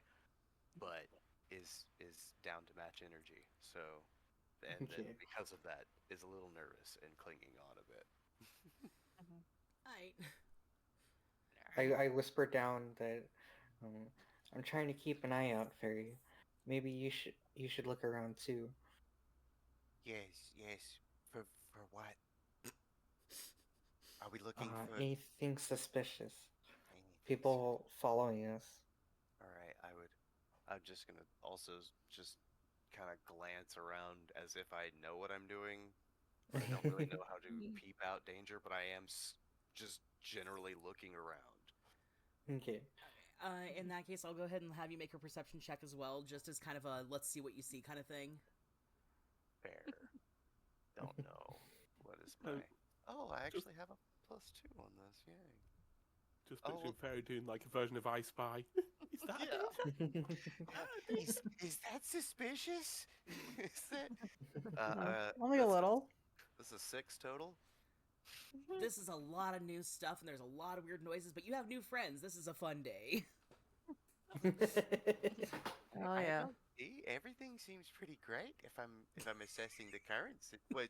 but is down to match energy. So, and then Okay. because of that, is a little nervous and clinging on a bit. Alright. I whispered down that I'm trying to keep an eye out, Fairy. Maybe you should look around too. Yes. For what? Are we looking for Anything suspicious? anything? People following us. All right, I'm just gonna also just kind of glance around as if I know what I'm doing. But I don't really know how to peep out danger, but I am just generally looking around. Okay. In that case, I'll go ahead and have you make a perception check as well, just as kind of a let's see what you see kind of thing. Fair. Don't know. What is my... Oh, I actually have a +2 on this. Yay. Just picturing Fairy doing like a version of I Spy. Is that is that suspicious? Is that... Only a little. This is 6 total? This is a lot of new stuff, and there's a lot of weird noises, but you have new friends. This is a fun day. Oh yeah. Everything seems pretty great if I'm assessing the currents. What,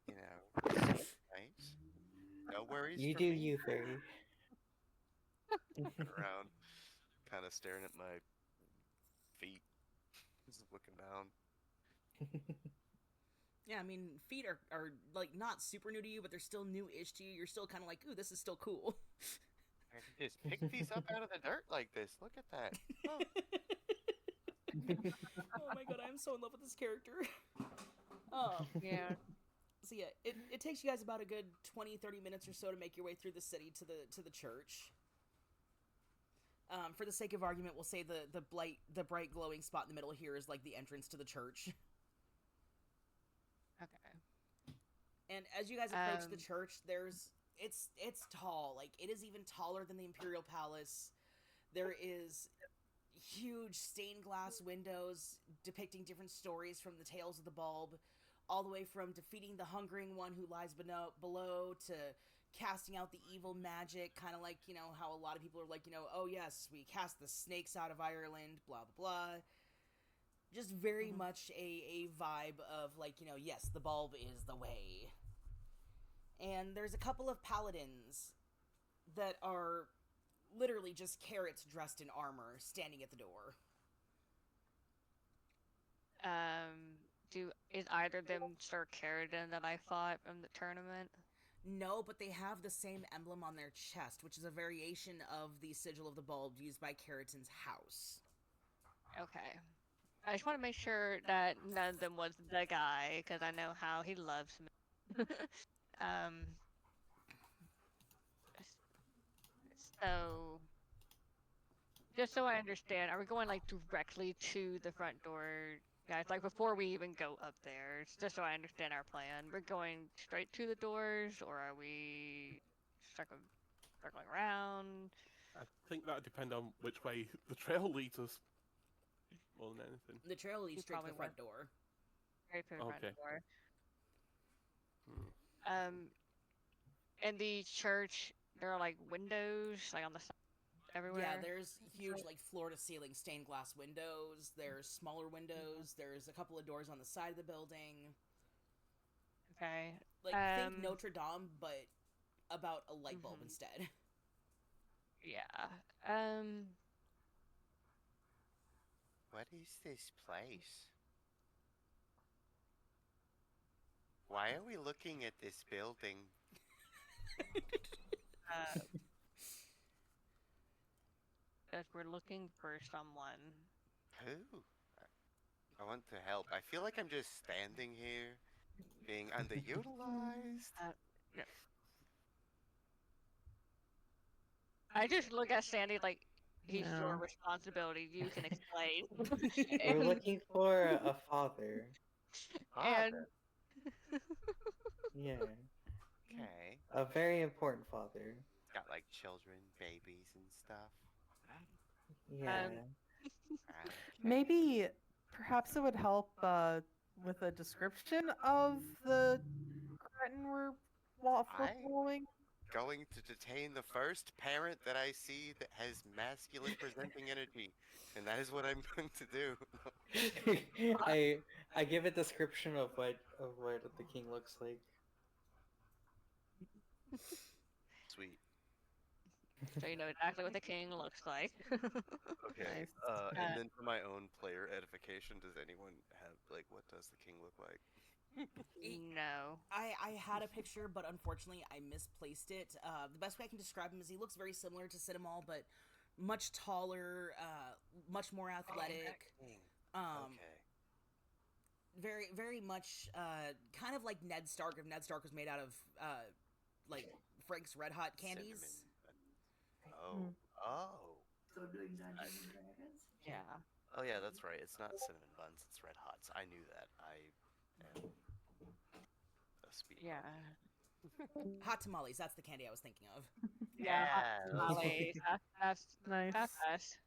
you know, nice. No worries. You for do me. you, Fairy. Looking around, kind of staring at my feet, just looking down. Yeah, I mean, feet are like not super new to you, but they're still new-ish to you. You're still kind of like, ooh, this is still cool. I can just pick these up out of the dirt like this. Look at that. Oh. Oh my god, I am so in love with this character. Yeah. So yeah, it takes you guys about a good 20-30 minutes or so to make your way through the city to the church. For the sake of argument, we'll say the bright glowing spot in the middle here is like the entrance to the church. Okay. And as you guys approach the church, it's tall. Like, it is even taller than the Imperial Palace. There is huge stained glass windows depicting different stories from the Tales of the Bulb. all the way from defeating the hungering one who lies below to casting out the evil magic, kind of like, how a lot of people are like, oh yes, we cast the snakes out of Ireland, blah, blah, blah. Just very much a vibe of like, yes, the bulb is the way. And there's a couple of paladins that are literally just carrots dressed in armor standing at the door. Is either of them Sir Carradine that I fought from the tournament? No, but they have the same emblem on their chest, which is a variation of the sigil of the bulb used by Carradine's house. Okay. I just want to make sure that none of them was the guy, because I know how he loves me. So, just so I understand, are we going like directly to the front door, guys? Like before we even go up there, just so I understand our plan. We're going straight to the doors, or are we circling around? I think that would depend on which way the trail leads us, more than anything. The trail leads straight to the front door. Straight to the front door. Hmm. In the church, there are like windows, like on the side, everywhere. Yeah, there's huge, like, floor-to-ceiling stained glass windows. There's smaller windows. There's a couple of doors on the side of the building. Okay. Like, think Notre Dame, but about a light bulb instead. Yeah. What is this place? Why are we looking at this building? That we're looking for someone. Who? I want to help. I feel like I'm just standing here, being underutilized. Yeah. I just look at Sandy like, he's your responsibility. You can explain. We're looking for a father. Father? Yeah. Okay. A very important father. Got like children, babies, and stuff. Yeah. Maybe, perhaps it would help with a description of the cretin we're following. Going to detain the first parent that I see that has masculine presenting energy, and that is what I'm going to do. I give a description of what the king looks like. Sweet. So you know exactly what the king looks like. Okay. And then for my own player edification, does anyone have like what does the king look like? No. I had a picture, but unfortunately I misplaced it. The best way I can describe him is he looks very similar to Cinnamol, but much taller, much more athletic. Okay. Very, very much kind of like Ned Stark, if Ned Stark was made out of like Frank's Red Hot candies. Cinnamon. Oh. So doing Dungeons and Dragons? Yeah. Oh yeah, that's right. It's not cinnamon buns, it's red hots. I knew that. I am a speed. Yeah. Hot tamales, that's the candy I was thinking of. Yeah, hot tamales. That's nice. That's us.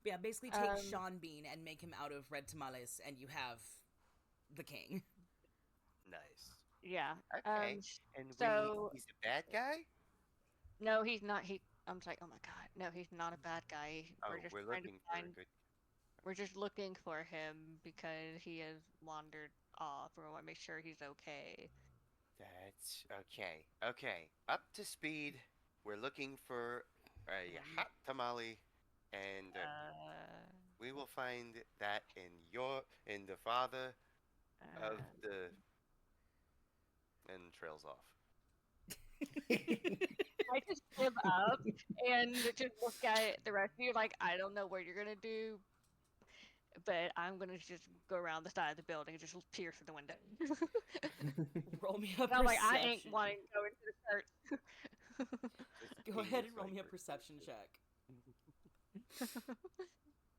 But yeah, basically take Sean Bean and make him out of red tamales, and you have the king. Nice. Yeah. Okay. And he's a bad guy? No, he's not. I'm like, oh my god, no, he's not a bad guy. We're looking for a good. We're just looking for him because he has wandered off. We want to make sure he's okay. That's okay. Okay, up to speed. We're looking for a hot tamale, and we will find that in the father of the, and trails off. I just give up and just look at the rest of you like, I don't know what you're gonna do, but I'm gonna just go around the side of the building and just peer through the window. Roll me up. I'm like, I ain't wanting to go into the church. Go ahead and roll me a perception check.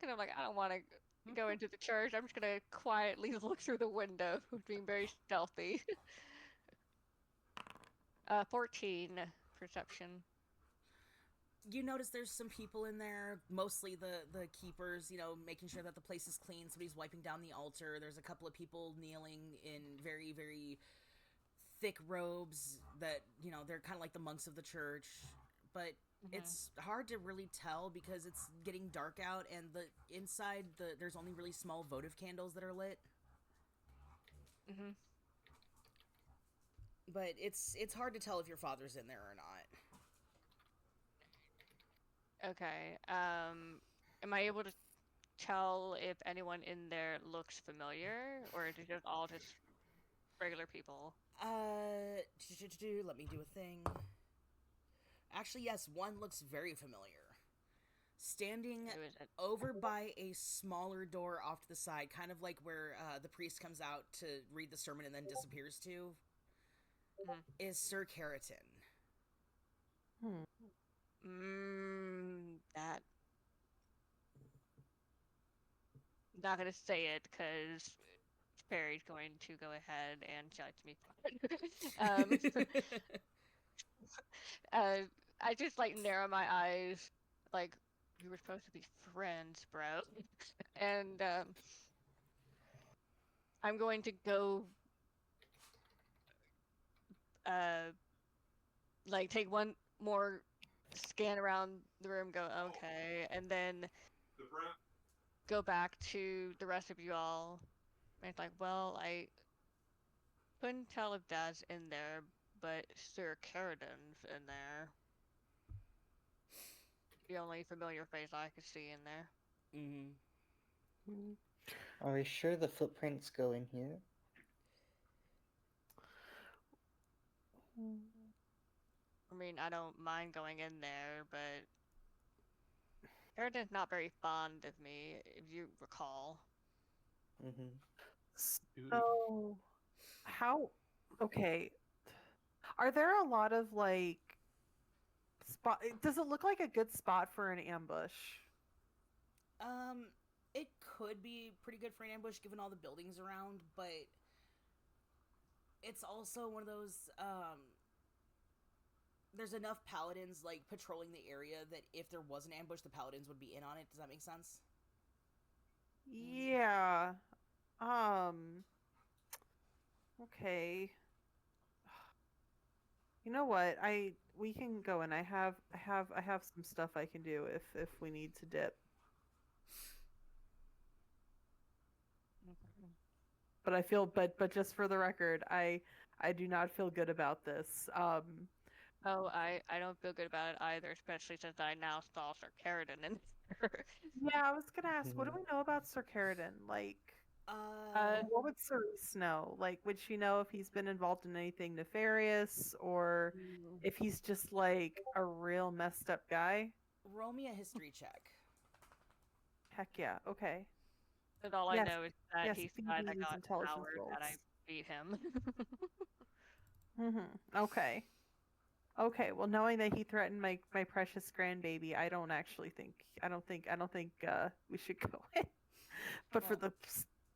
Kind of like, I don't want to go into the church. I'm just gonna quietly look through the window, being very stealthy. 14 perception. You notice there's some people in there, mostly the keepers, making sure that the place is clean. Somebody's wiping down the altar. There's a couple of people kneeling in very, very thick robes that, they're kind of like the monks of the church. But it's hard to really tell because it's getting dark out, and the inside, there's only really small votive candles that are lit. But it's hard to tell if your father's in there or not. Okay. Am I able to tell if anyone in there looks familiar, or is it just all just regular people? Let me do a thing. Actually, yes, one looks very familiar. Standing over by a smaller door off to the side, kind of like where the priest comes out to read the sermon and then disappears to, is Sir Keratin. That. Not gonna say it because Perry's going to go ahead and judge me for it. I just narrow my eyes, like, we were supposed to be friends, bro. And I'm going to go take one more scan around the room, go okay, and then go back to the rest of you all. And it's like, well, I couldn't tell if Dad's in there, but Sir Keratin's in there. The only familiar face I could see in there. Are we sure the footprints go in here? I mean, I don't mind going in there, but Keratin's not very fond of me, if you recall. So, okay. Are there a lot of, spot... Does it look like a good spot for an ambush? It could be pretty good for an ambush given all the buildings around, but it's also one of those, there's enough paladins, patrolling the area that if there was an ambush, the paladins would be in on it. Does that make sense? Yeah. Okay. You know what? We can go, and I have some stuff I can do if we need to dip. But I feel, but just for the record, I do not feel good about this. Oh, I don't feel good about it either, especially since I now saw Sir Keratin in there. Yeah, I was gonna ask, what do we know about Sir Keratin? What would Cerise know? Would she know if he's been involved in anything nefarious, or if he's just a real messed up guy? Roll me a history check. Heck yeah, okay. But all I know is that he's the guy that got intelligence powered rolls. that I beat him. Okay. Okay, well, knowing that he threatened my precious grandbaby, I don't think we should go in. But for the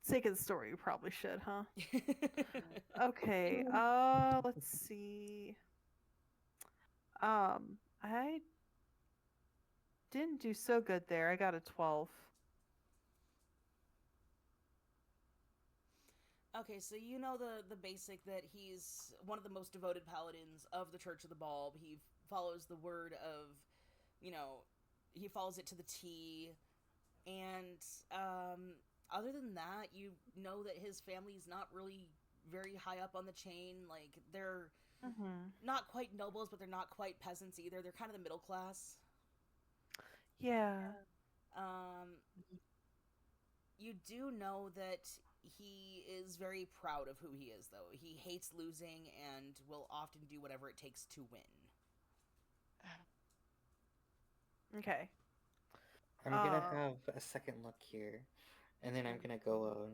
sake of the story, we probably should, huh? Okay. Let's see. I didn't do so good there. I got a 12. Okay, so you know the basic that he's one of the most devoted paladins of the Church of the Bulb. He follows the word of, he follows it to the T. And other than that, you know that his family's not really very high up on the chain. They're not quite nobles, but they're not quite peasants either. They're kind of the middle class. Yeah. You do know that he is very proud of who he is, though. He hates losing and will often do whatever it takes to win. Okay. I'm gonna have a second look here, and then I'm gonna go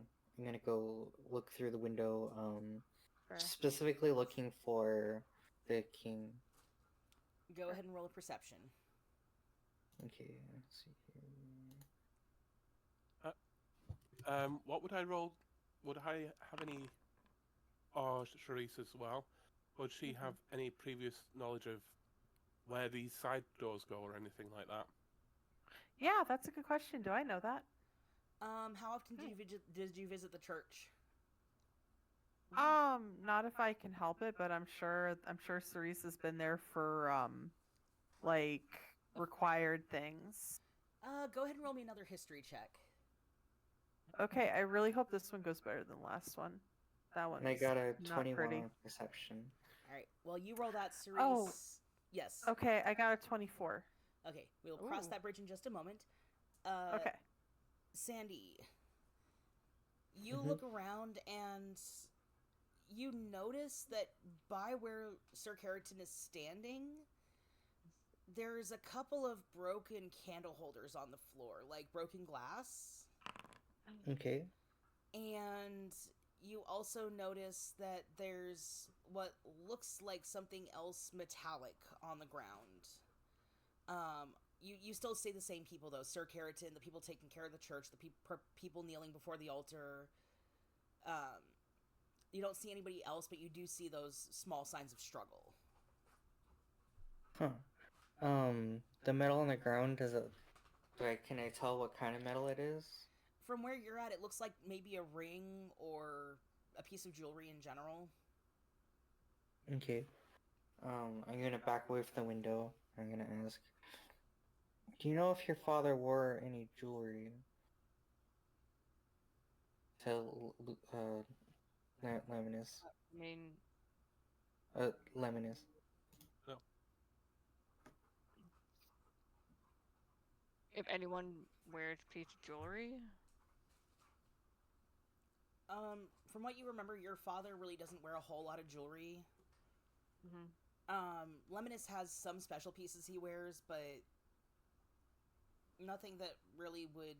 look through the window, specifically looking for the king. Go ahead and roll a perception. Okay, let's see here. What would I roll? Would I have any... Or Charisse as well. Would she have any previous knowledge of where these side doors go or anything like that? Yeah, that's a good question. Do I know that? How often did you visit the church? Not if I can help it, but I'm sure Cerise has been there for like required things. Go ahead and roll me another history check. Okay, I really hope this one goes better than the last one. That one's And I got a not 21 pretty. on perception. All right. Well, you roll that, Cerise. Oh. Yes. Okay, I got a 24. Okay, we will cross Ooh. that bridge in just a moment. Okay. Sandy, you look around and you notice that by where Sir Keratin is standing, there's a couple of broken candle holders on the floor, like broken glass. Okay. And you also notice that there's what looks like something else metallic on the ground. You still see the same people, though. Sir Keratin, the people taking care of the church, the people kneeling before the altar. You don't see anybody else, but you do see those small signs of struggle. Huh. The metal on the ground, can I tell what kind of metal it is? From where you're at, it looks like maybe a ring or a piece of jewelry in general. Okay. I'm gonna back away from the window. I'm gonna ask, do you know if your father wore any jewelry? To, Lemonus. I mean, Lemonus. No. if anyone wears a piece of jewelry, From what you remember, your father really doesn't wear a whole lot of jewelry. Lemonus has some special pieces he wears, but nothing that really would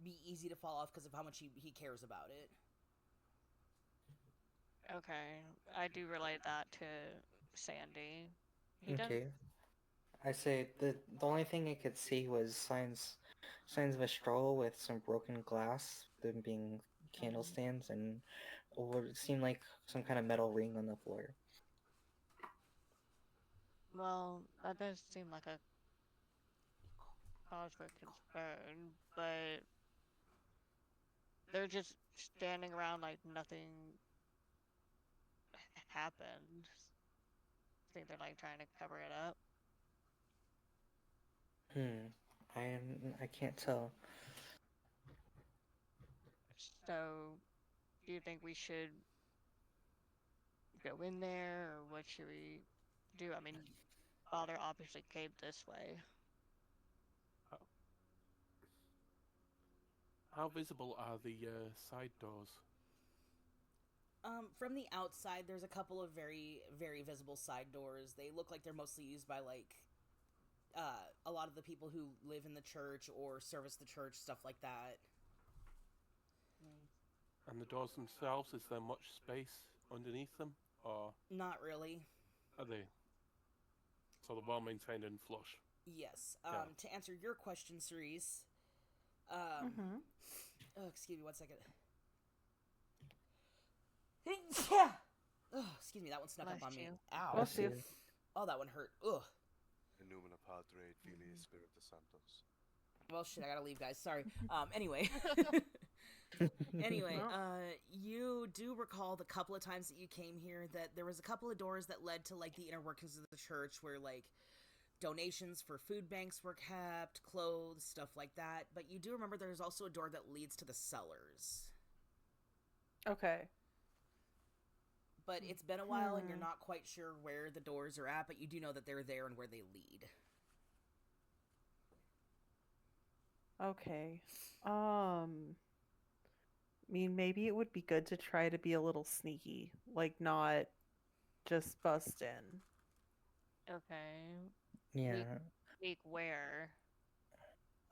be easy to fall off because of how much he cares about it. okay, I do relate that to Sandy. He Okay. doesn't. I say the only thing I could see was signs of a struggle with some broken glass, them being candle stands, and what seemed like some kind of metal ring on the floor. Well, that does seem like a cause for concern, but they're just standing around like nothing happened. I think they're like trying to cover it up. I can't tell. So, do you think we should go in there, or what should we do? I mean, Father obviously came this way. How visible are the side doors? From the outside, there's a couple of very, very visible side doors. They look like they're mostly used by, like, a lot of the people who live in the church or service the church, stuff like that. And the doors themselves, is there much space underneath them? Or Not really. are they? So they're well maintained and flush? Yes. Yeah. To answer your question, Cerise, oh, excuse me 1 second. Oh, excuse me, that one snuck up on me. Ow. Bless you. Oh, that one hurt. Ugh. In nomine Patri, Filii, Spiritus Sanctus. Well, shit, I gotta leave, guys. Sorry. Anyway. You do recall the couple of times that you came here that there was a couple of doors that led to, like, the inner workings of the church where, like, donations for food banks were kept, clothes, stuff like that. But you do remember there's also a door that leads to the cellars. Okay. But it's been a while and you're not quite sure where the doors are at, but you do know that they're there and where they lead. Okay. I mean, maybe it would be good to try to be a little sneaky, like not just bust in. Okay. Yeah. Sneak where?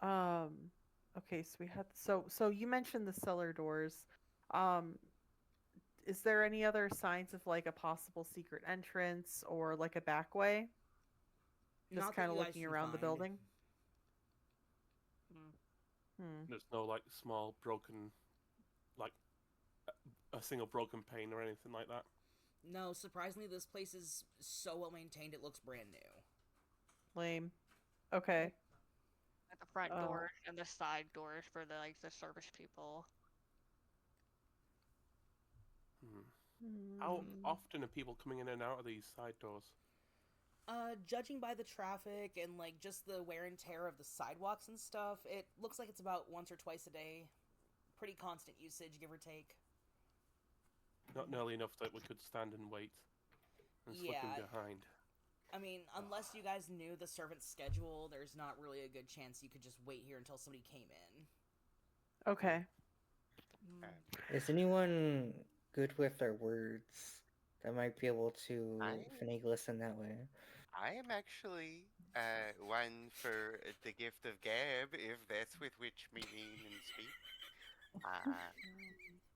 Okay, so we had so you mentioned the cellar doors. Is there any other signs of like a possible secret entrance or like a back way? Just kind of looking around the building. There's no like small broken, like a single broken pane or anything like that? No, surprisingly, this place is so well maintained it looks brand new. Lame. Okay. At the front doors and the side doors for the the service people. How often are people coming in and out of these side doors? Judging by the traffic and like just the wear and tear of the sidewalks and stuff, it looks like it's about once or twice a day. Pretty constant usage, give or take. Not nearly enough that we could stand and wait and slip in behind. I mean, unless you guys knew the servant's schedule, there's not really a good chance you could just wait here until somebody came in. Okay. Is anyone good with their words that might be able to finagle us in that way? I am actually one for the gift of gab, if that's with which we mean and speak.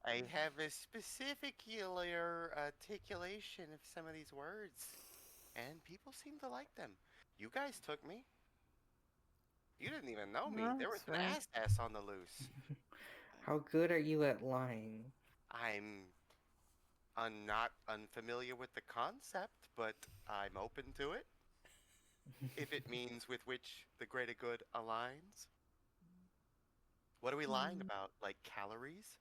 I have a specificular articulation of some of these words, and people seem to like them. You guys took me. You didn't even know me. There was an ass on the loose. How good are you at lying? I'm not unfamiliar with the concept, but I'm open to it. If it means with which the greater good aligns. What are we lying about? Like calories?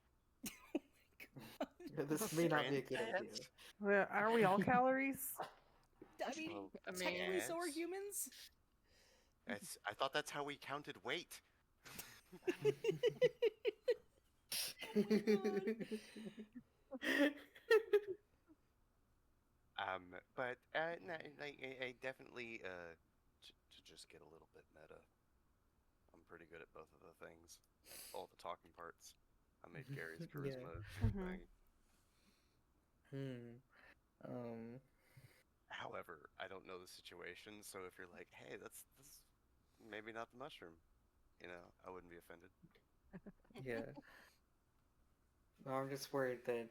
This may not be a good idea. Well, are we all calories? I mean, technically, so are yes. humans. I thought that's how we counted weight. But no, like I definitely to just get a little bit meta. I'm pretty good at both of the things, all the talking parts. I made Gary's charisma thing. However, I don't know the situation, so if you're like, hey, that's maybe not the mushroom, I wouldn't be offended. Yeah. No, I'm just worried that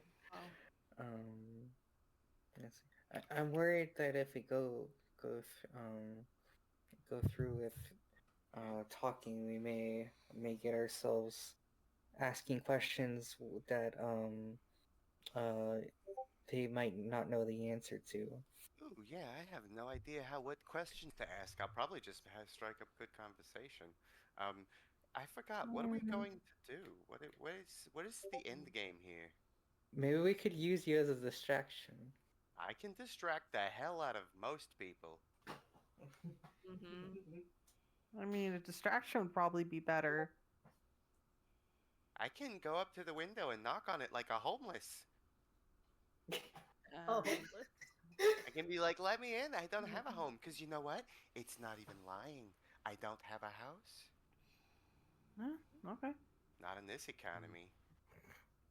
I'm worried that if we go through with talking, we may get ourselves asking questions that they might not know the answer to. Ooh, yeah, I have no idea what questions to ask. I'll probably just strike up good conversation. I forgot. What are we going to do? What is the end game here? Maybe we could use you as a distraction. I can distract the hell out of most people. I mean, a distraction would probably be better. I can go up to the window and knock on it like a homeless. I can be like, let me in. I don't have a home. Because you know what? It's not even lying. I don't have a house. Okay. Not in this economy.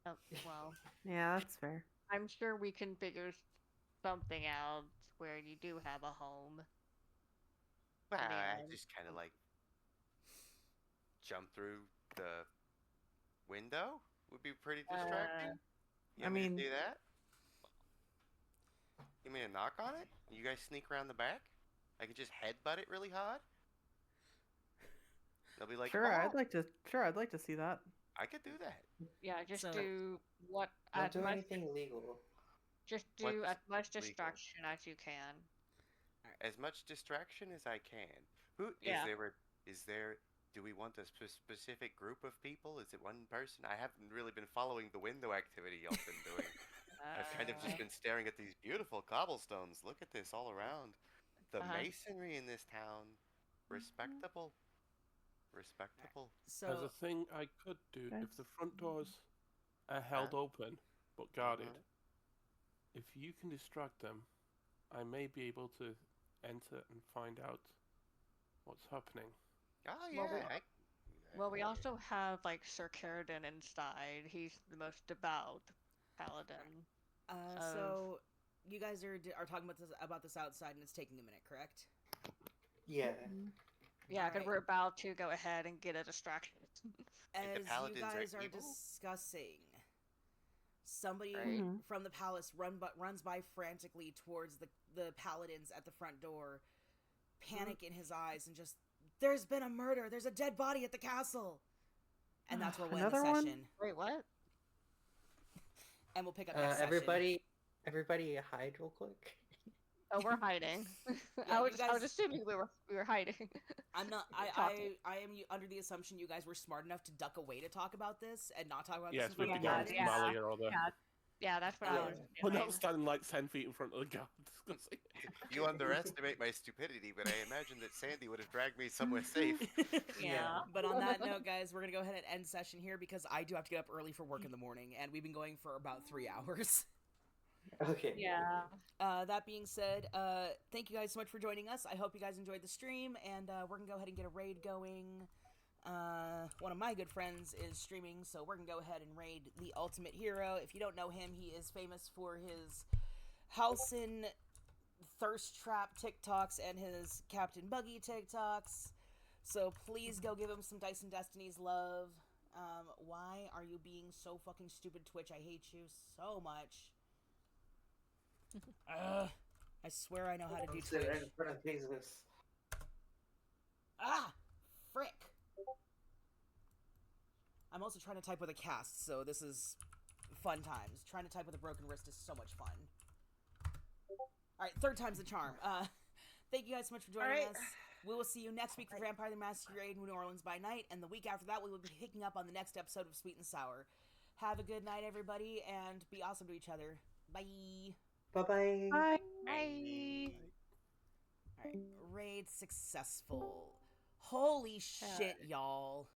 Oh, well. Yeah, that's fair. I'm sure we can figure something out where you do have a home. Well, I just kind of like jump through the window would be pretty distracting. You want me to do that? You mean to knock on it? You guys sneak around the back? I could just headbutt it really hard? They'll be like, Sure, oh, I'd like to see that. I could do that. Yeah, just do what Don't do anything illegal. Just do as much distraction as you can. As much distraction as I can. Is there do we want a specific group of people? Is it one person? I haven't really been following the window activity y'all been doing. I've kind of just been staring at these beautiful cobblestones. Look at this all around. The masonry in this town. Respectable. Respectable. There's a thing I could do if the front doors are held open but guarded. If you can distract them, I may be able to enter and find out what's happening. Oh yeah. Well, we also have like Sir Caradon inside. He's the most devout paladin. So you guys are talking about this outside, and it's taking a minute, correct? Yeah. Yeah, because we're about to go ahead and get a distraction. As you guys are discussing, somebody from the palace runs by frantically towards the paladins at the front door, panic in his eyes, and just, there's been a murder, there's a dead body at the castle. And that's where we'll end the session. Wait, what? And we'll pick up next session. Everybody hide real quick. Oh, we're hiding. Yeah, you I was guys- assuming we were hiding. I'm not. Talking. I am under the assumption you guys were smart enough to duck away to talk about this and not talk about Yes, this in with front the of the guards guards. from Ali or other. Yeah, that's what I was We're doing. not standing like 10 feet in front of the guards. You underestimate my stupidity, but I imagine that Sandy would have dragged me somewhere safe. Yeah. But on that note, guys, we're gonna go ahead and end session here because I do have to get up early for work in the morning, and we've been going for about 3 hours. Okay. Yeah. That being said, thank you guys so much for joining us. I hope you guys enjoyed the stream, and we're gonna go ahead and get a raid going. One of my good friends is streaming, so we're gonna go ahead and raid the Ultimate Hero. If you don't know him, he is famous for his Halcyon Thirst Trap TikToks and his Captain Buggy TikToks. So please go give him some Dyson Destinies love. Why are you being so fucking stupid, Twitch? I hate you so much. I swear I know how to do Sit Twitch. in front of Jesus. Ah! Frick! I'm also trying to type with a cast, so this is fun times. Trying to type with a broken wrist is so much fun. Alright, third time's the charm. Thank you guys so much for joining us. We will see you next week for Vampire the Masquerade in New Orleans by night, and the week after that we will be picking up on the next episode of Sweet and Sour. Have a good night, everybody, and be awesome to each other. Bye! Bye-bye. Bye. Bye. Alright, raid successful. Holy shit, y'all.